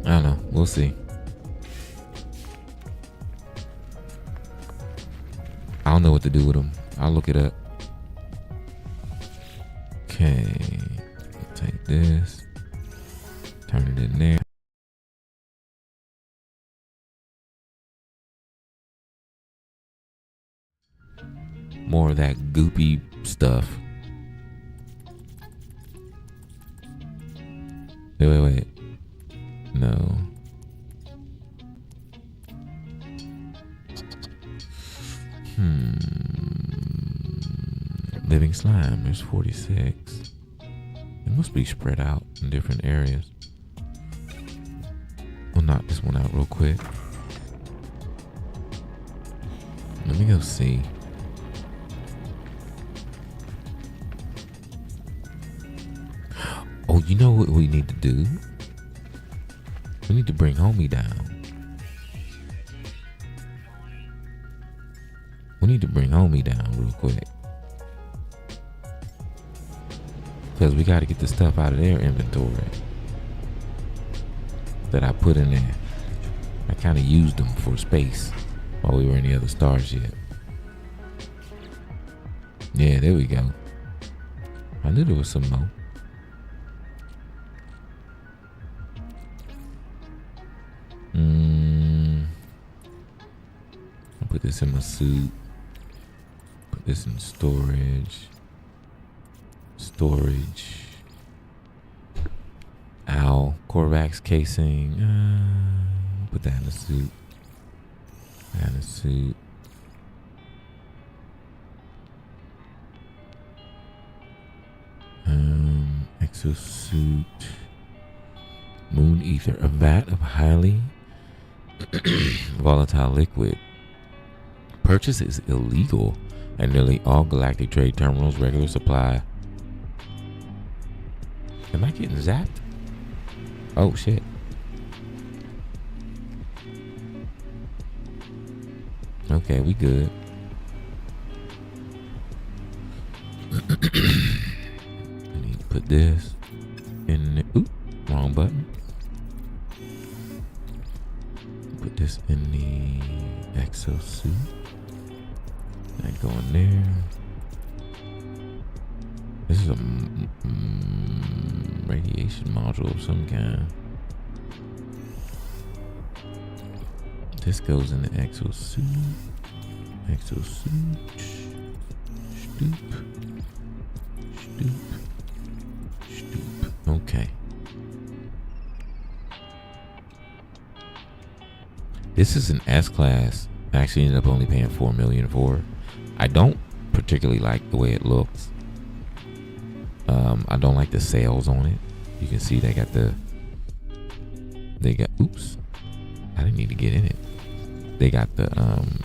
I don't know. We'll see. I don't know what to do with them. I'll look it up. Okay. Take this. Turn it in there. More of that goopy stuff. Wait. No. Living slime, there's 46. It must be spread out in different areas. We'll knock this one out real quick. Let me go see. Oh, you know what we need to do? We need to bring homie down. We need to bring homie down real quick. Because we got to get the stuff out of their inventory that I put in there. I kind of used them for space while we were in the other starship. Yeah, there we go. I knew there was some more. I'll put this in my suit. Put this in storage. Owl. Corvax casing. Put that in the suit. Exosuit. Moon ether. A vat of highly volatile liquid. Purchase is illegal at nearly all galactic trade terminals. Regular supply. Am I getting zapped? Oh shit. Okay, we good. I need to put this in the, oop, wrong button. Put this in the exosuit. That go in there. This is a radiation module of some kind. This goes in the exosuit. Stoop. Okay. This is an S-Class. I actually ended up only paying $4 million for it. I don't particularly like the way it looks. I don't like the sails on it. You can see they got oops, I didn't need to get in it. They got the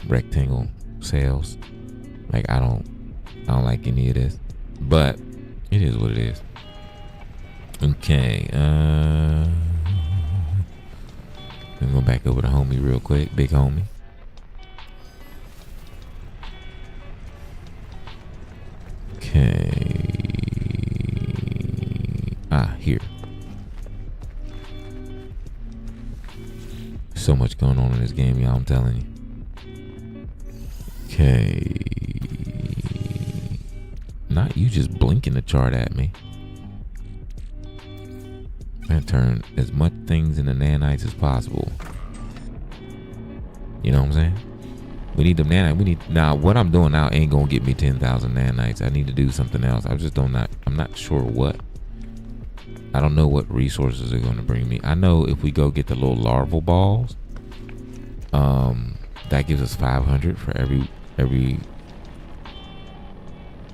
rectangle sails. Like I don't like any of this, but it is what it is. Okay, I'm gonna go back over to homie real quick, big homie. Okay. Here. So much going on in this game, y'all, I'm telling you. Okay. Not you just blinking the chart at me. And turn as much things into nanites as possible. You know what I'm saying? We need them nanites. Now, what I'm doing now ain't gonna get me 10,000 nanites. I need to do something else. I'm not sure what. I don't know what resources are going to bring me. I know if we go get the little larval balls, that gives us 500 for every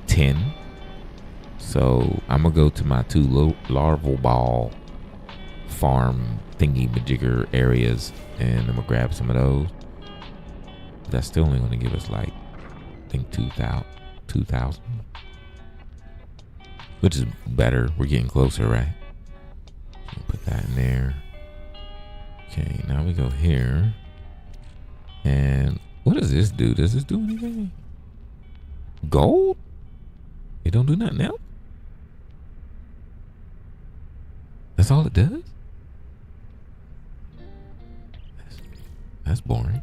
10. So I'm gonna go to my 2 larval ball farm thingy majigger areas, and I'm gonna grab some of those. That's still only gonna give us like, I think 2,000, which is better. We're getting closer, right? Put that in there. Okay, now we go here. And what does this do? Does this do anything? Gold? It don't do nothing else? That's all it does? That's boring.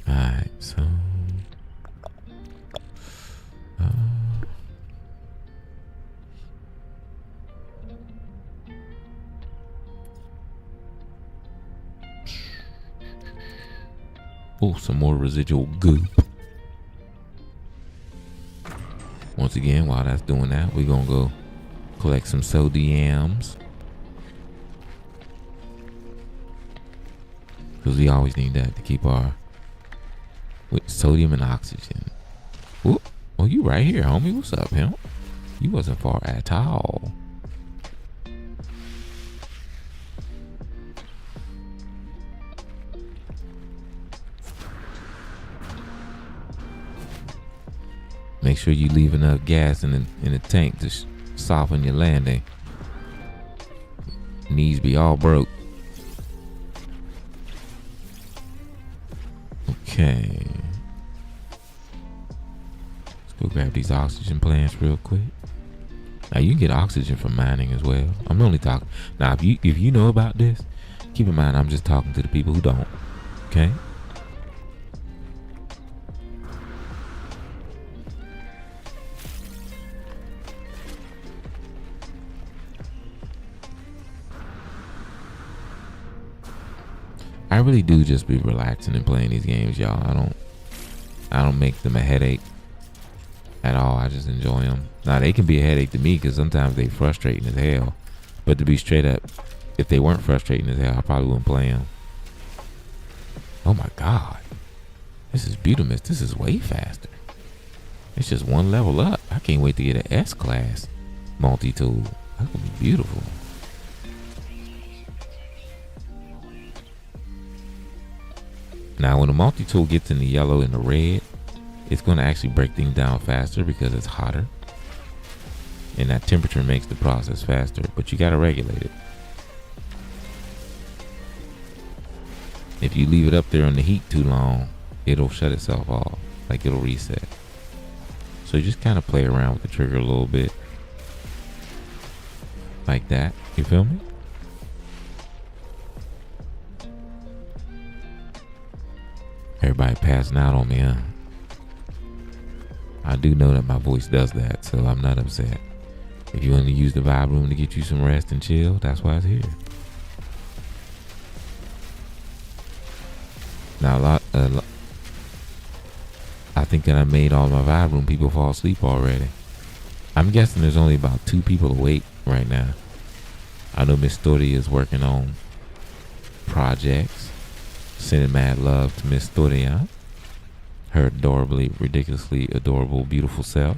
Alright, so oh, some more residual goop. Once again, while that's doing that, we're gonna go collect some sodiums. Because we always need that to keep our with sodium and oxygen. Whoop. Oh, you right here, homie. What's up, pimp? You wasn't far at all. Make sure you leave enough gas in the tank to soften your landing. Knees be all broke. Okay. Let's go grab these oxygen plants real quick. Now you can get oxygen from mining as well. I'm only talking. Now if you know about this, keep in mind I'm just talking to the people who don't. Okay? I really do just be relaxing and playing these games, y'all. I don't make them a headache at all. I just enjoy them. Now they can be a headache to me because sometimes they frustrating as hell. But to be straight up, if they weren't frustrating as hell, I probably wouldn't play them. Oh my God, this is beautiful. This is way faster. It's just one level up. I can't wait to get an S class multi-tool. That would be beautiful. Now, when the multi-tool gets in the yellow and the red, it's going to actually break things down faster because it's hotter. And that temperature makes the process faster, but you got to regulate it. If you leave it up there on the heat too long, it'll shut itself off, like it'll reset. So you just kind of play around with the trigger a little bit. Like that, you feel me? Everybody passing out on me, huh? I do know that my voice does that, so I'm not upset. If you want to use the vibe room to get you some rest and chill, that's why it's here. Now, I think that I made all my vibe room people fall asleep already. I'm guessing there's only about 2 people awake right now. I know Miss Story is working on projects. Sending mad love to Miss Storia, her adorably, ridiculously adorable, beautiful self.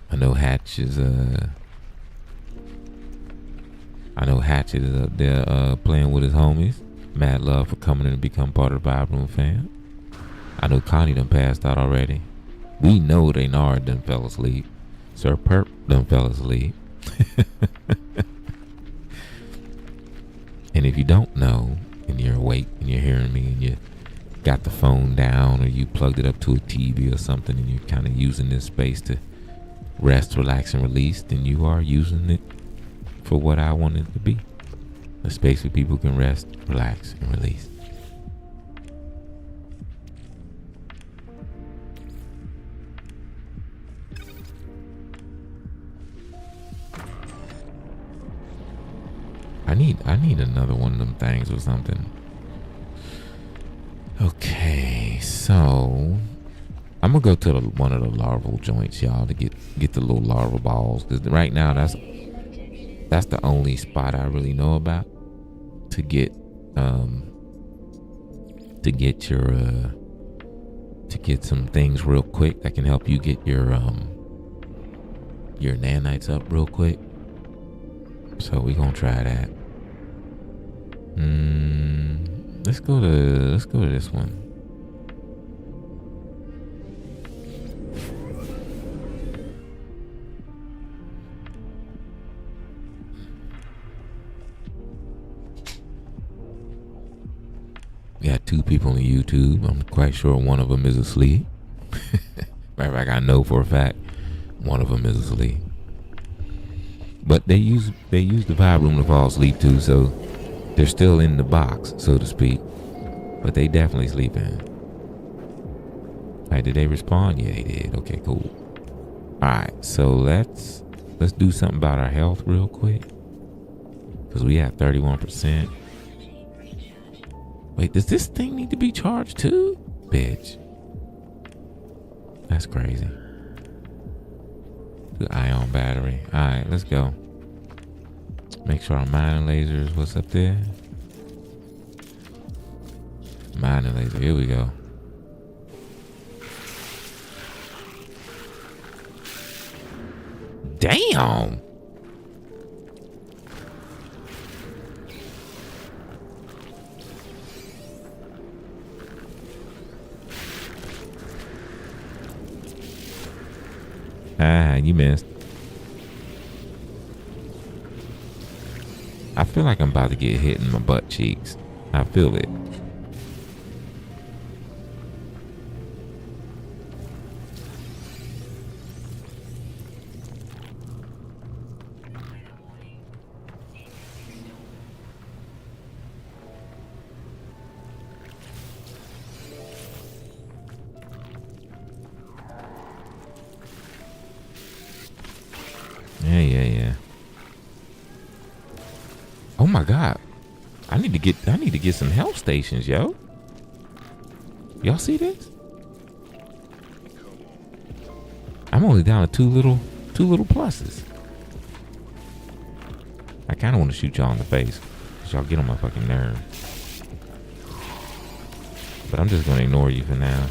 I know Hatch is up there playing with his homies. Mad love for coming in and become part of the Vibe Room fam. I know Connie done passed out already. We know Reynard done fell asleep. Sir Perp done fell asleep. And if you don't know, and you're awake and you're hearing me and you got the phone down or you plugged it up to a TV or something and you're kind of using this space to rest, relax, and release, then you are using it for what I want it to be. A space where people can rest, relax, and release. I need another one of them things or something. Okay, so I'm gonna go to one of the larval joints, y'all, to get the little larval balls. Cause right now that's the only spot I really know about to get some things real quick that can help you get your nanites up real quick. So we gonna try that. Let's go to this one. got 2 people on YouTube. I'm quite sure one of them is asleep. Matter of fact, I know for a fact one of them is asleep. But they use the vibe room to fall asleep too, so they're still in the box, so to speak. But they definitely sleeping. Alright, did they respond? Yeah, they did. Okay, cool. Alright, so let's do something about our health real quick. Because we have 31%. Wait, does this thing need to be charged too? Bitch. That's crazy. The ion battery. Alright, let's go. Make sure our mining lasers. What's up there? Mining laser. Here we go. Damn. Ah, you missed. I feel like I'm about to get hit in my butt cheeks. I feel it. Yeah. Oh my God. I need to get some health stations, yo. Y'all see this? I'm only down to two little pluses. I kind of want to shoot y'all in the face, cause y'all get on my fucking nerves. But I'm just gonna ignore you for now.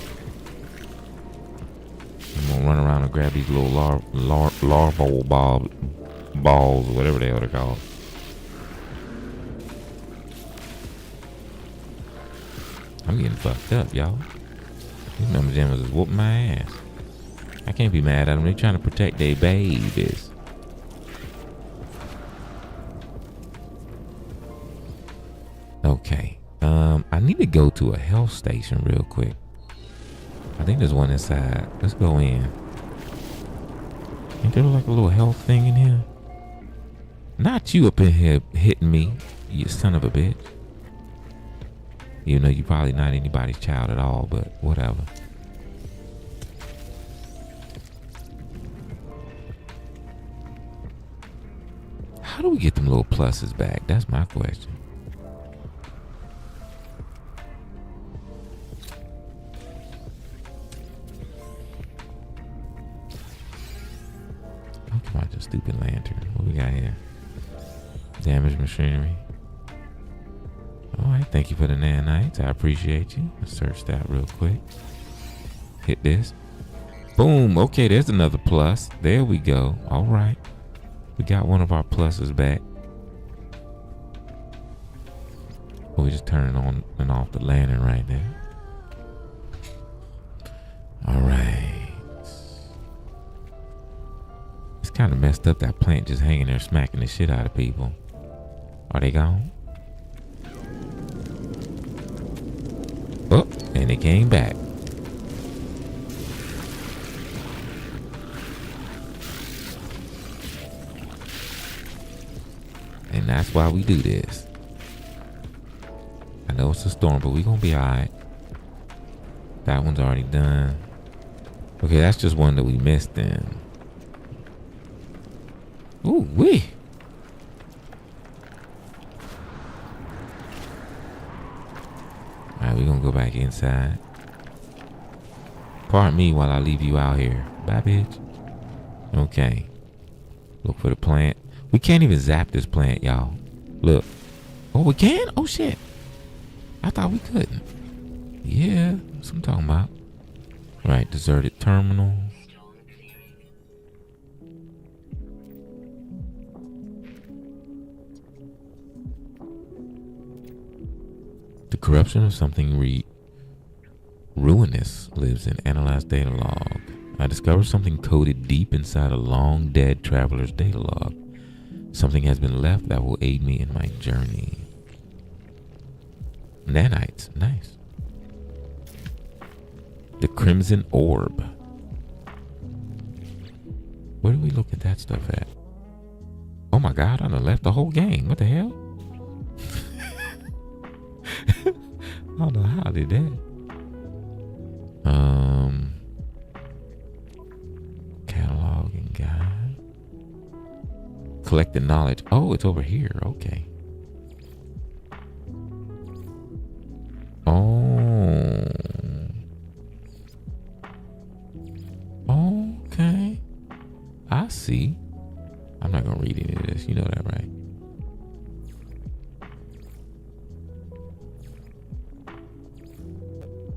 I'm gonna run around and grab these little larval balls, or whatever the hell they're called. I'm getting fucked up, y'all. These number jammers is whooping my ass. I can't be mad at them. They're trying to protect their babies. Okay. I need to go to a health station real quick. I think there's one inside. Let's go in. Ain't there like a little health thing in here? Not you up in here hitting me, you son of a bitch. You know, you're probably not anybody's child at all, but whatever. How do we get them little pluses back? That's my question. Oh, come on, just stupid lantern. What we got here? Damaged machinery. All right, thank you for the nanites. I appreciate you. Let's search that real quick. Hit this. Boom. Okay, there's another plus. There we go. All right. We got one of our pluses back. We're just turning on and off the lantern right there. All right. It's kind of messed up, that plant just hanging there smacking the shit out of people. Are they gone? Oh, and it came back. And that's why we do this. I know it's a storm, but we're gonna be alright. That one's already done. Okay, that's just one that we missed then. Ooh, wee. Alright, we're gonna go back inside. Pardon me while I leave you out here. Bye, bitch. Okay. Look for the plant. We can't even zap this plant, y'all. Look. Oh, we can? Oh, shit. I thought we couldn't. Yeah, that's what I'm talking about. Right, deserted terminal. The corruption of something ruinous lives in analyzed data log. I discovered something coded deep inside a long dead traveler's data log. Something has been left that will aid me in my journey. Nanites, nice. The Crimson Orb. Where do we look at that stuff at? Oh my God, I done left the whole game. What the hell? I don't know how I did that. Catalog and guide. Collecting knowledge. Oh, it's over here. Okay. Oh. Okay. I see. I'm not gonna read any of this. You know that, right?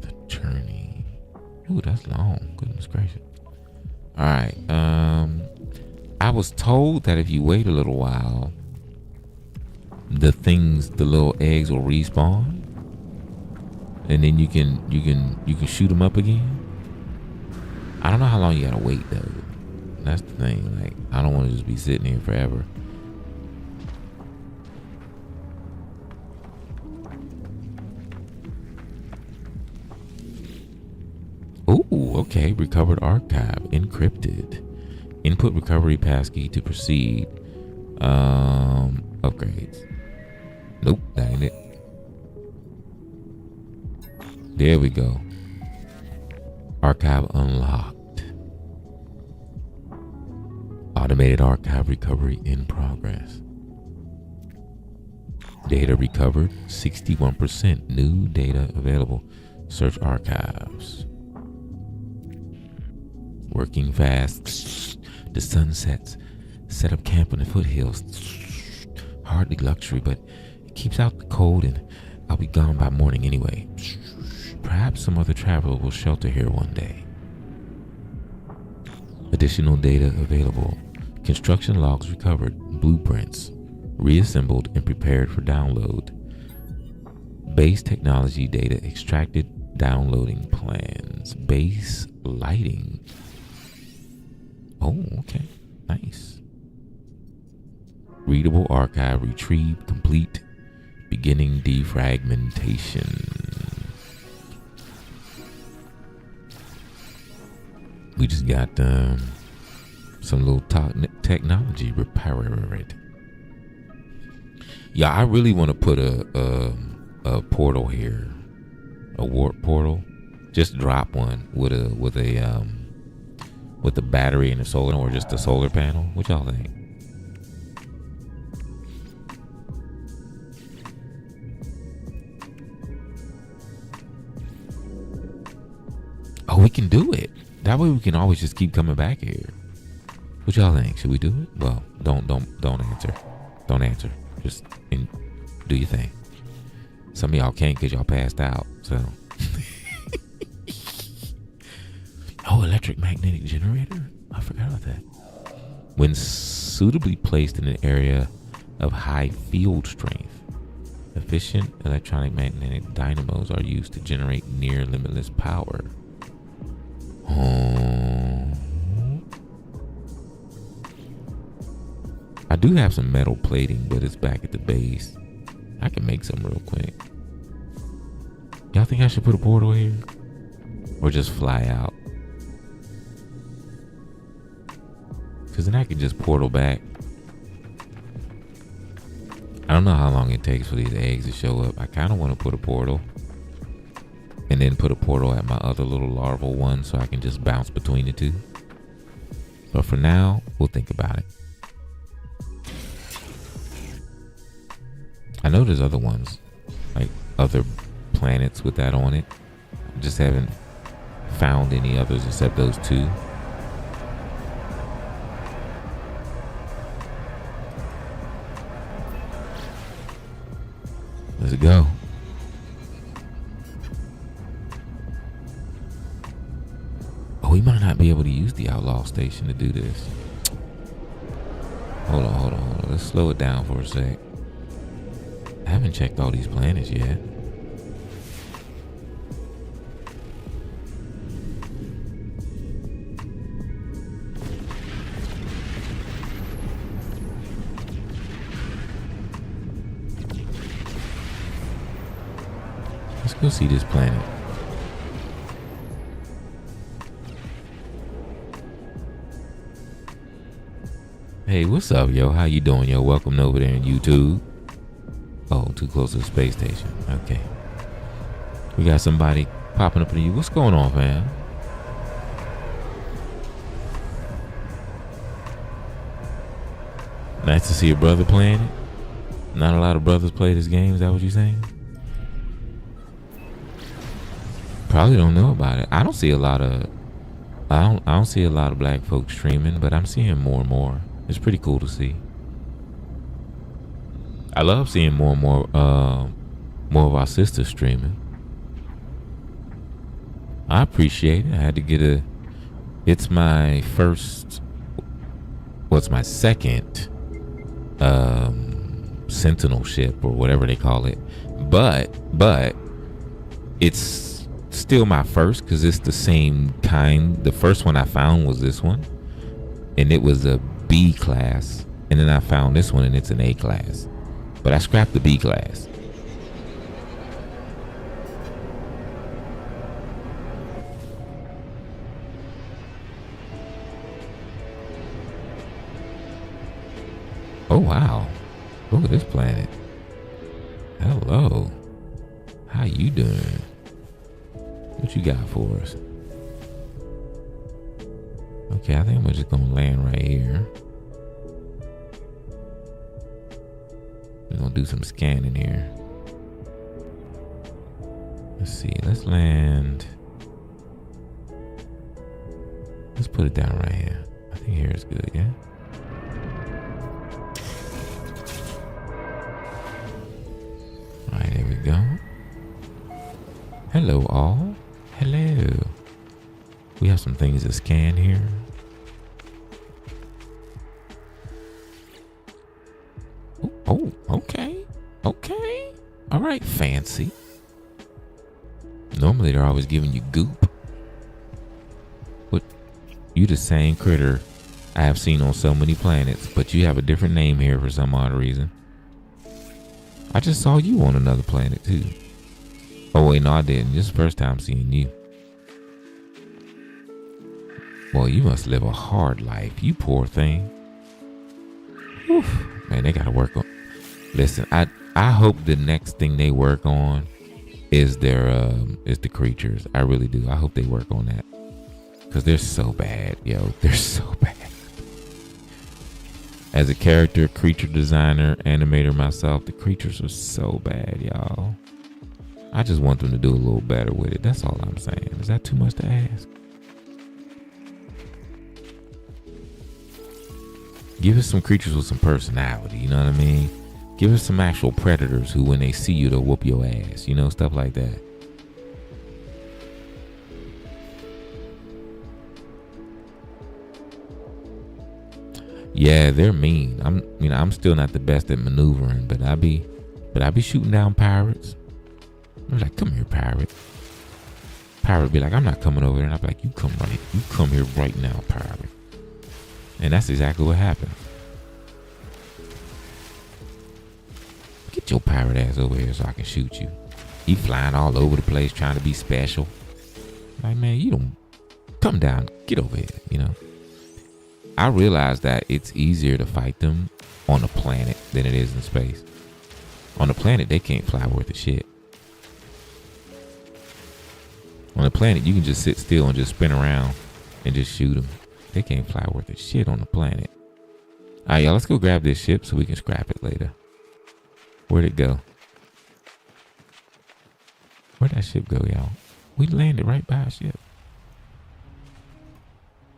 The journey. Ooh, that's long. Goodness gracious. All right. I was told that if you wait a little while, the little eggs will respawn, and then you can shoot them up again. I don't know how long you gotta wait though. That's the thing. Like, I don't want to just be sitting here forever. Ooh, okay. Recovered archive. Encrypted. Input recovery passkey to proceed. Upgrades. Nope, that ain't it. There we go. Archive unlocked. Automated archive recovery in progress. Data recovered, 61%. New data available. Search archives. Working fast. The sun sets. Set up camp in the foothills. Hardly luxury, but it keeps out the cold, and I'll be gone by morning anyway. Perhaps some other traveler will shelter here one day. Additional data available. Construction logs recovered. Blueprints reassembled and prepared for download. Base technology data extracted. Downloading plans. Base lighting. Oh, okay. Nice. Readable archive retrieved. Complete. Beginning defragmentation. We just got some little technology repaired. Yeah, I really want to put a portal here, a warp portal. Just drop one with a battery and a solar, or just a solar panel. What y'all think? Oh, we can do it. That way we can always just keep coming back here. What y'all think? Should we do it? Well, don't answer. Don't answer. Just do your thing. Some of y'all can't because y'all passed out. So. Oh, electric magnetic generator? I forgot about that. When suitably placed in an area of high field strength, efficient electronic magnetic dynamos are used to generate near limitless power. I do have some metal plating, but it's back at the base. I can make some real quick. Y'all think I should put a portal here? Or just fly out? Because then I can just portal back. I don't know how long it takes for these eggs to show up. I kind of want to put a portal. And then put a portal at my other little larval one so I can just bounce between the two. But for now, we'll think about it. I know there's other ones, like other planets with that on it. I just haven't found any others except those two. Let's go. Oh, we might not be able to use the outlaw station to do this. Hold on. Let's slow it down for a sec. I haven't checked all these planets yet. go see this planet. Hey, what's up, yo? How you doing, yo? Welcome over there in YouTube. Oh, too close to the space station. Okay. We got somebody popping up to you. What's going on, fam? Nice to see a brother playing it. Not a lot of brothers play this game. Is that what you're saying? Probably don't know about it. I don't see a lot of black folks streaming, but I'm seeing more and more. It's pretty cool to see. I love seeing more and more of our sisters streaming. I appreciate it. I had to get it's my first, what's my second sentinel ship or whatever they call it, but it's still my first because it's the same kind. The first one I found was this one, and it was a B class, and then I found this one and it's an A class, but I scrapped the B class. Oh wow, look at this planet. Hello, how you doing? What you got for us? Okay, I think we're just gonna land right here. We're gonna do some scanning here. Let's see, let's land. Let's put it down right here. I think here is good, yeah? Alright, there we go. Hello all. Hello. We have some things to scan here. Oh, okay. Okay. All right, fancy. Normally they're always giving you goop. But you the same critter I have seen on so many planets, but you have a different name here for some odd reason. I just saw you on another planet too. Oh wait, no I didn't. This is the first time seeing you. Well, you must live a hard life, you poor thing. Whew. Man, they gotta work on. Listen, I hope the next thing they work on is the creatures. I really do. I hope they work on that, because they're so bad, yo. They're so bad. As a character, creature designer, animator myself, the creatures are so bad, y'all. I just want them to do a little better with it. That's all I'm saying. Is that too much to ask? Give us some creatures with some personality, you know what I mean? Give us some actual predators who, when they see you, they'll whoop your ass, you know, stuff like that. Yeah, they're mean. I'm still not the best at maneuvering, but I be shooting down pirates. I'm like, come here, pirate. Pirate be like, I'm not coming over there, and I be like, you come here right now, pirate. And that's exactly what happened. Get your pirate ass over here so I can shoot you. He flying all over the place trying to be special. Like, man, you don't come down, get over here, you know. I realized that it's easier to fight them on a planet than it is in space. On the planet, they can't fly worth a shit. On the planet, you can just sit still and just spin around and just shoot them. They can't fly worth a shit on the planet. All right, y'all, let's go grab this ship so we can scrap it later. Where'd it go? Where'd that ship go, y'all? We landed right by a ship.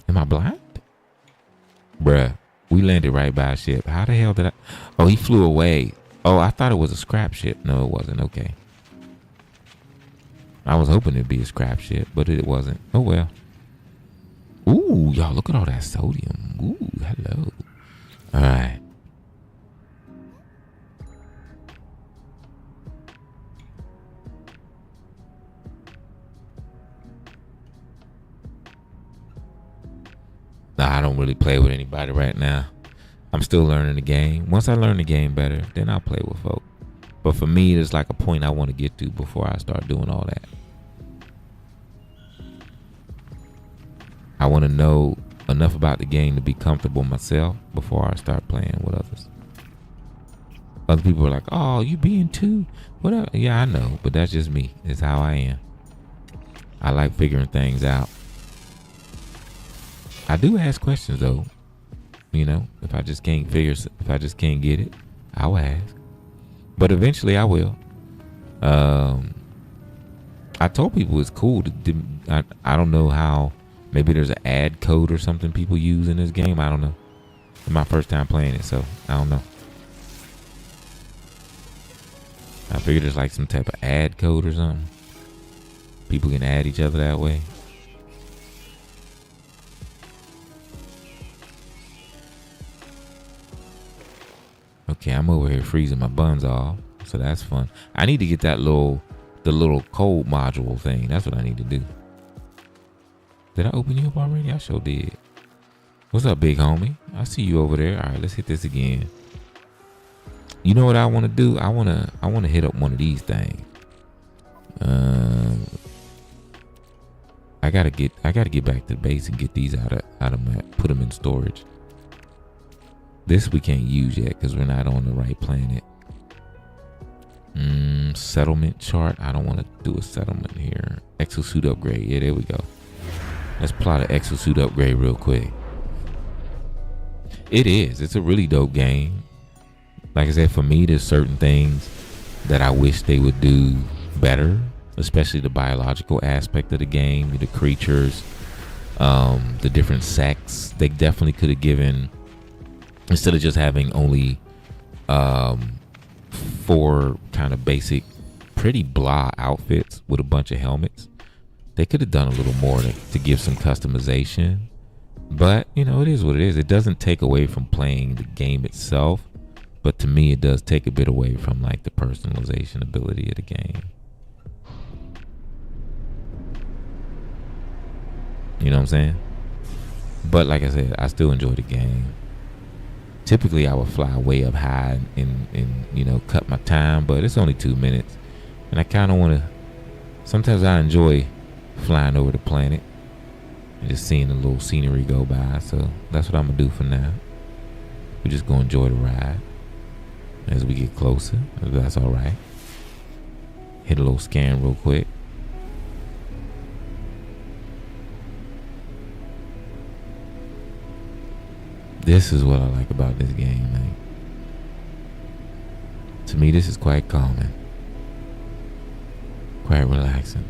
Am I blind? Bruh, we landed right by a ship. How the hell did I? Oh, he flew away. Oh, I thought it was a scrap ship. No, it wasn't. Okay. I was hoping it'd be a scrap ship, but it wasn't. Oh, well. Ooh, y'all, look at all that sodium. Ooh, hello. All right. Nah, I don't really play with anybody right now. I'm still learning the game. Once I learn the game better, then I'll play with folk. But for me, there's like a point I want to get to before I start doing all that. I want to know enough about the game to be comfortable myself before I start playing with others. Other people are like, oh, you being too whatever. Yeah, I know, but that's just me. It's how I am. I like figuring things out. I do ask questions though. You know, if I just can't get it, I'll ask. But eventually I will. I told people it's cool to I don't know how. Maybe there's an ad code or something people use in this game. I don't know. It's my first time playing it, so I don't know. I figured there's like some type of ad code or something. People can add each other that way. Okay, I'm over here freezing my buns off, so that's fun. I need to get the little code module thing. That's what I need to do. Did I open you up already? I sure did. What's up, big homie? I see you over there. All right, let's hit this again. You know what I want to do? I want to hit up one of these things. I gotta get back to the base and get these out of my, put them in storage. This we can't use yet because we're not on the right planet. Settlement chart. I don't want to do a settlement here. Exosuit upgrade. Yeah, there we go. Let's plot an exosuit upgrade real quick. It's a really dope game. Like I said, for me, there's certain things that I wish they would do better, especially the biological aspect of the game, the creatures, the different sects. They definitely could have given, instead of just having only 4 kind of basic, pretty blah outfits with a bunch of helmets. They could have done a little more to give some customization. But, you know, it is what it is. It doesn't take away from playing the game itself. But to me, it does take a bit away from, like, the personalization ability of the game. You know what I'm saying? But like I said, I still enjoy the game. Typically, I would fly way up high and you know, cut my time. But it's only 2 minutes. And I kind of want to... Sometimes I enjoy flying over the planet and just seeing the little scenery go by. So that's what I'm gonna do for now. We're just gonna enjoy the ride as we get closer, if that's all right. Hit a little scan real quick. This is what I like about this game, man. To me, this is quite calming, quite relaxing.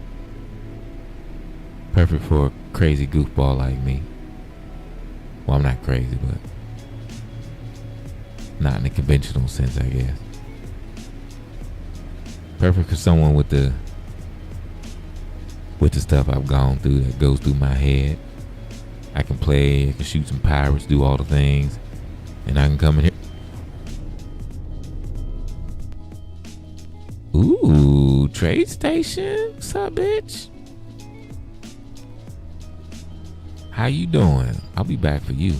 Perfect for a crazy goofball like me. Well, I'm not crazy, but not in the conventional sense, I guess. Perfect for someone with the stuff I've gone through that goes through my head. I can play, I can shoot some pirates, do all the things, and I can come in here. Ooh, trade station? What's up, bitch? How you doing? I'll be back for you.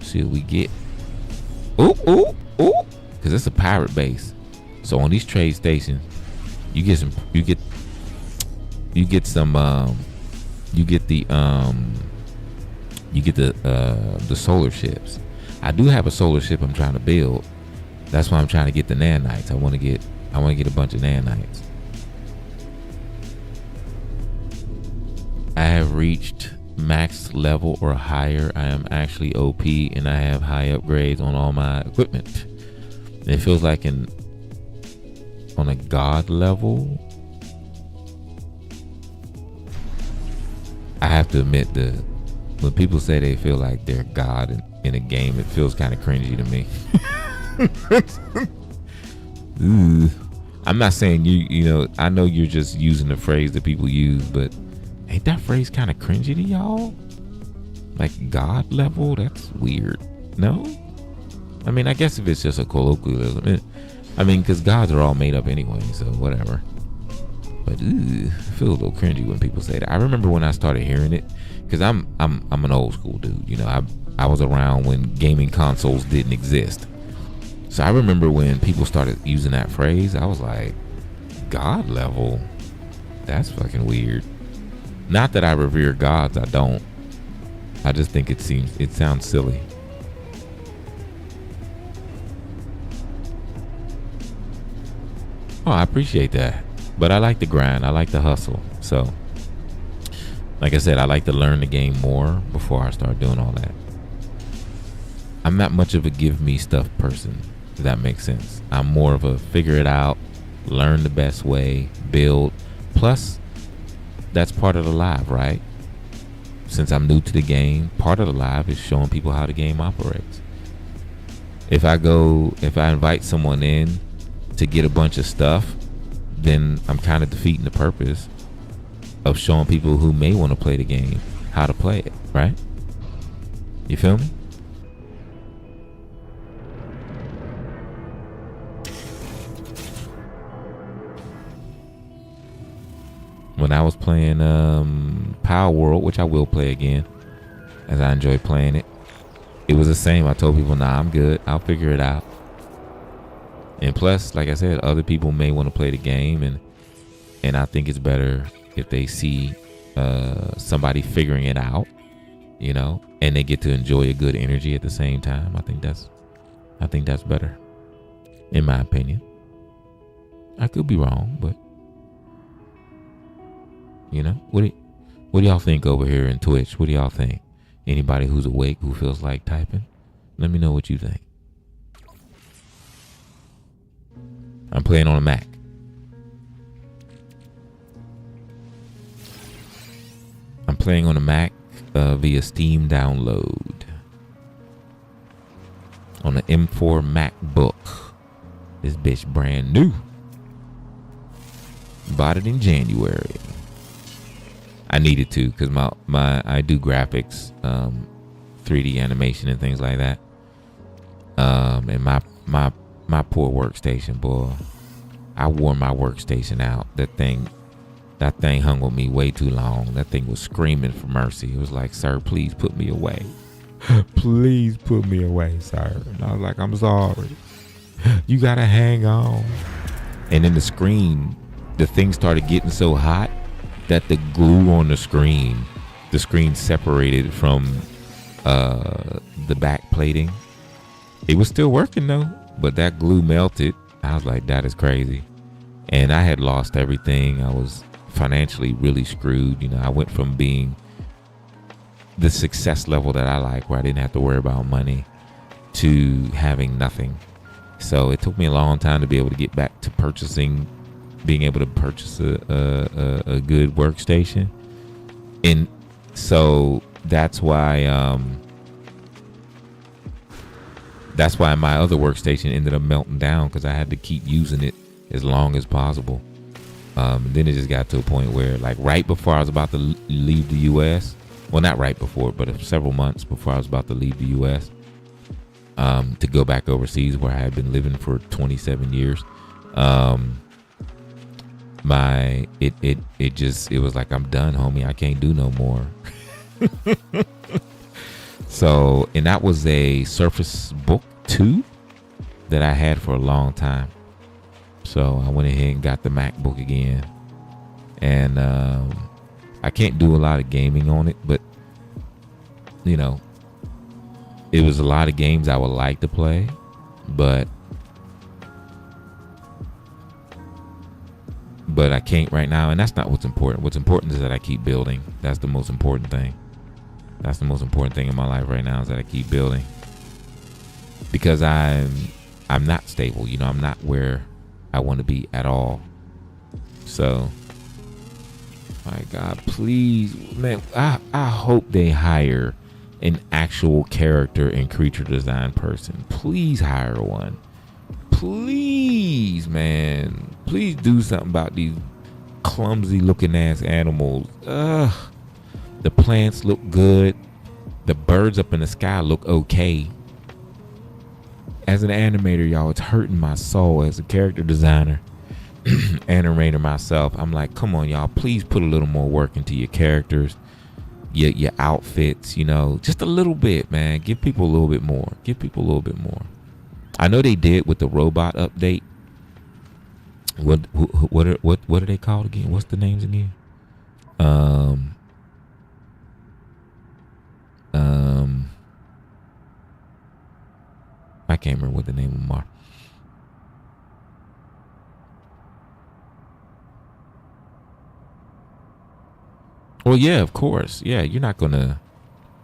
See what we get. Ooh. Cause it's a pirate base. So on these trade stations, you get the solar ships. I do have a solar ship I'm trying to build. That's why I'm trying to get the nanites. I want to get a bunch of nanites. I have reached max level or higher. I am actually OP and I have high upgrades on all my equipment. It feels like on a god level. I have to admit, when people say they feel like they're god in a game, it feels kind of cringy to me. Ooh. I'm not saying you know, I know you're just using the phrase that people use, but ain't that phrase kind of cringy to y'all? Like god level? That's weird. No? I mean, I guess if it's just a colloquialism. I mean, because gods are all made up anyway, so whatever. But I feel a little cringy when people say that. I remember when I started hearing it, because I'm an old school dude. You know, I was around when gaming consoles didn't exist. So I remember when people started using that phrase, I was like, God level? That's fucking weird. Not that I revere gods, I don't. I just think it sounds silly. Oh, I appreciate that. But I like the grind. I like the hustle. So, like I said, I like to learn the game more before I start doing all that. I'm not much of a give me stuff person, if that makes sense. I'm more of a figure it out, learn the best way, build. Plus, that's part of the live, right? Since I'm new to the game, part of the live is showing people how the game operates. If I invite someone in to get a bunch of stuff, then I'm kind of defeating the purpose of showing people who may want to play the game how to play it, right? You feel me? When I was playing Power World, which I will play again, as I enjoy playing it, it was the same. I told people, nah, I'm good. I'll figure it out. And plus, like I said, other people may want to play the game, and I think it's better if they see somebody figuring it out, you know, and they get to enjoy a good energy at the same time. I think that's better, in my opinion. I could be wrong, but you know, what do y'all think over here in Twitch? What do y'all think? Anybody who's awake who feels like typing, let me know what you think. I'm playing on a Mac. I'm playing on a Mac via Steam download on the M4 MacBook. This bitch brand new. Bought it in January. I needed to because I do graphics, 3D animation and things like that. And my poor workstation, boy, I wore my workstation out. That thing hung with me way too long. That thing was screaming for mercy. It was like, sir, please put me away. Please put me away, sir. And I was like, I'm sorry. You gotta hang on. And then the thing started getting so hot that the glue on the screen separated from the back plating. It was still working though, but that glue melted. I was like, that is crazy. And I had lost everything. I was financially really screwed. You know, I went from being the success level that I like, where I didn't have to worry about money, to having nothing. So it took me a long time to be able to get back to being able to purchase a good workstation. And so that's why my other workstation ended up melting down, because I had to keep using it as long as possible. Then it just got to a point where, like, right before I was about to leave the US, well, not right before, but several months before I was about to leave the US, to go back overseas where I had been living for 27 years. It was like, I'm done, homie. I can't do no more. So, and that was a Surface Book 2 that I had for a long time. So I went ahead and got the MacBook again. And I can't do a lot of gaming on it, but you know, it was a lot of games I would like to play, but I can't right now, and that's not what's important. What's important is that I keep building. That's the most important thing. That's the most important thing in my life right now, is that I keep building. Because I'm not stable, you know, I'm not where I want to be at all. So, my God, please, man, I hope they hire an actual character and creature design person. Please hire one. Please, man. Please do something about these clumsy looking ass animals. Ugh. The plants look good. The birds up in the sky look okay. As an animator, y'all, it's hurting my soul as a character designer, animator myself. I'm like, come on, y'all, please put a little more work into your characters, your outfits, you know, just a little bit, man. Give people a little bit more. Give people a little bit more. I know they did with the robot update. What are they called again? What's the names again? I can't remember what the name of them are. Well, yeah, of course. Yeah, you're not gonna.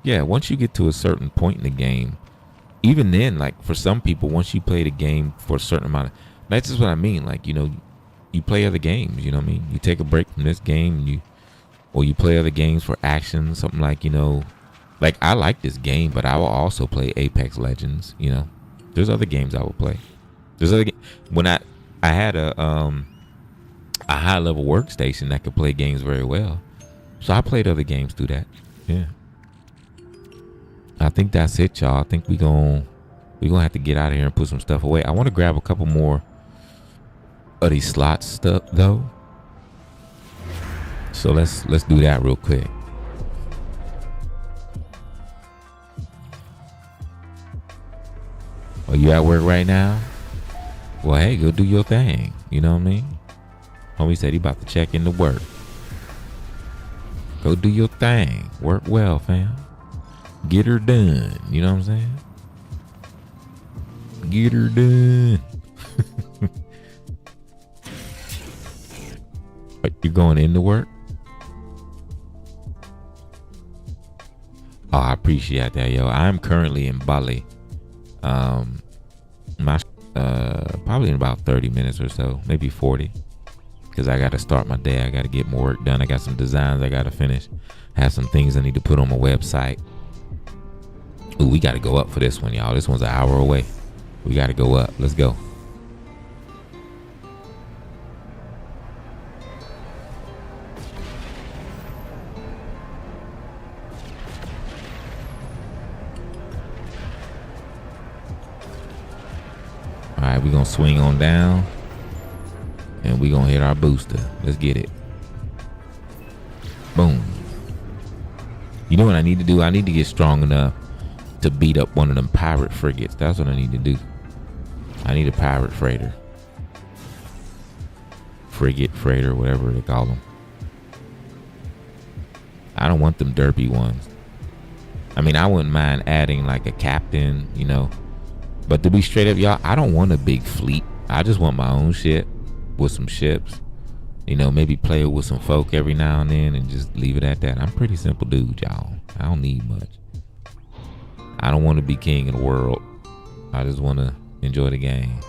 Yeah, once you get to a certain point in the game, even then, like for some people, once you play the game for a certain amount of, that's just what I mean. Like, you play other games. You know what I mean? You take a break from this game, or you play other games for action, something like, like I like this game, but I will also play Apex Legends. There's other games I will play. There's other when I had a high level workstation that could play games very well, so I played other games through that. Yeah. I think that's it, y'all. I think we gonna have to get out of here and put some stuff away. I want to grab a couple more of these slots stuff though. So let's do that real quick. Are you at work right now? Well, hey, go do your thing. You know what I mean? Homie said he about to check into work. Go do your thing. Work well, fam. Get her done. You know what I'm saying? Get her done. You going into work? Oh, I appreciate that, yo. I'm currently in Bali. Probably in about 30 minutes or so, maybe 40. Because I got to start my day. I got to get more work done. I got some designs I got to finish. Have some things I need to put on my website. Ooh, we got to go up for this one, y'all. This one's an hour away. We got to go up. Let's go. All right, we're going to swing on down. And we're going to hit our booster. Let's get it. Boom. You know what I need to do? I need to get strong enough to beat up one of them pirate frigates. That's what I need to do. I need a pirate freighter. Frigate, freighter, whatever they call them. I don't want them derpy ones. I mean, I wouldn't mind adding like a captain, But to be straight up, y'all, I don't want a big fleet. I just want my own ship with some ships. Maybe play with some folk every now and then and just leave it at that. I'm a pretty simple dude, y'all. I don't need much. I don't want to be king of the world. I just want to enjoy the game.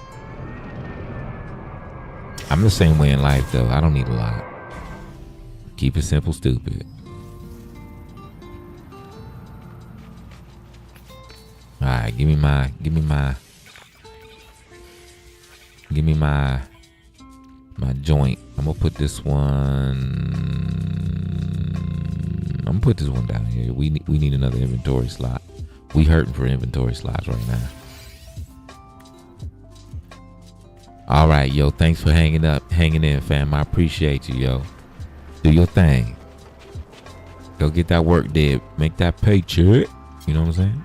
I'm the same way in life, though. I don't need a lot. Keep it simple, stupid. All right, give me my joint. I'm gonna put this one. I'm gonna put this one down here. We need another inventory slot. We hurting for inventory slots right now. All right, yo. Thanks for hanging in, fam. I appreciate you, yo. Do your thing. Go get that work did. Make that paycheck. You know what I'm saying?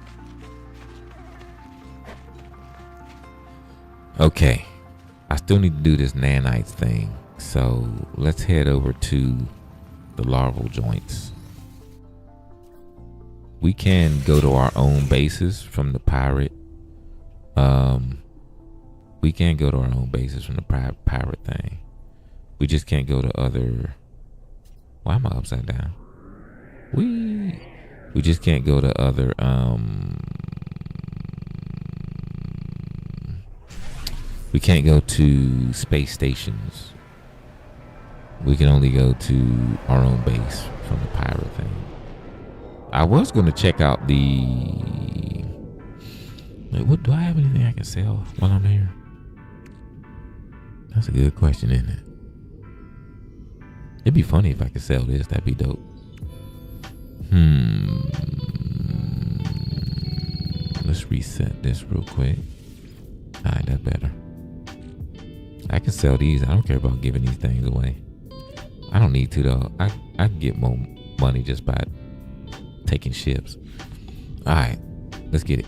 Okay. I still need to do this nanites thing. So let's head over to the larval joints. We can go to our own bases from the pirate. We can go to our own bases from the pirate thing. We just can't go to other. Why am I upside down? We just can't go to other. We can't go to space stations. We can only go to our own base from the pirate thing. I was going to check out the. Wait, what do I have anything I can sell while I'm here? That's a good question, isn't it? It'd be funny if I could sell this. That'd be dope. Let's reset this real quick. All right, that's better. I can sell these. I don't care about giving these things away. I don't need to though. I can get more money just by taking ships. All right, let's get it.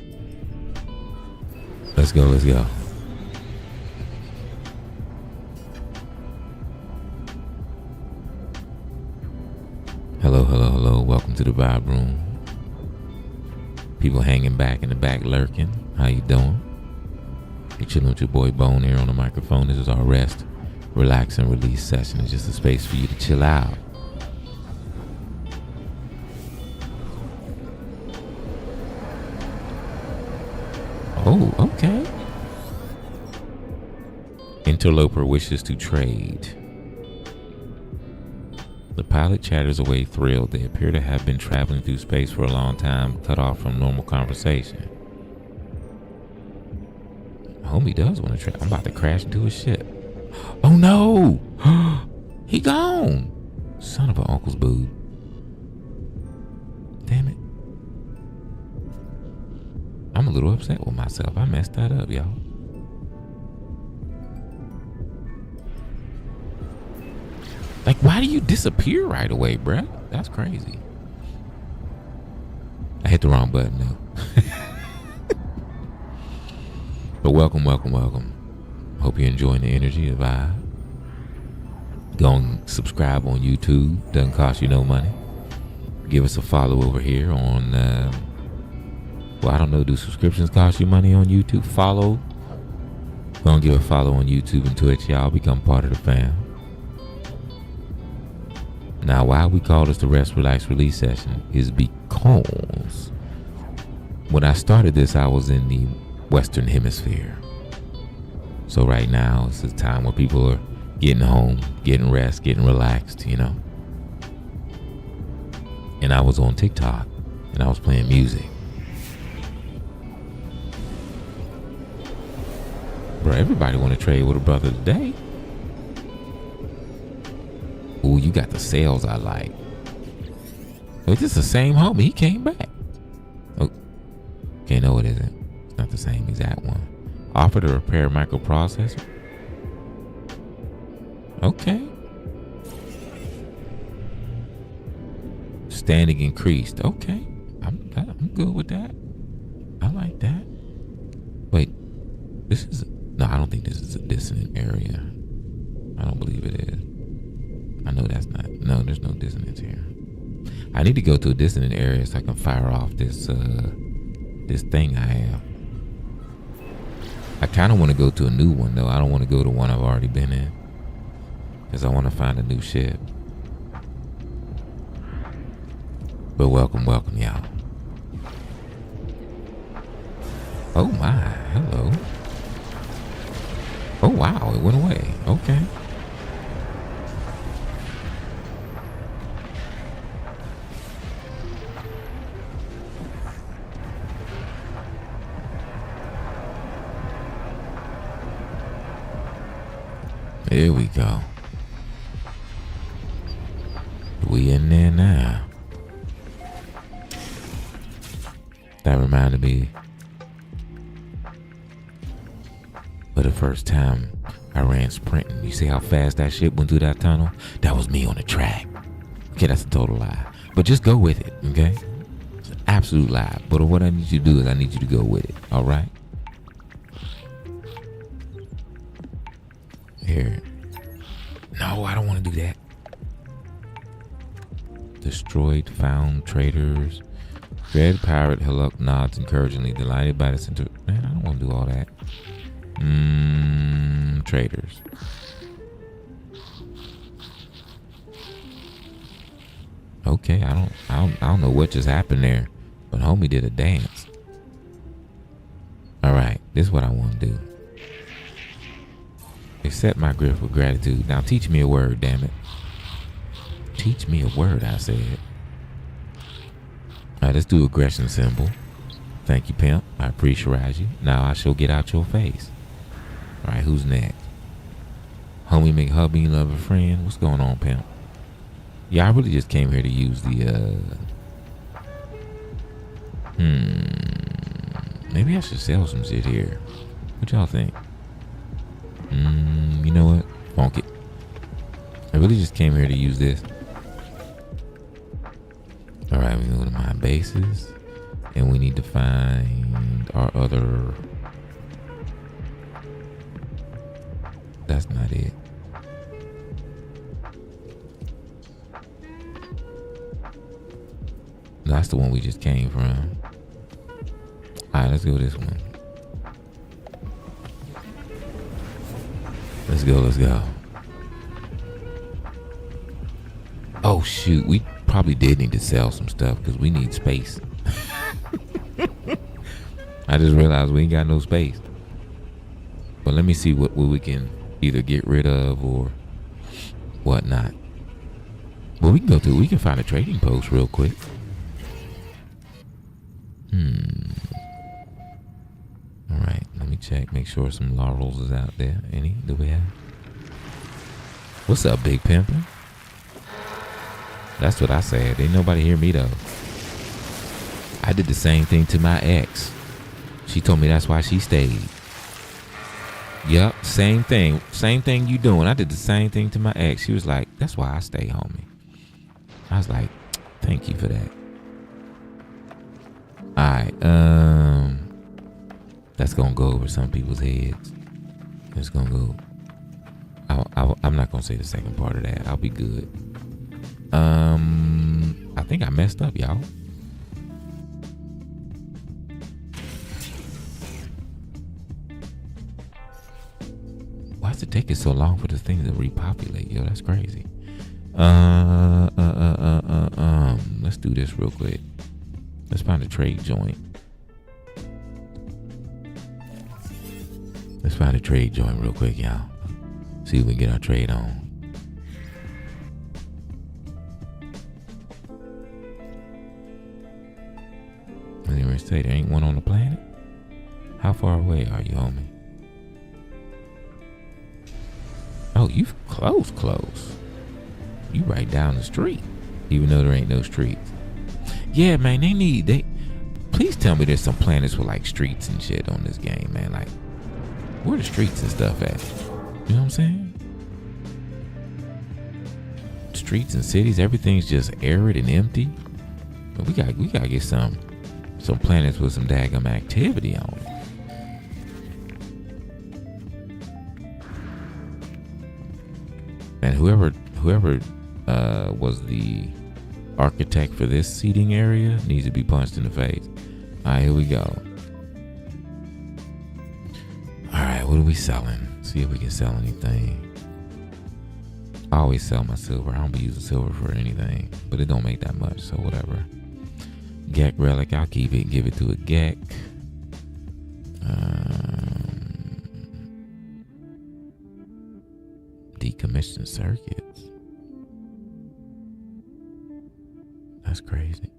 Let's go, let's go. Hello, hello, hello. Welcome to the Vibe Room. People hanging back in the back lurking. How you doing? You're chilling with your boy Bone here on the microphone. This is our rest, relax, and release session. It's just a space for you to chill out. Oh, okay. Interloper wishes to trade. The pilot chatters away thrilled. They appear to have been traveling through space for a long time, cut off from normal conversation. Homie does want to trade. I'm about to crash into his ship. Oh no! He gone! Son of an uncle's boob. Damn it. I'm a little upset with myself. I messed that up, y'all. Like, why do you disappear right away, bruh? That's crazy. I hit the wrong button, though. But welcome, welcome, welcome. Hope you're enjoying the energy, the vibe. Go and subscribe on YouTube. Doesn't cost you no money. Give us a follow over here on, well, I don't know. Do subscriptions cost you money on YouTube? Follow. Go and give a follow on YouTube and Twitch, y'all. Become part of the fam. Now, why we call this the Rest, Relax, Release session is because when I started this, I was in the Western Hemisphere. So right now, it's a time where people are getting home, getting rest, getting relaxed, you know. And I was on TikTok, and I was playing music. Bro, everybody want to trade with a brother today. Ooh, you got the sales I like. Is this the same homie? He came back. Oh, okay, no it isn't. It's not the same exact one. Offer to repair microprocessor. Okay. Standing increased. Okay. I'm good with that. I like that. Wait, this is... No, I don't think this is a dissonant area. I don't believe it is. I know that's not... No, there's no dissonance here. I need to go to a dissonant area so I can fire off this this thing I have. I kind of want to go to a new one, though. I don't want to go to one I've already been in. Because I want to find a new ship. But welcome, welcome, y'all. Oh, my. Hello. Oh, wow. It went away. Okay. There we go. We in there now. That reminded me of the first time I ran sprinting. You see how fast that shit went through that tunnel? That was me on the track. Okay, that's a total lie. But just go with it, okay? It's an absolute lie. But what I need you to do is I need you to go with it, all right? Here. No, I don't want to do that. Destroyed, found, traders. Red pirate, Hulk nods encouragingly, delighted by the center. Man, I don't want to do all that. Traders. Okay, I don't know what just happened there, but homie did a dance. All right, this is what I want to do. Accept my gift with gratitude. Now teach me a word, damn it. Teach me a word, I said. All right, let's do aggression symbol. Thank you, pimp. I appreciate you. Now I shall get out your face. All right, who's next? Homie make hubby love a friend. What's going on, pimp? Yeah, I really just came here to use the, maybe I should sell some shit here. What y'all think? You know what? Bonk it. I really just came here to use this. All right, we go to my bases, and we need to find our other that's not it. That's the one we just came from. Alright, let's go this one. Let's go. Oh shoot, we probably did need to sell some stuff because we need space. I just realized we ain't got no space. But let me see what we can either get rid of or whatnot. Well, we can find a trading post real quick. Alright, let me check, make sure some laurels is out there. Any? Do we have? What's up, Big Pimpin'? That's what I said. Ain't nobody hear me though. I did the same thing to my ex. She told me that's why she stayed. Yup, same thing. Same thing you doing. I did the same thing to my ex. She was like, that's why I stay, homie. I was like, thank you for that. Alright, that's gonna go over some people's heads. It's gonna go. I'm not gonna say the second part of that. I'll be good. I think I messed up, y'all. Why is it taking so long for this thing to repopulate? Yo, that's crazy. Let's do this real quick. Let's find a trade joint. Let's find a trade joint real quick, y'all. See if we can get our trade on. Anyway, say there ain't one on the planet. How far away are you, homie? Oh, you close. You right down the street, even though there ain't no streets. Yeah, man, please tell me there's some planets with like streets and shit on this game, man. Like, where the streets and stuff at? You know what I'm saying? Streets and cities, everything's just arid and empty. But we gotta get some planets with some daggum activity on it. And whoever was the architect for this seating area needs to be punched in the face. All right, here we go. All right, what are we selling? See if we can sell anything. I always sell my silver. I don't be using silver for anything, but it don't make that much, so whatever. Gek relic, I'll keep it. Give it to a Gek. Decommissioned circuits. That's crazy.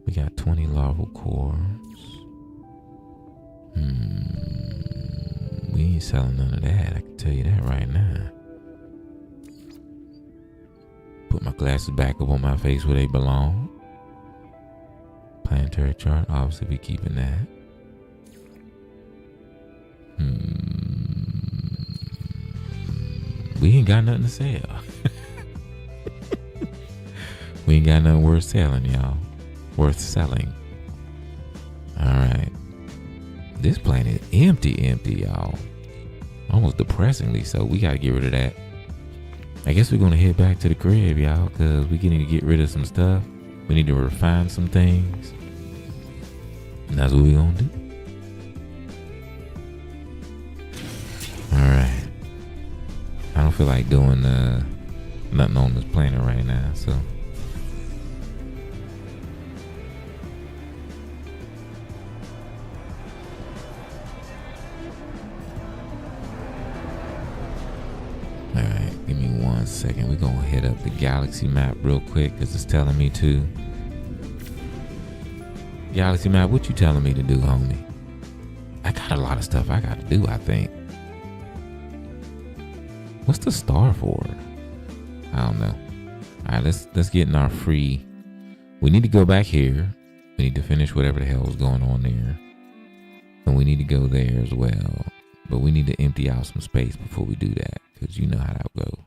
We got 20 larval cores. We ain't selling none of that. I can tell you that right now. Put my glasses back up on my face where they belong. Planetary chart. Obviously, we keeping that. We ain't got nothing to sell. We ain't got nothing worth selling, y'all. Worth selling. Alright. This planet empty, y'all. Almost depressingly so. We gotta get rid of that. I guess we're gonna head back to the crib, y'all, because we need to get rid of some stuff. We need to refine some things. And that's what we're gonna do. Alright. I don't feel like doing nothing on this planet right now, so. Alright, give me 1 second. We're gonna hit up the galaxy map real quick because it's telling me to. Galaxy map, what you telling me to do, homie? I got a lot of stuff I gotta do, I think. What's the star for? I don't know. Alright, let's get in our free. We need to go back here. We need to finish whatever the hell is going on there. And we need to go there as well. But we need to empty out some space before we do that. Because you know how that go.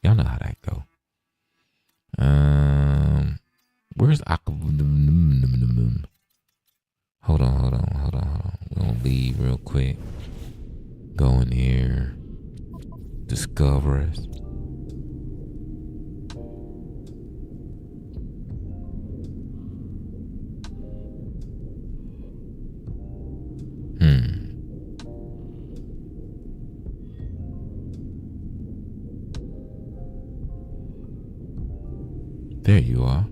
Y'all know how that go. Where's Hold on. We're gonna leave real quick. Go in here. discoverers. There you are.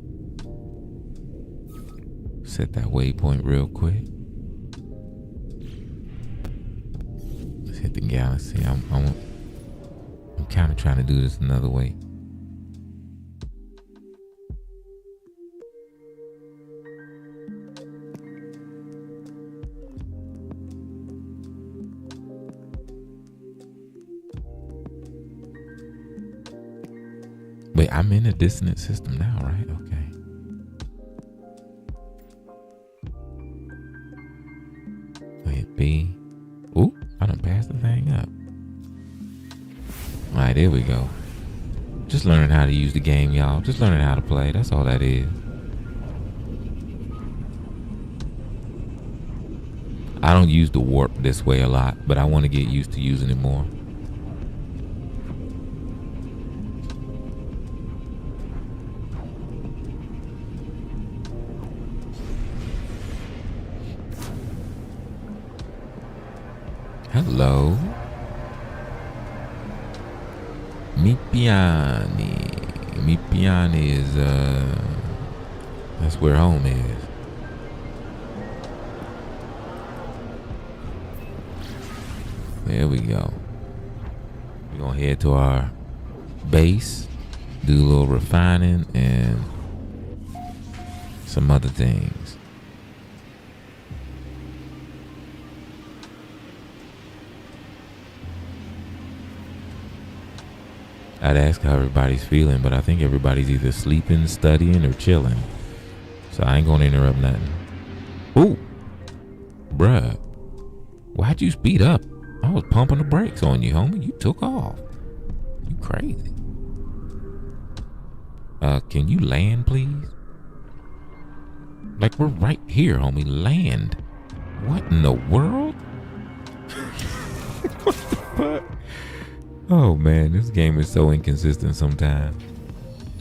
Set that waypoint real quick. Let's hit the galaxy. I'm kind of trying to do this another way. Wait, I'm in a dissonant system now, right? Okay. Wait, B. Ooh, I done passed the thing up. All right, there we go. Just learning how to use the game, y'all. Just learning how to play. That's all that is. I don't use the warp this way a lot, but I want to get used to using it more. Hello. Mi piani. Mi piani is, that's where home is. There we go. We're gonna head to our base, do a little refining and some other things. I'd ask how everybody's feeling, but I think everybody's either sleeping, studying, or chilling. So I ain't gonna interrupt nothing. Ooh, bruh, why'd you speed up? I was pumping the brakes on you, homie. You took off. You crazy. Can you land, please? Like, we're right here, homie. Land. What in the world? What the fuck? Oh man, this game is so inconsistent sometimes.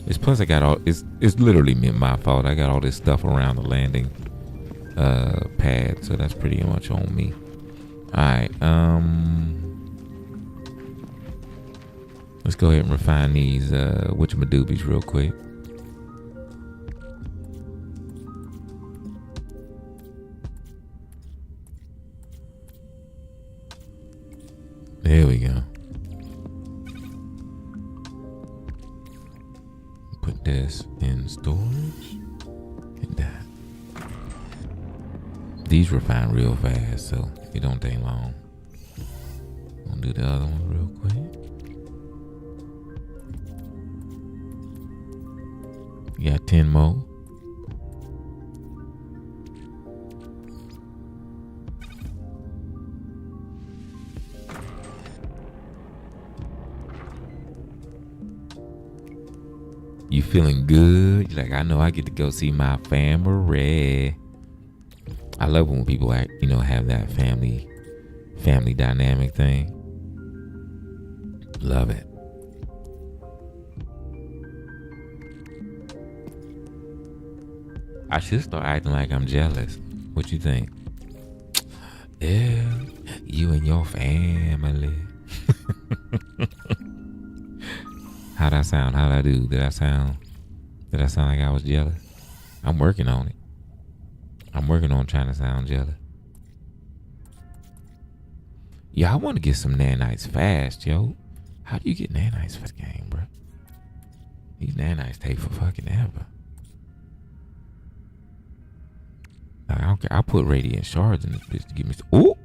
It's plus I got all it's literally my fault. I got all this stuff around the landing pad, so that's pretty much on me. Alright, let's go ahead and refine these whatchamadoobies real quick. There we go. Put this in storage. Hit that. These refine real fast, so it don't take long. Gonna do the other one real quick. You got 10 more. You feeling good? You're like, I know I get to go see my family. I love when people act, have that family dynamic thing. Love it. I should start acting like I'm jealous. What you think? Yeah, you and your family. How'd I sound? How'd I do? Did I sound like I was jealous? I'm working on it. I'm working on trying to sound jealous. Yeah, I want to get some nanites fast, yo. How do you get nanites for the game, bro? These nanites take for fucking ever. I don't care. I'll put radiant shards in this bitch to give me some. Ooh!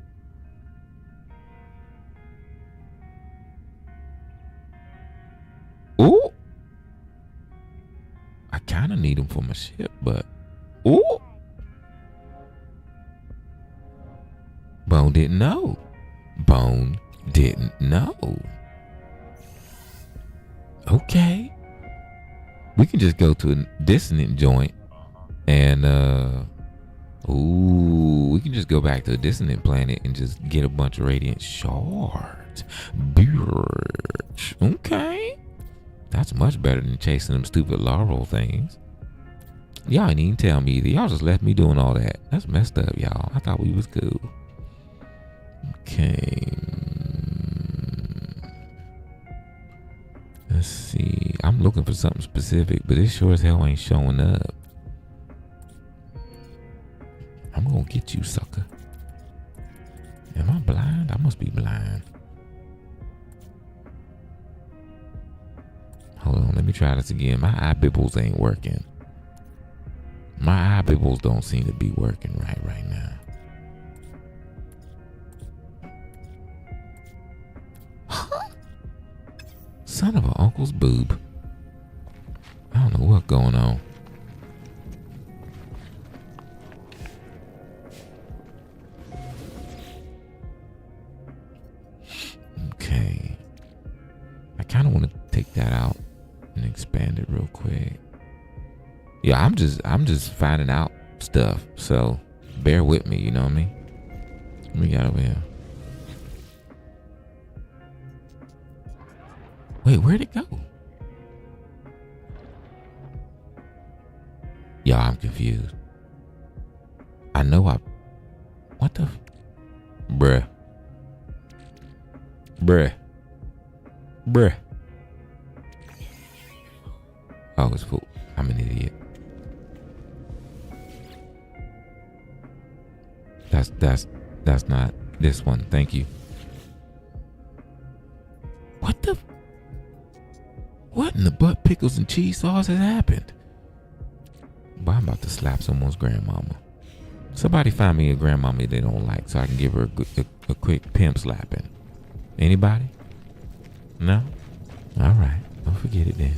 Ooh! I kind of need them for my ship, but... Ooh! Bone didn't know. Bone didn't know. Okay. We can just go to a dissonant joint and we can just go back to a dissonant planet and just get a bunch of radiant shards. Brrr. Okay. That's much better than chasing them stupid laurel things. Y'all ain't even tell me either. Y'all just left me doing all that. That's messed up, y'all. I thought we was cool. Okay. Let's see. I'm looking for something specific, but it sure as hell ain't showing up. I'm gonna get you, sucker. Am I blind? I must be blind. Hold on, let me try this again. My eye bibbles ain't working. My eye bibbles don't seem to be working right now. Son of an uncle's boob. I don't know what's going on. Okay. I kind of want to take that out and expand it real quick. Yeah, I'm just finding out stuff, so bear with me, you know what I mean? What we got over here? Wait, where'd it go? Y'all, I'm confused. I know what the bruh. Oh, it's full. I'm an idiot. That's not this one. Thank you. What in the butt pickles and cheese sauce has happened? But I'm about to slap someone's grandmama. Somebody find me a grandmama they don't like so I can give her a quick pimp slapping. Anybody? No? All right. Don't forget it then.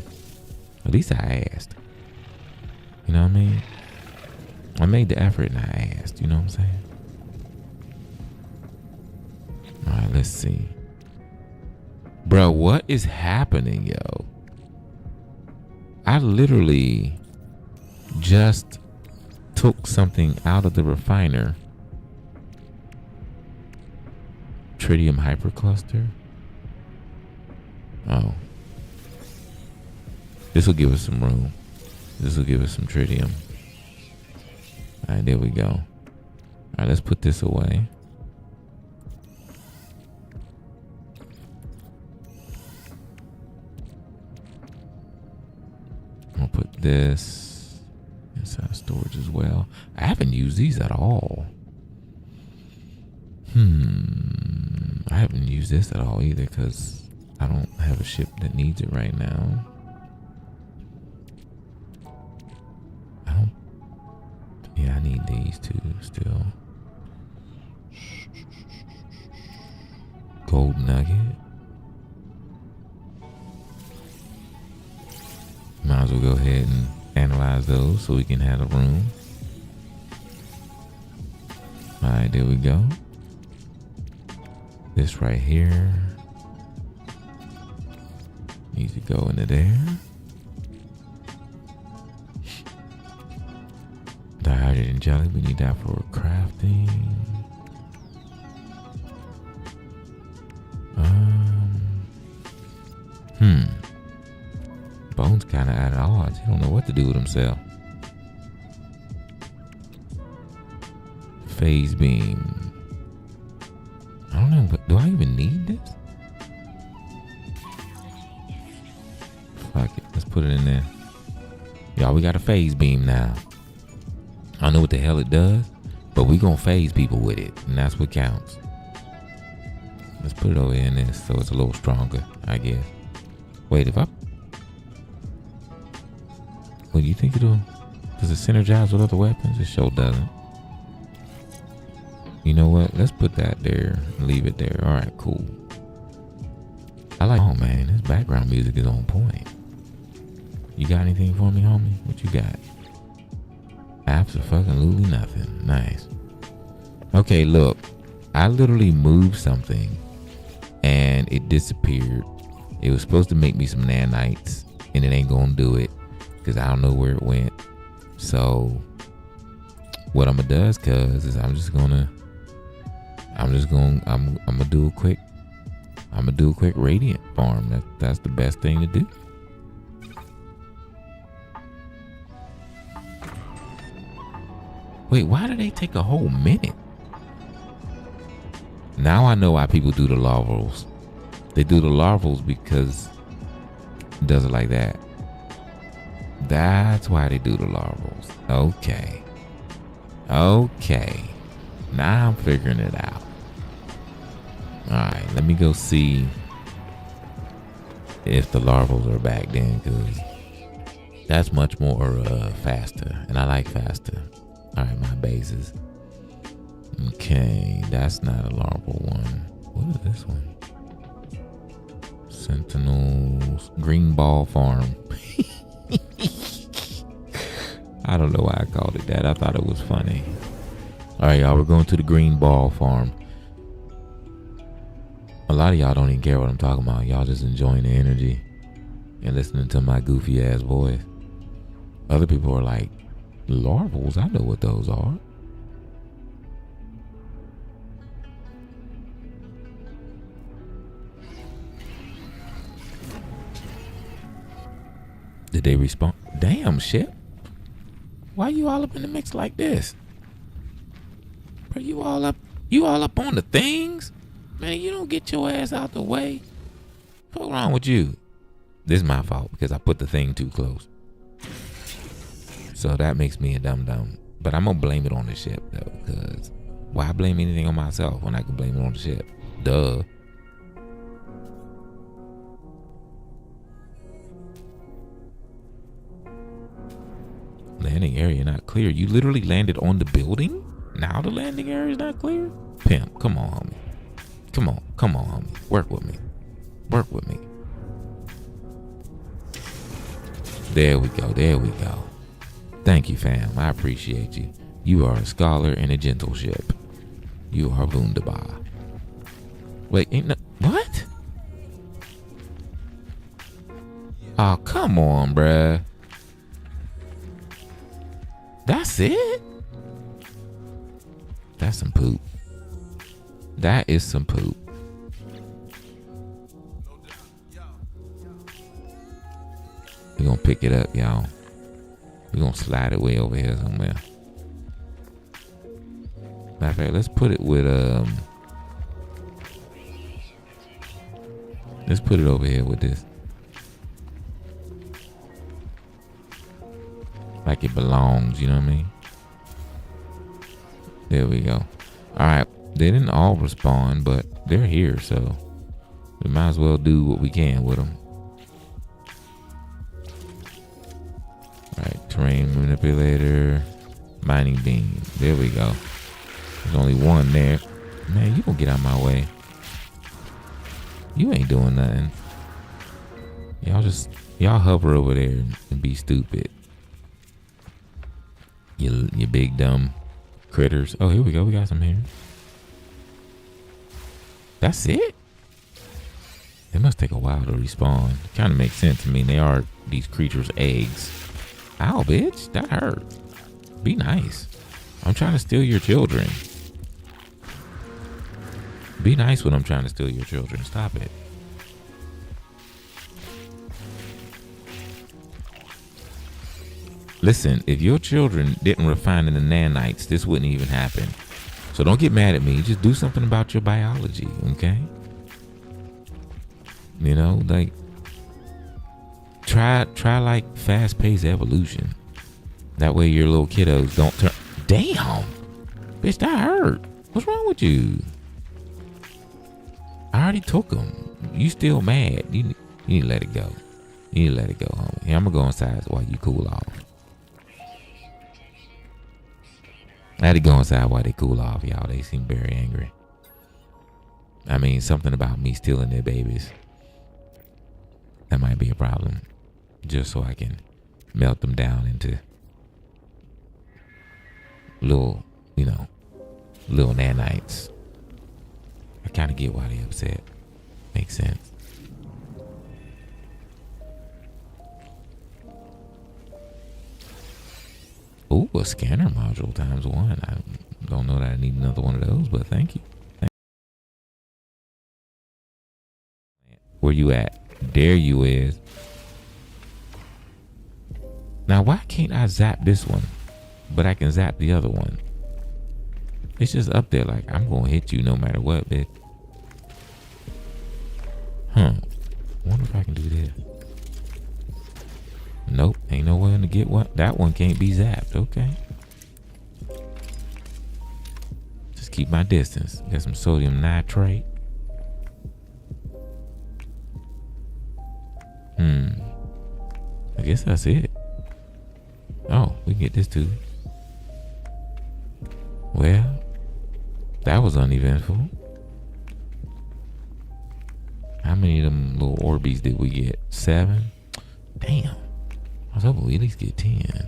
At least I asked. You know what I mean? I made the effort and I asked. You know what I'm saying? All right, let's see. Bro, what is happening, yo? I literally just took something out of the refiner. Tritium hypercluster. Oh. This will give us some room. This will give us some tritium. All right, there we go. All right, let's put this away. I'll put this inside storage as well. I haven't used these at all. I haven't used this at all either because I don't have a ship that needs it right now. Yeah, I need these two still. Gold nugget. Might as well go ahead and analyze those so we can have a room. Alright, there we go. This right here needs to go into there. Dehydrated jelly, we need that for crafting. Bones kind of at odds. He don't know what to do with himself. Phase beam. I don't know, but do I even need this? Fuck it, let's put it in there. Y'all, we got a phase beam now. I don't know what the hell it does, but we gonna phase people with it, and that's what counts. Let's put it over in this so it's a little stronger, I guess. Wait, if I... What do you think it'll... Does it synergize with other weapons? It sure doesn't. You know what? Let's put that there and leave it there. All right, cool. I like... Oh, man, this background music is on point. You got anything for me, homie? What you got? Absolutely nothing. Nice. Okay, look. I literally moved something and it disappeared. It was supposed to make me some nanites and it ain't gonna do it because I don't know where it went. So what I'm gonna do is I'm gonna do a quick I'm gonna do a quick radiant farm. That's the best thing to do. Wait, why do they take a whole minute? Now I know why people do the larvals. They do the larvals because it does it like that. That's why they do the larvals. Okay. Okay. Now I'm figuring it out. Alright, let me go see if the larvals are back then, because that's much more faster. And I like faster. Alright, my bases. Okay, that's not a larval one. What is this one? Sentinels. Green Ball Farm. I don't know why I called it that. I thought it was funny. Alright, y'all, we're going to the Green Ball Farm. A lot of y'all don't even care what I'm talking about. Y'all just enjoying the energy and listening to my goofy ass voice. Other people are like, larvals? I know what those are. Did they respond? Damn, shit. Why you all up in the mix like this? Bro, you all up on the things? Man, you don't get your ass out the way. What's wrong with you? This is my fault because I put the thing too close. So that makes me a dum-dum. But I'm going to blame it on the ship, though, because why blame anything on myself when I can blame it on the ship? Duh. Landing area not clear. You literally landed on the building? Now the landing area is not clear? Pimp, come on, homie. Come on, homie. Work with me. Work with me. There we go. Thank you, fam. I appreciate you. You are a scholar and a gentle ship. You are wunderbar. Wait, ain't no... What? Oh, come on, bruh. That's it? That's some poop. That is some poop. We're gonna pick it up, y'all. We're gonna slide it way over here somewhere. Matter of fact, let's put it with let's put it over here with this. Like it belongs, you know what I mean? There we go. Alright, they didn't all respond, but they're here, so we might as well do what we can with them. Alright, terrain manipulator, mining beam. There we go. There's only one there. Man, you gonna get out of my way. You ain't doing nothing. Y'all hover over there and be stupid. You big dumb critters. Oh, here we go. We got some here. That's it? It must take a while to respawn. Kind of makes sense to me. They are these creatures' eggs. Ow, bitch. That hurt. Be nice. I'm trying to steal your children. Be nice when I'm trying to steal your children. Stop it. Listen, if your children didn't refine in the nanites, this wouldn't even happen. So don't get mad at me. Just do something about your biology, okay? You know, like try like fast-paced evolution. That way your little kiddos don't turn. Damn, bitch, that hurt. What's wrong with you? I already took them. You still mad? You need to let it go. You need to let it go, homie. Here, I'm gonna go inside while you cool off. I had to go inside while they cool off, y'all. They seem very angry. I mean, something about me stealing their babies. That might be a problem. Just so I can melt them down into little, little nanites. I kind of get why they upset. Makes sense. Ooh, a scanner module ×1. I don't know that I need another one of those, but thank you. Where you at? There you is. Now, why can't I zap this one, but I can zap the other one? It's just up there like, I'm going to hit you no matter what, bitch. Wonder if I can do this. Nope, ain't no way to get one. That one can't be zapped. Okay. Just keep my distance. Got some sodium nitrate. I guess that's it. Oh, we can get this too. Well, that was uneventful. How many of them little Orbeez did we get? 7? Damn. I was hoping we at least get 10.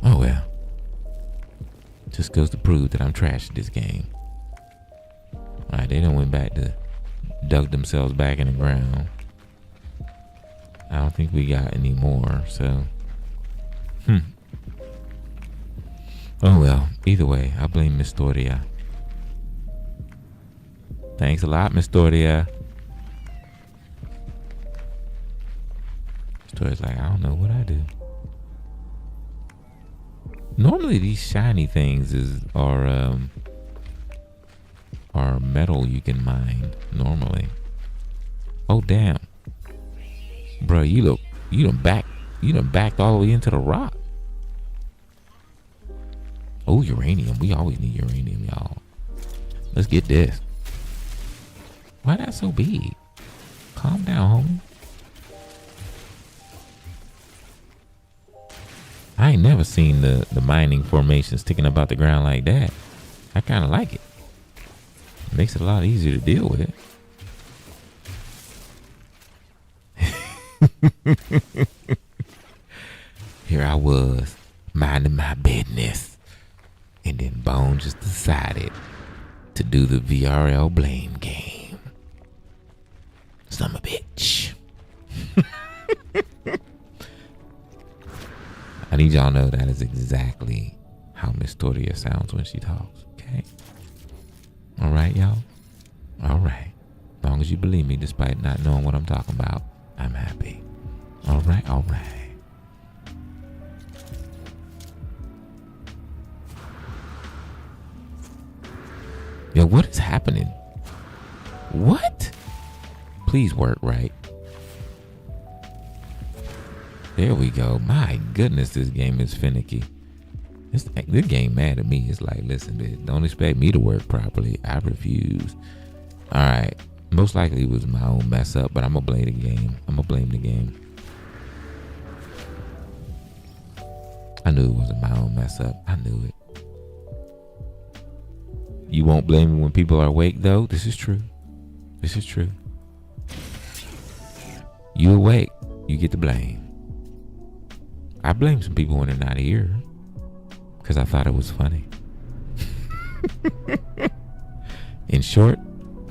Oh well. Just goes to prove that I'm trash at this game. Alright, they done went back to dug themselves back in the ground. I don't think we got any more, so. Oh well, either way, I blame Miss Doria. Thanks a lot, Miss Doria. Miss Doria's like, I don't know what I do. Normally these shiny things are metal you can mine normally. Oh damn. Bro, you done backed all the way into the rock. Oh, uranium. We always need uranium, y'all. Let's get this. Why that so big? Calm down, homie. I ain't never seen the mining formation sticking up out the ground like that. I kind of like it. Makes it a lot easier to deal with it. Here I was, minding my business. And then Bone just decided to do the VRL blame game. Son of a bitch. I need y'all to know that is exactly how Miss Doria sounds when she talks, okay? All right, y'all? All right. As long as you believe me despite not knowing what I'm talking about, I'm happy. All right, all right. Yo, what is happening? What? Please work right. There we go. My goodness, this game is finicky. This game mad at me. It's like, listen, bitch, don't expect me to work properly. I refuse. All right. Most likely it was my own mess up, but I'm going to blame the game. I'm going to blame the game. I knew it wasn't my own mess up. I knew it. You won't blame me when people are awake, though? This is true. This is true. You awake, you get the blame. I blame some people when they're not here because I thought it was funny. In short,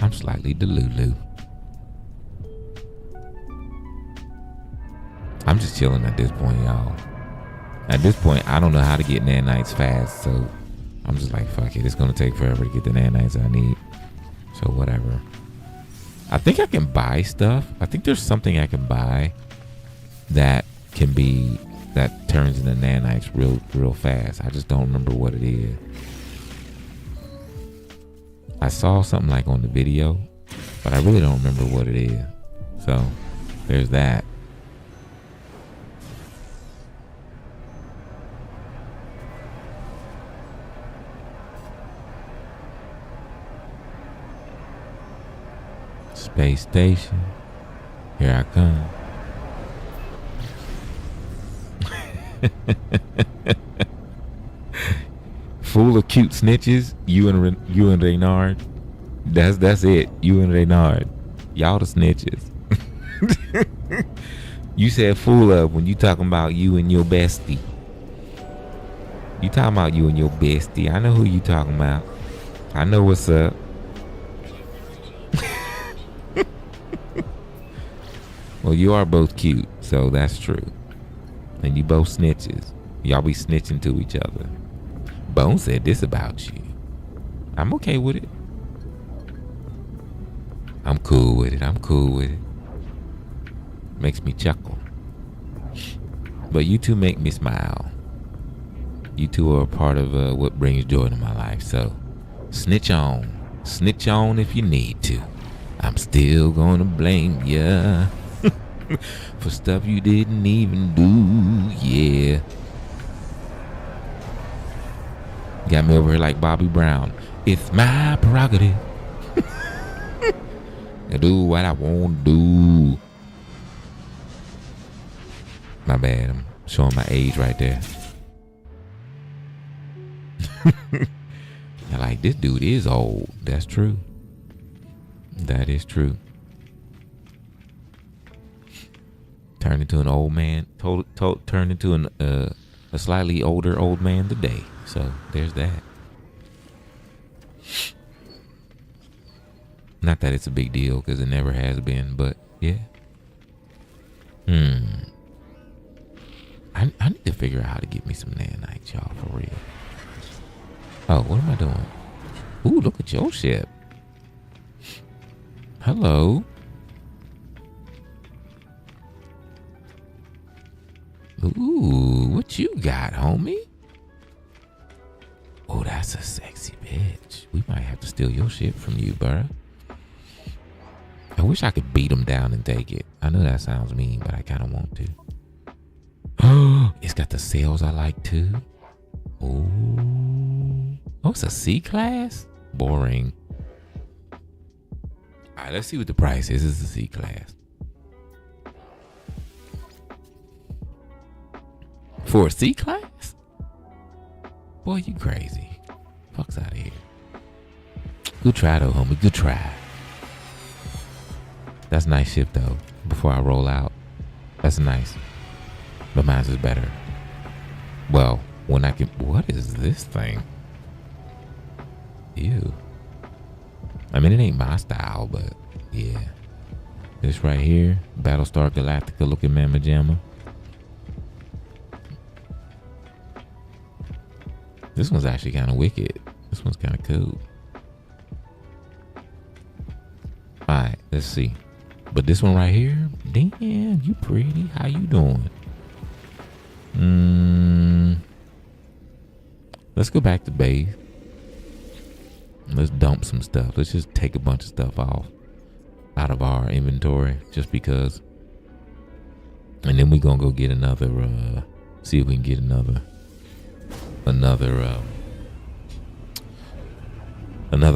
I'm slightly delulu. I'm just chilling at this point, y'all. At this point, I don't know how to get nanites fast, so I'm just like, fuck it. It's going to take forever to get the nanites I need. So whatever. I think I can buy stuff. I think there's something I can buy that turns into nanites real fast. I just don't remember what it is. I saw something like on the video, but I really don't remember what it is. So there's that. Space station. Here I come. Full of cute snitches. You and Reynard. That's it. You and Reynard. Y'all the snitches. You said full of when you talking about you and your bestie. You talking about you and your bestie. I know who you talking about. I know what's up. Well, you are both cute, so that's true. And you both snitches. Y'all be snitching to each other. Bone said this about you. I'm okay with it. I'm cool with it. I'm cool with it. Makes me chuckle. But you two make me smile. You two are a part of what brings joy to my life. So snitch on. Snitch on if you need to. I'm still gonna blame ya for stuff you didn't even do. Yeah. Got me over here like Bobby Brown. It's my prerogative. I do what I want to do. My bad. I'm showing my age right there. Like, this dude is old. That's true. That is true. Turned into an old man. Turned into a slightly older old man today. So there's that. Not that it's a big deal, because it never has been, but yeah. I need to figure out how to get me some nanites, y'all, for real. Oh, what am I doing? Ooh, look at your ship. Hello. Ooh, what you got, homie? Oh, that's a sexy bitch. We might have to steal your shit from you, bruh. I wish I could beat him down and take it. I know that sounds mean, but I kind of want to. Oh, it's got the sails I like too. Oh, it's a C-class? Boring. All right, let's see what the price is. This is a C-class. For a C-class? Boy, you crazy. Fuck's out of here. Good try though, homie. Good try. That's a nice ship though. Before I roll out. That's nice. But mine's is better. Well, when I can... What is this thing? Ew. I mean, it ain't my style, but yeah. This right here. Battlestar Galactica looking mamma jamma. This one's actually kind of wicked. This one's kind of cool. Alright, let's see. But this one right here, damn, you pretty. How you doing? Let's go back to base. Let's dump some stuff. Let's just take a bunch of stuff off out of our inventory just because. And then we're gonna go get another see if we can get another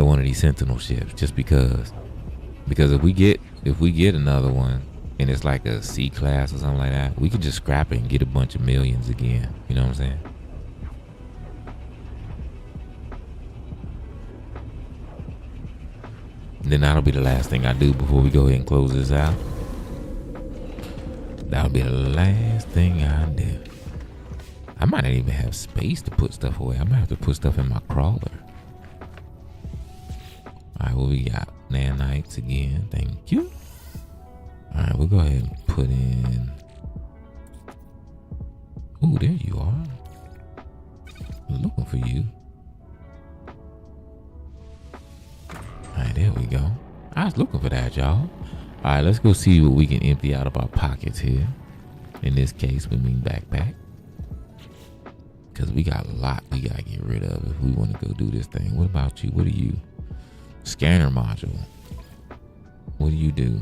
one of these Sentinel ships, just because if we get another one and it's like a C class or something like that, we could just scrap it and get a bunch of millions again. You know what I'm saying? And then that'll be the last thing I do before we go ahead and close this out. That'll be the last thing I do. I might not even have space to put stuff away. I might have to put stuff in my crawler. Alright, what we got? Nanites again. Thank you. Alright, we'll go ahead and put in... Ooh, there you are. Looking for you. Alright, there we go. I was looking for that, y'all. Alright, let's go see what we can empty out of our pockets here. In this case, we mean backpack. Because we got a lot we got to get rid of if we want to go do this thing. What about you? What are you? Scanner module. What do you do?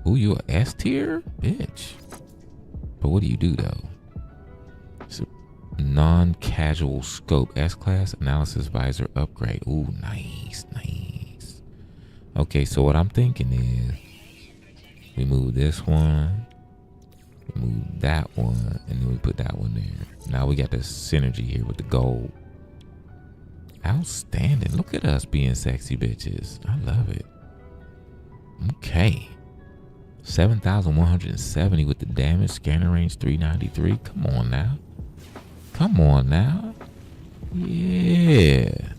Ooh, you a S tier? Bitch. But what do you do though? It's a non-casual scope. S-class analysis visor upgrade. Ooh, nice, nice. Okay, so what I'm thinking is we move this one, we move that one, and then we put that one there. Now we got this synergy here with the gold. Outstanding. Look at us being sexy bitches. I love it. Okay. 7,170 with the damage. Scanner range 393. Come on now. Come on now. Yeah.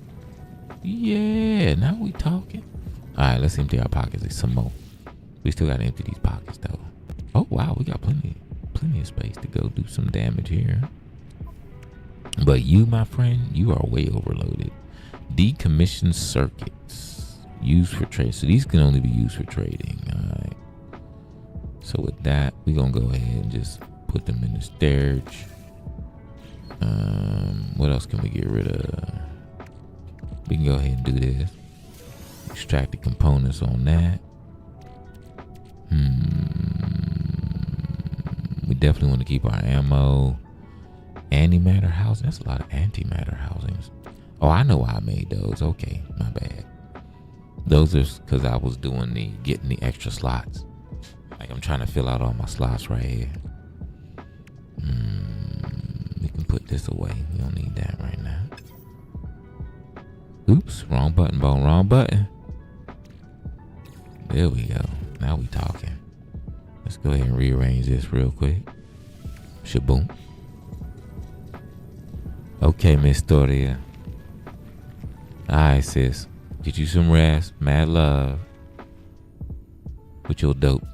Yeah. Now we talking. Alright, let's empty our pockets some more. We still gotta empty these pockets though. Oh wow, we got plenty of space to go do some damage here. But you, my friend, you are way overloaded. Decommissioned circuits. Used for trade. So these can only be used for trading. Alright. So with that, we're gonna go ahead and just put them in the storage. What else can we get rid of? We can go ahead and do this. Extract the components on that. We definitely want to keep our ammo. Antimatter housing. That's a lot of antimatter housings. Oh, I know why I made those. Okay, my bad. Those are because I was doing getting the extra slots. Like I'm trying to fill out all my slots right here. We can put this away. We don't need that right now. Oops, wrong button, bone, wrong button. There we go. Now we talking. Let's go ahead and rearrange this real quick. Shaboom. Okay, Miss Toria. Alright, sis. Get you some rest. Mad love. With your dope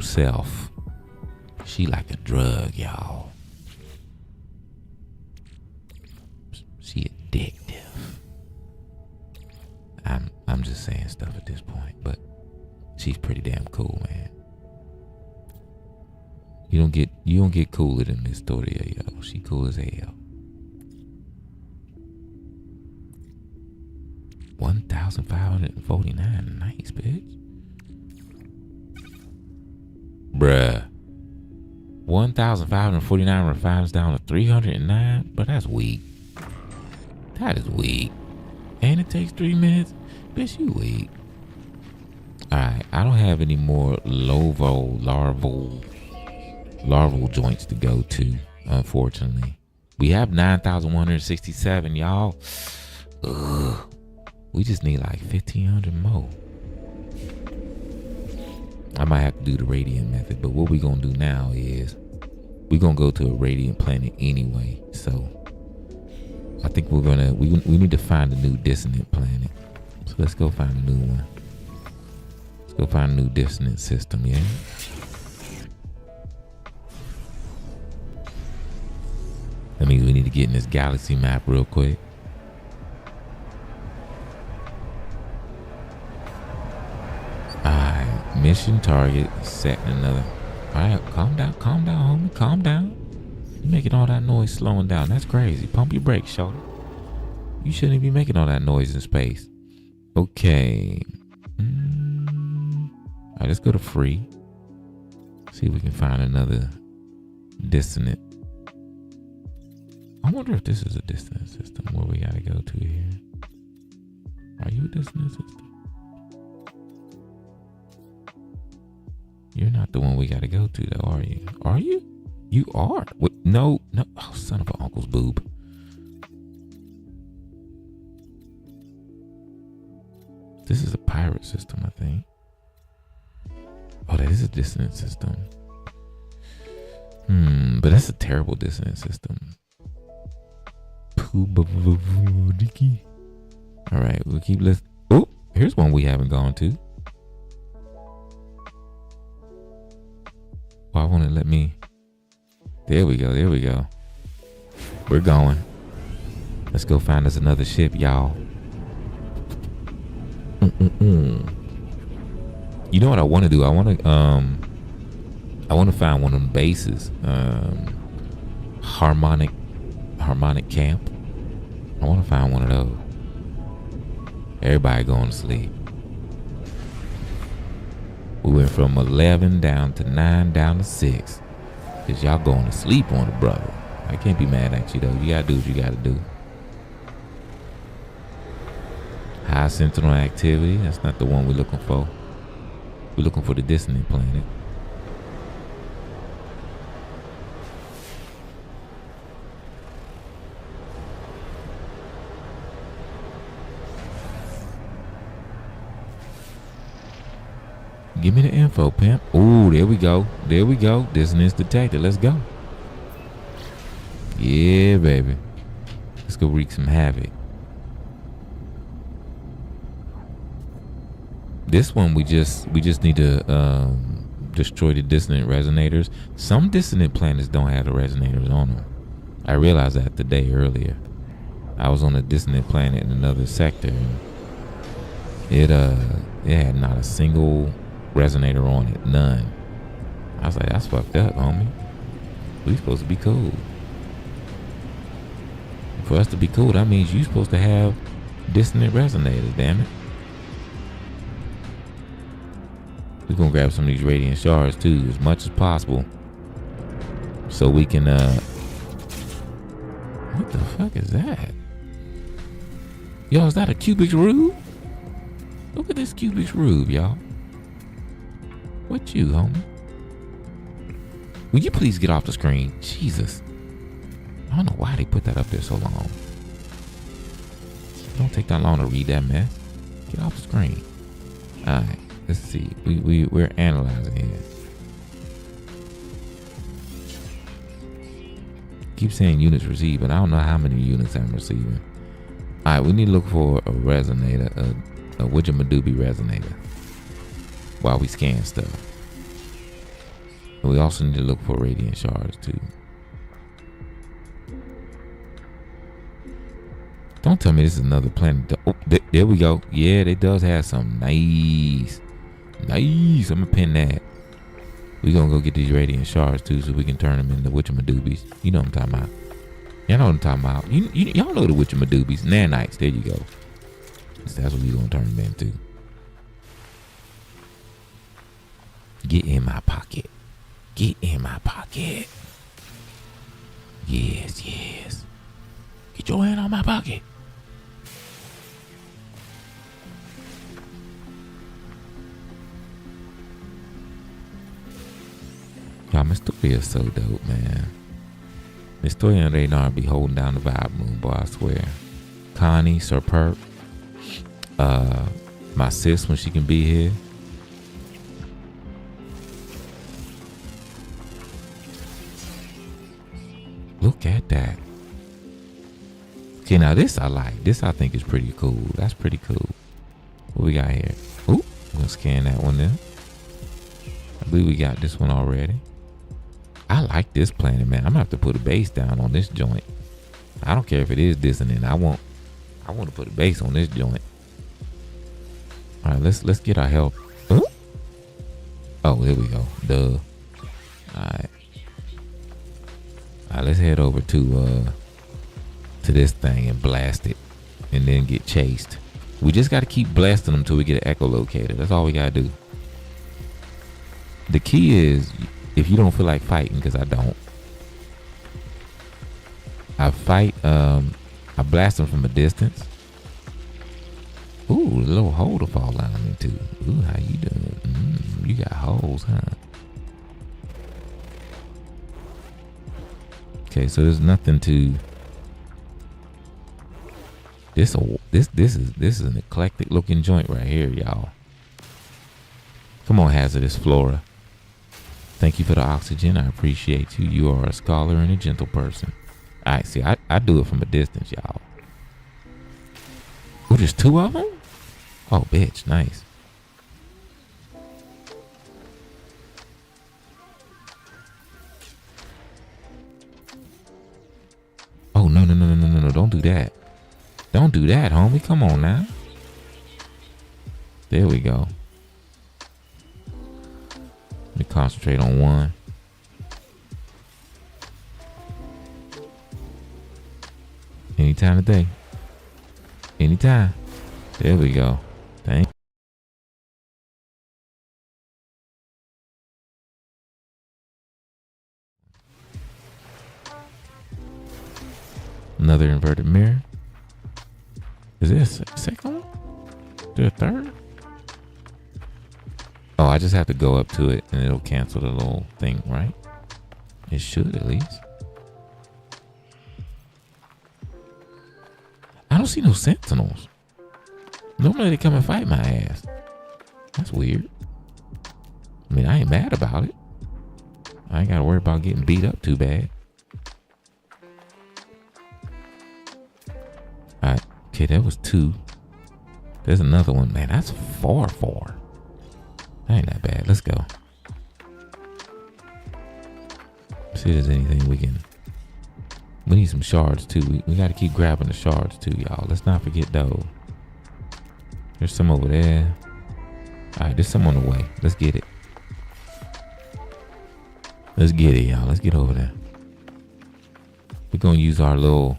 self. She like a drug, y'all. She addictive. I'm just saying stuff at this point, but she's pretty damn cool, man. You don't get cooler than Miss Toria, yo. She cool as hell. 1,549. Nice, bitch. Bruh. 1,549 refines down to 309? But that's weak. That is weak. And it takes 3 minutes? Bitch, you weak. Alright, I don't have any more larval joints to go to, unfortunately. We have 9,167, y'all. Ugh. We just need like 1,500 more. I might have to do the radiant method, but what we're gonna do now is we're gonna go to a radiant planet anyway. So I think we need to find a new dissonant planet. So let's go find a new one. Let's go find a new dissonant system, yeah? That means we need to get in this galaxy map real quick. Alright, mission target set another. Alright, calm down, homie, calm down. You're making all that noise slowing down. That's crazy. Pump your brakes, shoulder. You shouldn't be making all that noise in space. Okay. Alright, let's go to free. See if we can find another dissonant. I wonder if this is a dissonant system where we gotta go to here. Are you a dissonant system? You're not the one we gotta go to though, are you? Are you? You are. What? No. Oh, son of an uncle's boob. This is a pirate system, I think. Oh, that is a dissonant system. But that's a terrible dissonant system. All right, we'll keep listening. Oh, here's one we haven't gone to. Why won't it let me? There we go. We're going. Let's go find us another ship, y'all. You know what I want to do? I want to find one of them bases. Harmonic camp. I want to find one of those. Everybody going to sleep. We went from 11 down to 9 down to 6. Cause y'all going to sleep on it, brother. I can't be mad at you though. You gotta do what you gotta do. High sentinel activity. That's not the one we're looking for. We're looking for the dissonant planet. Give me the info, pimp. Ooh, there we go. Dissonance detected. Let's go. Yeah, baby. Let's go wreak some havoc. This one we just need to destroy the dissonant resonators. Some dissonant planets don't have the resonators on them. I realized that today earlier. I was on a dissonant planet in another sector. And It had not a single resonator on it, none. I was like, that's fucked up, homie. We supposed to be cool. For us to be cool, that means you supposed to have dissonant resonators, damn it. We're gonna grab some of these radiant shards too, as much as possible. So we can what the fuck is that? Yo, is that a Cubic Rube? Look at this Cubic Rube, y'all. What you, homie? Will you please get off the screen? Jesus. I don't know why they put that up there so long. It don't take that long to read that mess. Get off the screen. Alright, let's see. We're analyzing here. Keep saying units received, but I don't know how many units I'm receiving. Alright, we need to look for a resonator, a Widget-Madoobie resonator while we scan stuff. And we also need to look for radiant shards too. Don't tell me this is another planet. Oh, there we go. Yeah, it does have some nice. Nice. I'm gonna pin that. We gonna go get these radiant shards too, so we can turn them into Widget-Madoobies. You know what I'm talking about. Y'all know what I'm talking about. Y'all know the Widget-Madoobies. Nanites. There you go. That's what we gonna turn them into. Get in my pocket. Get in my pocket. Yes, yes. Get your hand on my pocket. Y'all, Miss Story is so dope, man. Miss Story and Radar be holding down the vibe room, boy, I swear. Connie, Sir Perk, my sis when she can be here. Look at that. Okay, now this I like. This I think is pretty cool. That's pretty cool. What we got here? Ooh, we'll scan that one there. I believe we got this one already. I like this planet, man. I'm gonna have to put a base down on this joint. I don't care if it is dissonant. I want to put a base on this joint. All right, let's get our help. Oh, there we go. Duh. All right. All right, let's head over to this thing and blast it, and then get chased. We just got to keep blasting them till we get an echolocator. That's all we gotta do. The key is, if you don't feel like fighting, because I don't, I fight. I blast them from a distance. Ooh, a little hole to fall down into. Ooh, how you doing? You got holes, huh? Okay, so there's nothing to. This is an eclectic looking joint right here, y'all. Come on, hazardous flora. Thank you for the oxygen. I appreciate you. You are a scholar and a gentle person. All right, see, I do it from a distance, y'all. Oh, there's two of them? Oh, bitch, nice. Oh, no, don't do that. Don't do that, homie. Come on now. There we go. Let me concentrate on one. Anytime today. Anytime. There we go. Thank you. Another inverted mirror. Is this a second one? Is there a third? Oh, I just have to go up to it and it'll cancel the little thing, right? It should, at least. I don't see no sentinels. Normally they come and fight my ass. That's weird. I mean, I ain't mad about it. I ain't gotta worry about getting beat up too bad. Alright, okay, that was two. There's another one, man. That's 4-4. That ain't that bad. Let's go. See if there's anything we can. We need some shards too. We gotta keep grabbing the shards too, y'all. Let's not forget those. There's some over there. All right, there's some on the way. Let's get it. Let's get it, y'all. Let's get over there. We're gonna use our little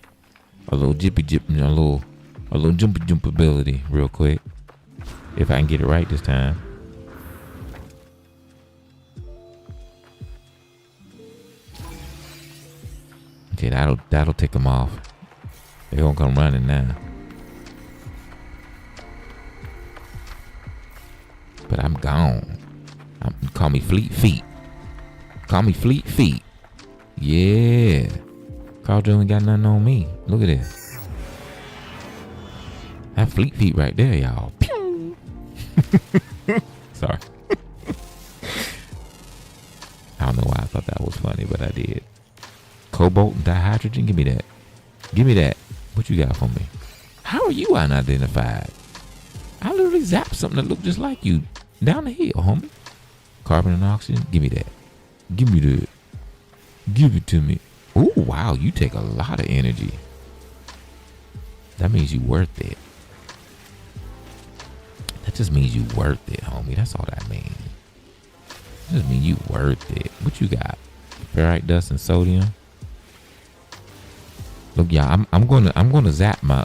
jippy jip, our little jumpy jump ability real quick. If I can get it right this time. Okay, that'll tick them off. They're gonna come running now. But I'm gone. Call me Fleet Feet. Call me Fleet Feet. Yeah. Carl Joe ain't got nothing on me. Look at this. That Fleet Feet right there, y'all. Sorry. I don't know why I thought that was funny, but I did. Cobalt and dihydrogen, give me that. Give me that. What you got for me? How are you unidentified? I literally zapped something that looked just like you down the hill, homie. Carbon and oxygen, give me that. Give me that. Give it to me. Oh, wow, you take a lot of energy. That means you worth it. That just means you worth it, homie. That's all that means. That just means you worth it. What you got? Ferrite dust and sodium. Look, y'all, I'm gonna zap my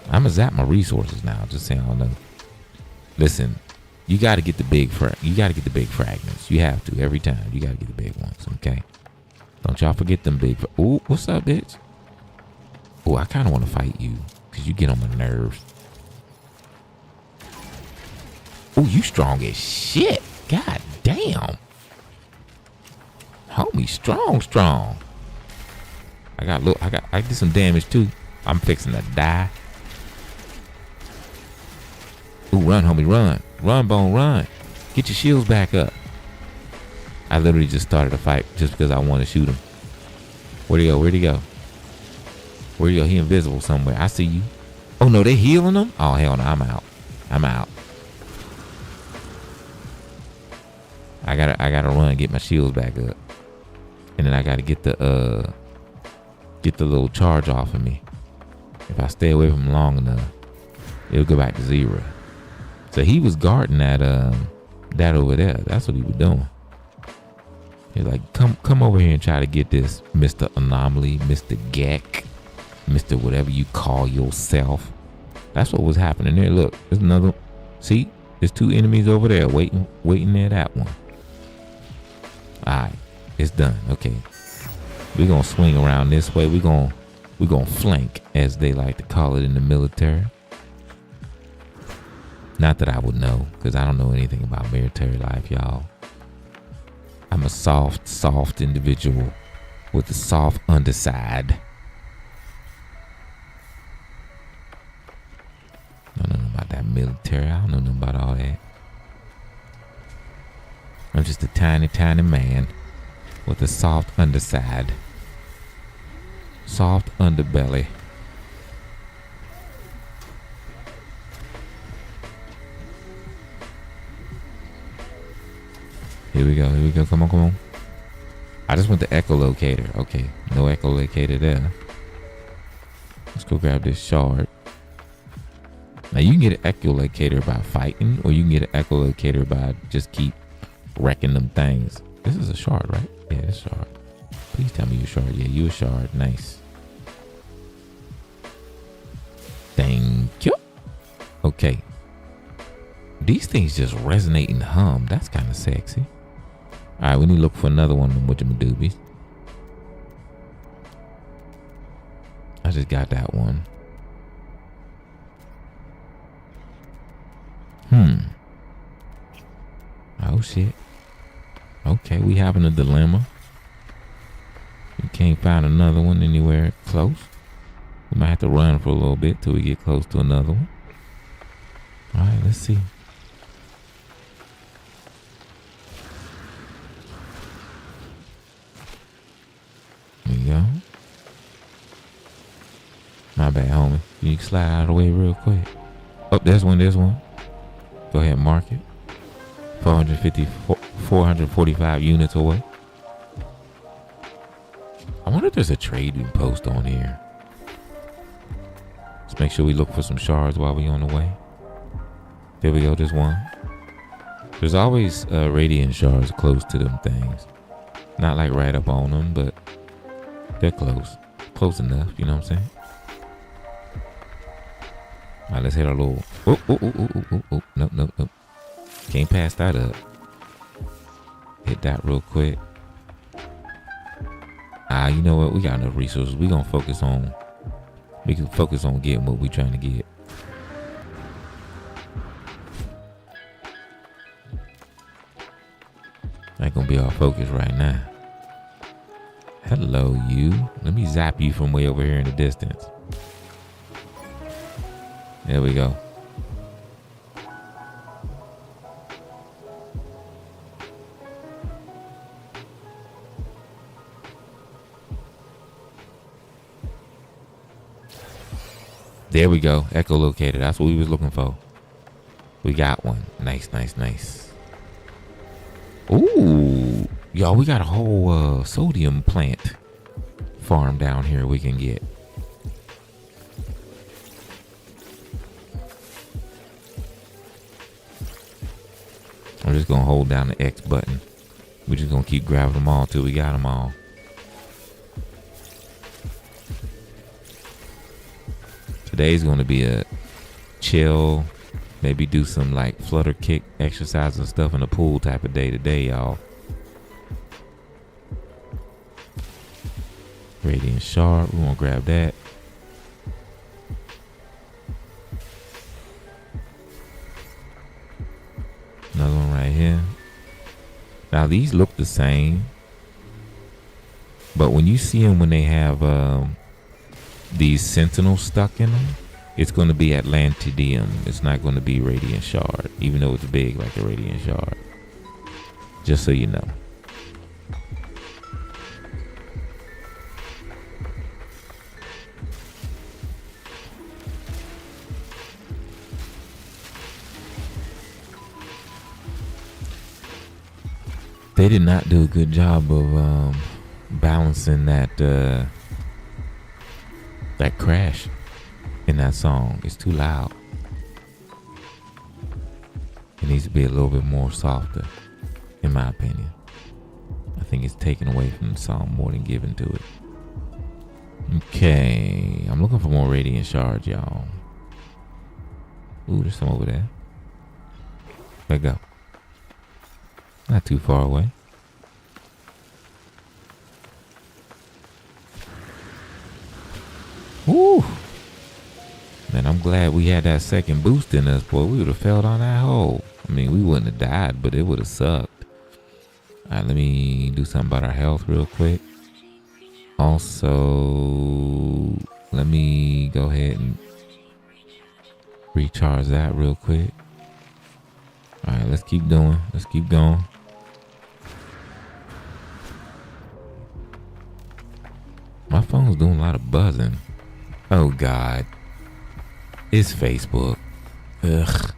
I'm gonna zap my resources now. Just saying, I don't know. Listen, you gotta get the big fragments. You have to every time. You gotta get the big ones, okay? Don't y'all forget them big. Ooh, what's up, bitch? Oh, I kind of want to fight you because you get on my nerves. Oh, you strong as shit. God damn. Homie, strong. I did some damage too. I'm fixing to die. Ooh, run, homie, run. Run, Bone, run. Get your shields back up. I literally just started a fight just because I want to shoot him. Where'd he go? He invisible somewhere. I see you. Oh no, they healing him? Oh hell no, I'm out. I gotta run and get my shields back up. And then I gotta get the little charge off of me. If I stay away from him long enough, it'll go back to 0. So he was guarding that over there. That's what he was doing. He's like, come over here and try to get this, Mr. Anomaly, Mr. Gek, Mr. whatever you call yourself. That's what was happening there. Look, there's another. See, there's 2 enemies over there waiting near that one. All right, it's done. Okay, we're gonna swing around this way. We're gonna flank, as they like to call it in the military. Not that I would know, because I don't know anything about military life, y'all. I'm a soft individual with a soft underside. I don't know nothing about that military. I don't know nothing about all that. I'm just a tiny man with a soft underside. Soft underbelly. Here we go. Come on. I just want the echolocator. Okay, no echolocator there. Let's go grab this shard. Now you can get an echolocator by fighting, or you can get an echolocator by just keep wrecking them things. This is a shard, right? Yeah, it's a shard. Please tell me you're a shard. Yeah, you a shard. Nice. Thank you. Okay. These things just resonate and hum. That's kind of sexy. All right, we need to look for another one of them whatchamadoobies. I just got that one. Oh shit. Okay, we having a dilemma. We can't find another one anywhere close. We might have to run for a little bit till we get close to another one. All right, let's see. There you go. My bad, homie. You can slide out of the way real quick. Oh, there's one. Go ahead and mark it. 445 units away. I wonder if there's a trading post on here. Let's make sure we look for some shards while we on the way. There we go, just one. There's always radiant shards close to them things. Not like right up on them, but they're close. Close enough, you know what I'm saying? All right, let's hit our little... Oh. Nope. Can't pass that up. Hit that real quick. You know what? We got enough resources. We can focus on getting what we trying to get. Ain't gonna be our focus right now. Hello, you. Let me zap you from way over here in the distance. There we go. There we go. Echolocator. That's what we was looking for. We got one. Nice. Ooh. Y'all, we got a whole sodium plant farm down here we can get. I'm just going to hold down the X button. We're just going to keep grabbing them all till we got them all. Today's going to be a chill, maybe do some like flutter kick exercises and stuff in the pool type of day today, y'all. Radiant shard, we want to grab that. Another one right here. Now these look the same, but when you see them when they have these sentinels stuck in them, it's going to be Atlantidium. It's not going to be radiant shard, even though it's big like a radiant shard. Just so you know. They did not do a good job of balancing that that crash in that song. It's too loud. It needs to be a little bit more softer, in my opinion. I think it's taken away from the song more than given to it. Okay, I'm looking for more radiant shards, y'all. Ooh, there's some over there. Let go. Not too far away. Woo! Man, I'm glad we had that second boost in us, boy. We would have fell down that hole. I mean, we wouldn't have died, but it would have sucked. All right, let me do something about our health real quick. Also, let me go ahead and recharge that real quick. All right, let's keep doing. Let's keep going. My phone's doing a lot of buzzing. Oh God, it's Facebook. Ugh.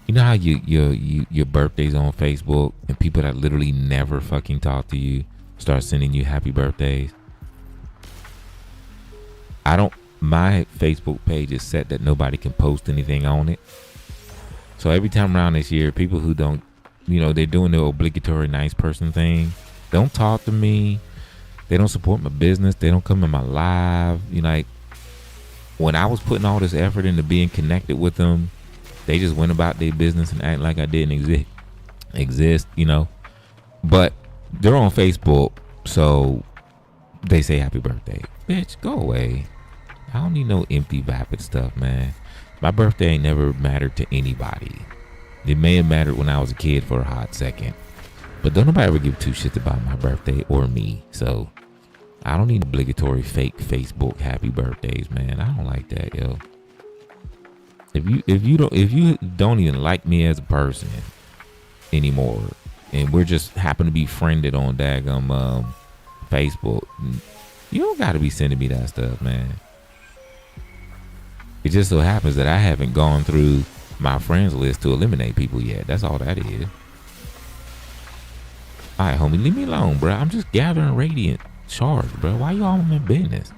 You know how your birthday's on Facebook and people that literally never fucking talk to you start sending you happy birthdays? My Facebook page is set that nobody can post anything on it. So every time around this year, people who don't, they're doing the obligatory nice person thing. Don't talk to me. They don't support my business. They don't come in my live. When I was putting all this effort into being connected with them, they just went about their business and act like I didn't exist, But they're on Facebook, so they say happy birthday. Bitch, go away. I don't need no empty vapid stuff, man. My birthday ain't never mattered to anybody. It may have mattered when I was a kid for a hot second. But don't nobody ever give two shits about my birthday or me. So I don't need obligatory fake Facebook happy birthdays, man. I don't like that, yo. If you don't even like me as a person anymore, and we're just happen to be friended on daggum Facebook, you don't gotta be sending me that stuff, man. It just so happens that I haven't gone through my friends list to eliminate people yet. That's all that is. All right, homie, leave me alone, bro. I'm just gathering radiant shards, bro. Why you all in my business?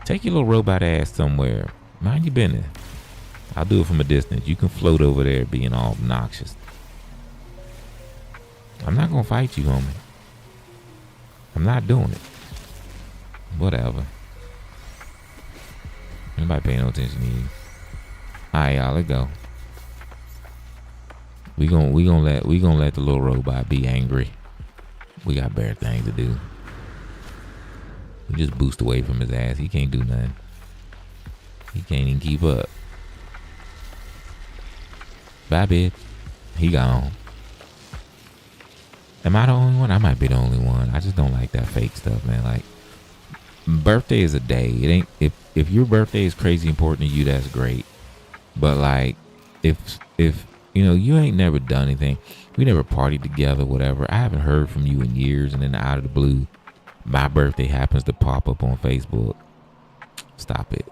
Take your little robot ass somewhere. Mind your business. I'll do it from a distance. You can float over there being all obnoxious. I'm not gonna fight you, homie. I'm not doing it. Whatever. Nobody paying no attention to you. Alright, y'all, let's go. We gonna let the little robot be angry. We got better things to do. We just boost away from his ass. He can't do nothing. He can't even keep up. Bye, bitch. He gone. Am I the only one? I might be the only one. I just don't like that fake stuff, man. Like, birthday is a day. It ain't if your birthday is crazy important to you, that's great. But like, if you know you ain't never done anything, we never partied together, whatever. I haven't heard from you in years, and then out of the blue, my birthday happens to pop up on Facebook. Stop it.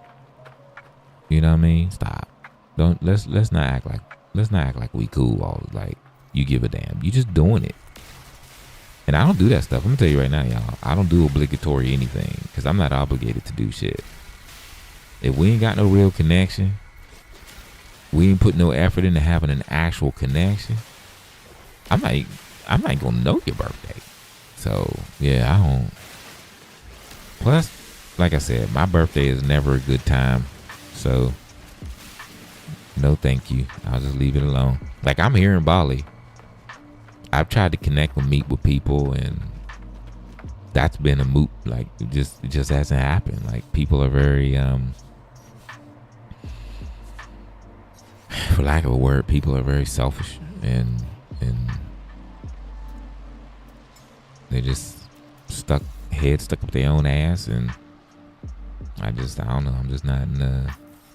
You know what I mean? Stop. Don't let's not act like we cool. All like you give a damn. You just doing it. And I don't do that stuff. I'm gonna tell you right now, y'all. I don't do obligatory anything because I'm not obligated to do shit. If we ain't got no real connection, we ain't put no effort into having an actual connection, I'm not gonna know your birthday. So yeah, I don't. Plus, like I said, my birthday is never a good time. So no, thank you. I'll just leave it alone. Like, I'm here in Bali. I've tried to connect and meet with people, and that's been a moot. Like, it just hasn't happened. Like, people are very for lack of a word, people are very selfish, and they just stuck up their own ass, and I don't know. I'm just not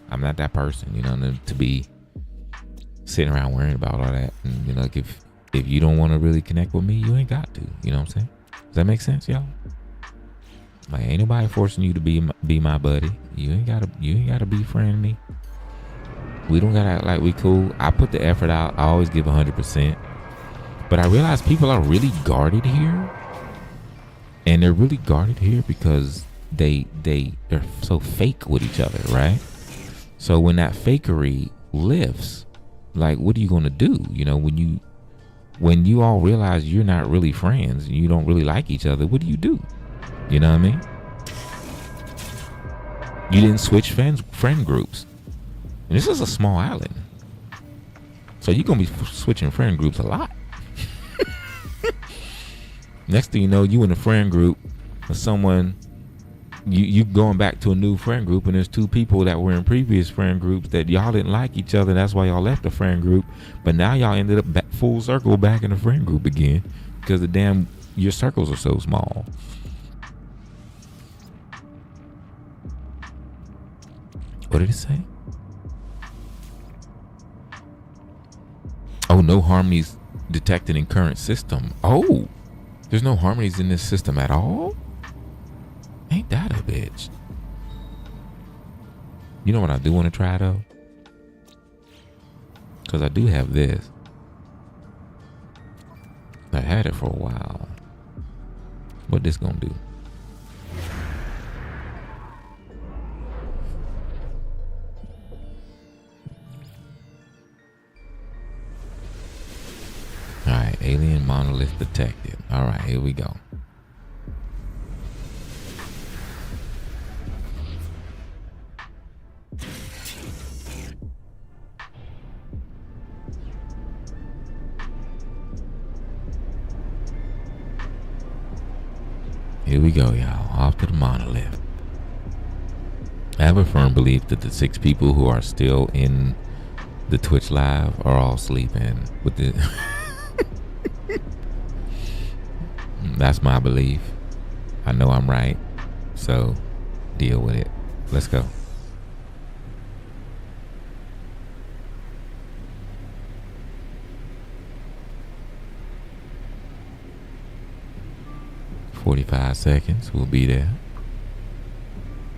I'm not that person, you know, to be sitting around worrying about all that. And, you know, like if you don't want to really connect with me, you ain't got to. You know what I'm saying? Does that make sense, y'all? Like, ain't nobody forcing you to be my buddy. You ain't gotta befriend me. We don't gotta act like we cool. I put the effort out. I always give 100%. But I realize people are really guarded here. And they're really guarded here because they're so fake with each other, right? So when that fakery lifts, like, what are you gonna do? You know, when you all realize you're not really friends, you don't really like each other, what do? You know what I mean? You didn't switch friend groups. And this is a small island. So you're gonna be switching friend groups a lot. Next thing you know, you in a friend group with someone, you going back to a new friend group, and there's two people that were in previous friend groups that y'all didn't like each other. That's why y'all left the friend group. But now y'all ended up full circle back in the friend group again because your circles are so small. What did it say? Oh, no harmonies detected in current system. Oh, there's no harmonies in this system at all? Ain't that a bitch? You know what I do want to try though? Because I do have this. I had it for a while. What this gonna do? Alright, alien monolith detected. Alright, here we go. Here we go, y'all. Off to the monolith. I have a firm belief that the 6 people who are still in the Twitch live are all sleeping with the That's my belief. I know I'm right. So deal with it. Let's go. "45 seconds, we'll be there.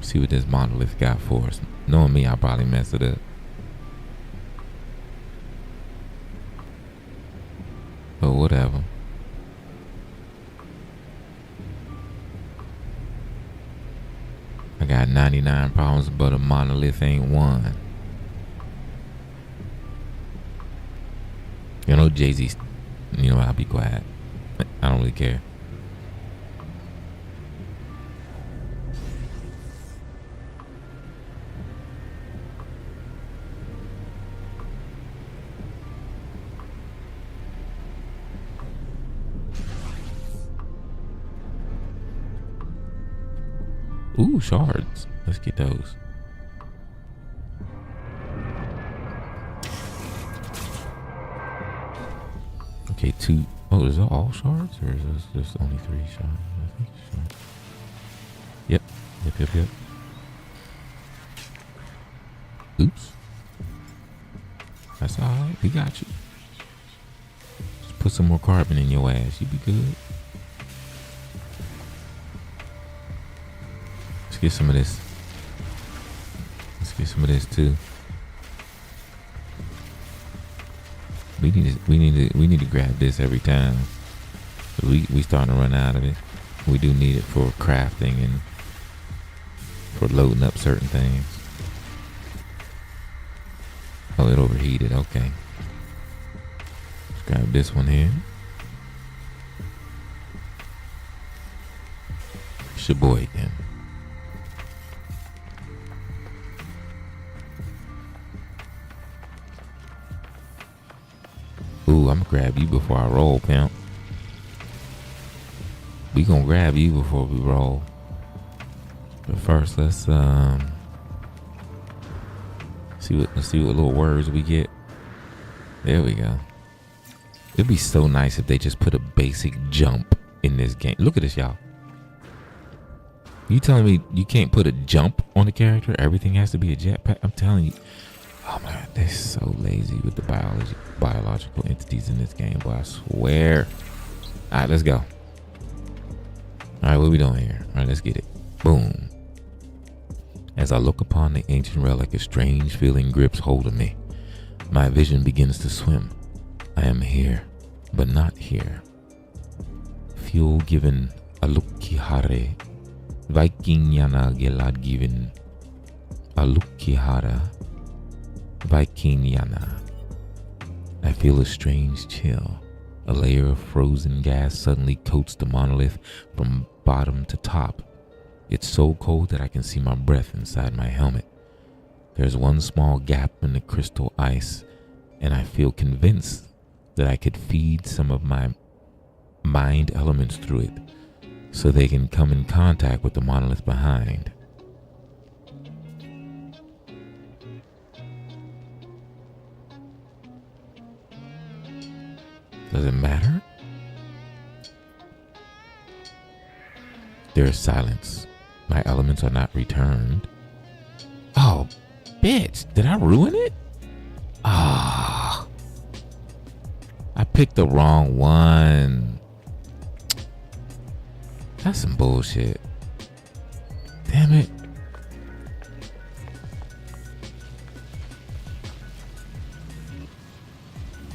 See what this monolith got for us." Knowing me, I'll probably mess it up. But whatever. I got 99 problems, but a monolith ain't one. You know, Jay-Z, you know, I'll be quiet. I don't really care. Ooh, shards. Let's get those. Okay, 2. Oh, is it all shards? Or is this just only 3 shards? I think it's shards. Yep. Oops. That's alright. We got you. Just put some more carbon in your ass. You be good. Let's get some of this. Let's get some of this too. We need to grab this every time. We starting to run out of it. We do need it for crafting and for loading up certain things. Oh, it overheated. Okay. Let's grab this one here. It's your boy again. Ooh, I'm gonna grab you before I roll, pimp. We gonna grab you before we roll. But first, let's see what little words we get. There we go. It'd be so nice if they just put a basic jump in this game. Look at this, y'all. You telling me you can't put a jump on the character? Everything has to be a jetpack? I'm telling you. Oh my God, they're so lazy with the biological entities in this game, boy, I swear. All right, let's go. All right, what we doing here? All right, let's get it. Boom. As I look upon the ancient relic, a strange feeling grips hold of me. My vision begins to swim. I am here, but not here. Fuel given alukihare. Vikingyana gelad given alukihara. Vikingyana. I feel a strange chill. A layer of frozen gas suddenly coats the monolith from bottom to top. It's so cold that I can see my breath inside my helmet. There's one small gap in the crystal ice, and I feel convinced that I could feed some of my mind elements through it, so they can come in contact with the monolith behind. Does it matter? There is silence. My elements are not returned. Oh, bitch. Did I ruin it? Ah. I picked the wrong one. That's some bullshit. Damn it.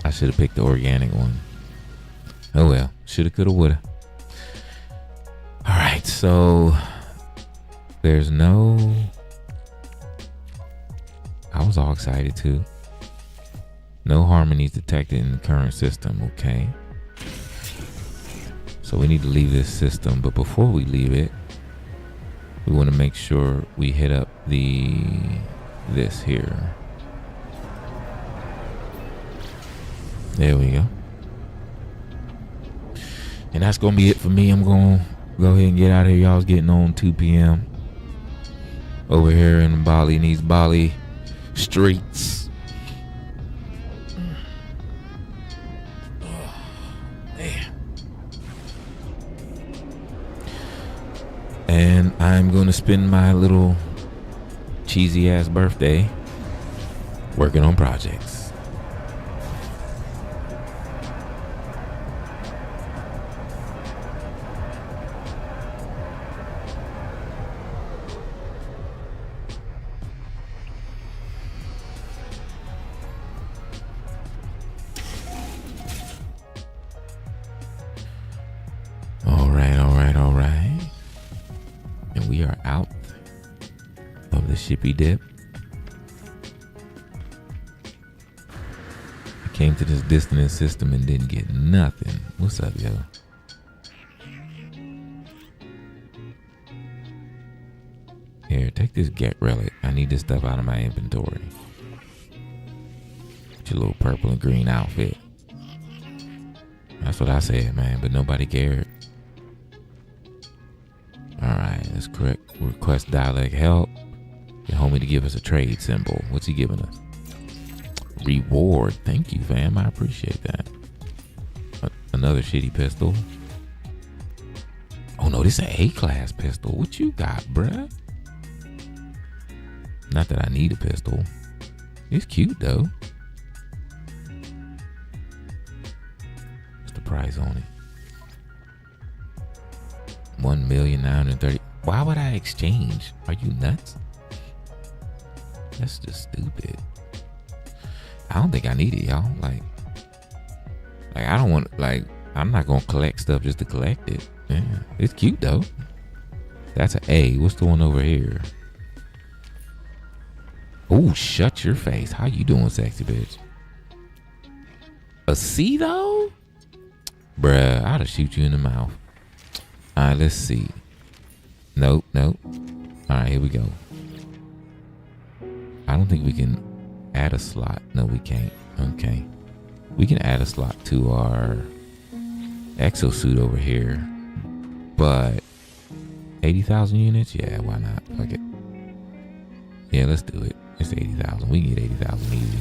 I should have picked the organic one. Oh well. Shoulda, coulda, woulda. Alright, so there's no... I was all excited too. No harmonies detected in the current system, okay. So we need to leave this system, but before we leave it, we want to make sure we hit up this here. There we go. And that's gonna be it for me. I'm gonna go ahead and get out of here. Y'all's getting on 2 p.m. over here in Bali, in these Bali streets. And I'm gonna spend my little cheesy ass birthday working on projects. All right. And we are out of the shippy dip. I Came to this dissonance system and didn't get nothing. What's up, yo? Here, take this get relic. I need this stuff out of my inventory. Your little purple and green outfit. That's what I said, man, but nobody cared. Alright, let's correct. Request dialect help. Get homie to give us a trade symbol. What's he giving us? Reward. Thank you, fam. I appreciate that. Another shitty pistol. Oh no, this is an A-class pistol. What you got, bruh? Not that I need a pistol. It's cute though. What's the price on it? 1,930,000. Why would I exchange? Are you nuts? That's just stupid. I don't think I need it, y'all. Like I don't want, like, I'm not gonna collect stuff just to collect it. Yeah, it's cute though. That's an A. What's the one over here? Oh, shut your face. How you doing, sexy bitch? A C though? Bruh, I'd have shoot you in the mouth. Alright, let's see. Nope. Alright, here we go. I don't think we can add a slot. No, we can't. Okay. We can add a slot to our exosuit over here. But 80,000 units? Yeah, why not? Fuck it. Yeah, let's do it. It's 80,000. We can get 80,000 easy.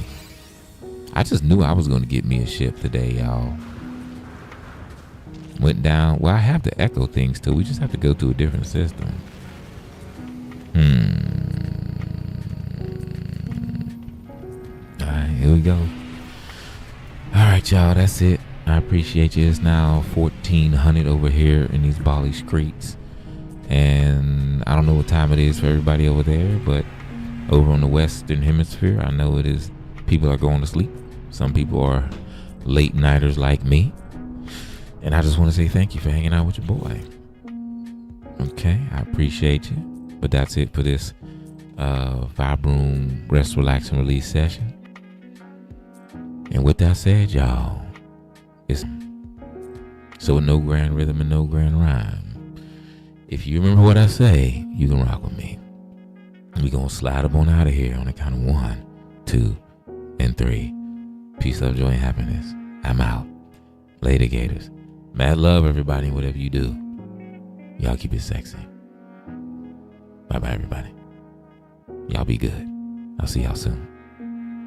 I just knew I was going to get me a ship today, y'all. Went down. Well, I have the echo things too. We just have to go to a different system. Alright, here we go. Alright, y'all. That's it. I appreciate you. It's now 1400 over here in these Bali streets. And I don't know what time it is for everybody over there, but over on the Western Hemisphere, I know it is. People are going to sleep. Some people are late nighters like me. And I just want to say thank you for hanging out with your boy. Okay, I appreciate you. But that's it for this Vibe Room Rest, Relax, and Release session. And with that said, y'all, it's so no grand rhythm and no grand rhyme. If you remember what I say, you can rock with me. We gonna slide up on out of here on the count of 1, 2, and 3. Peace, love, joy, and happiness. I'm out. Later, Gators. Mad love, everybody, whatever you do. Y'all keep it sexy. Bye-bye, everybody. Y'all be good. I'll see y'all soon.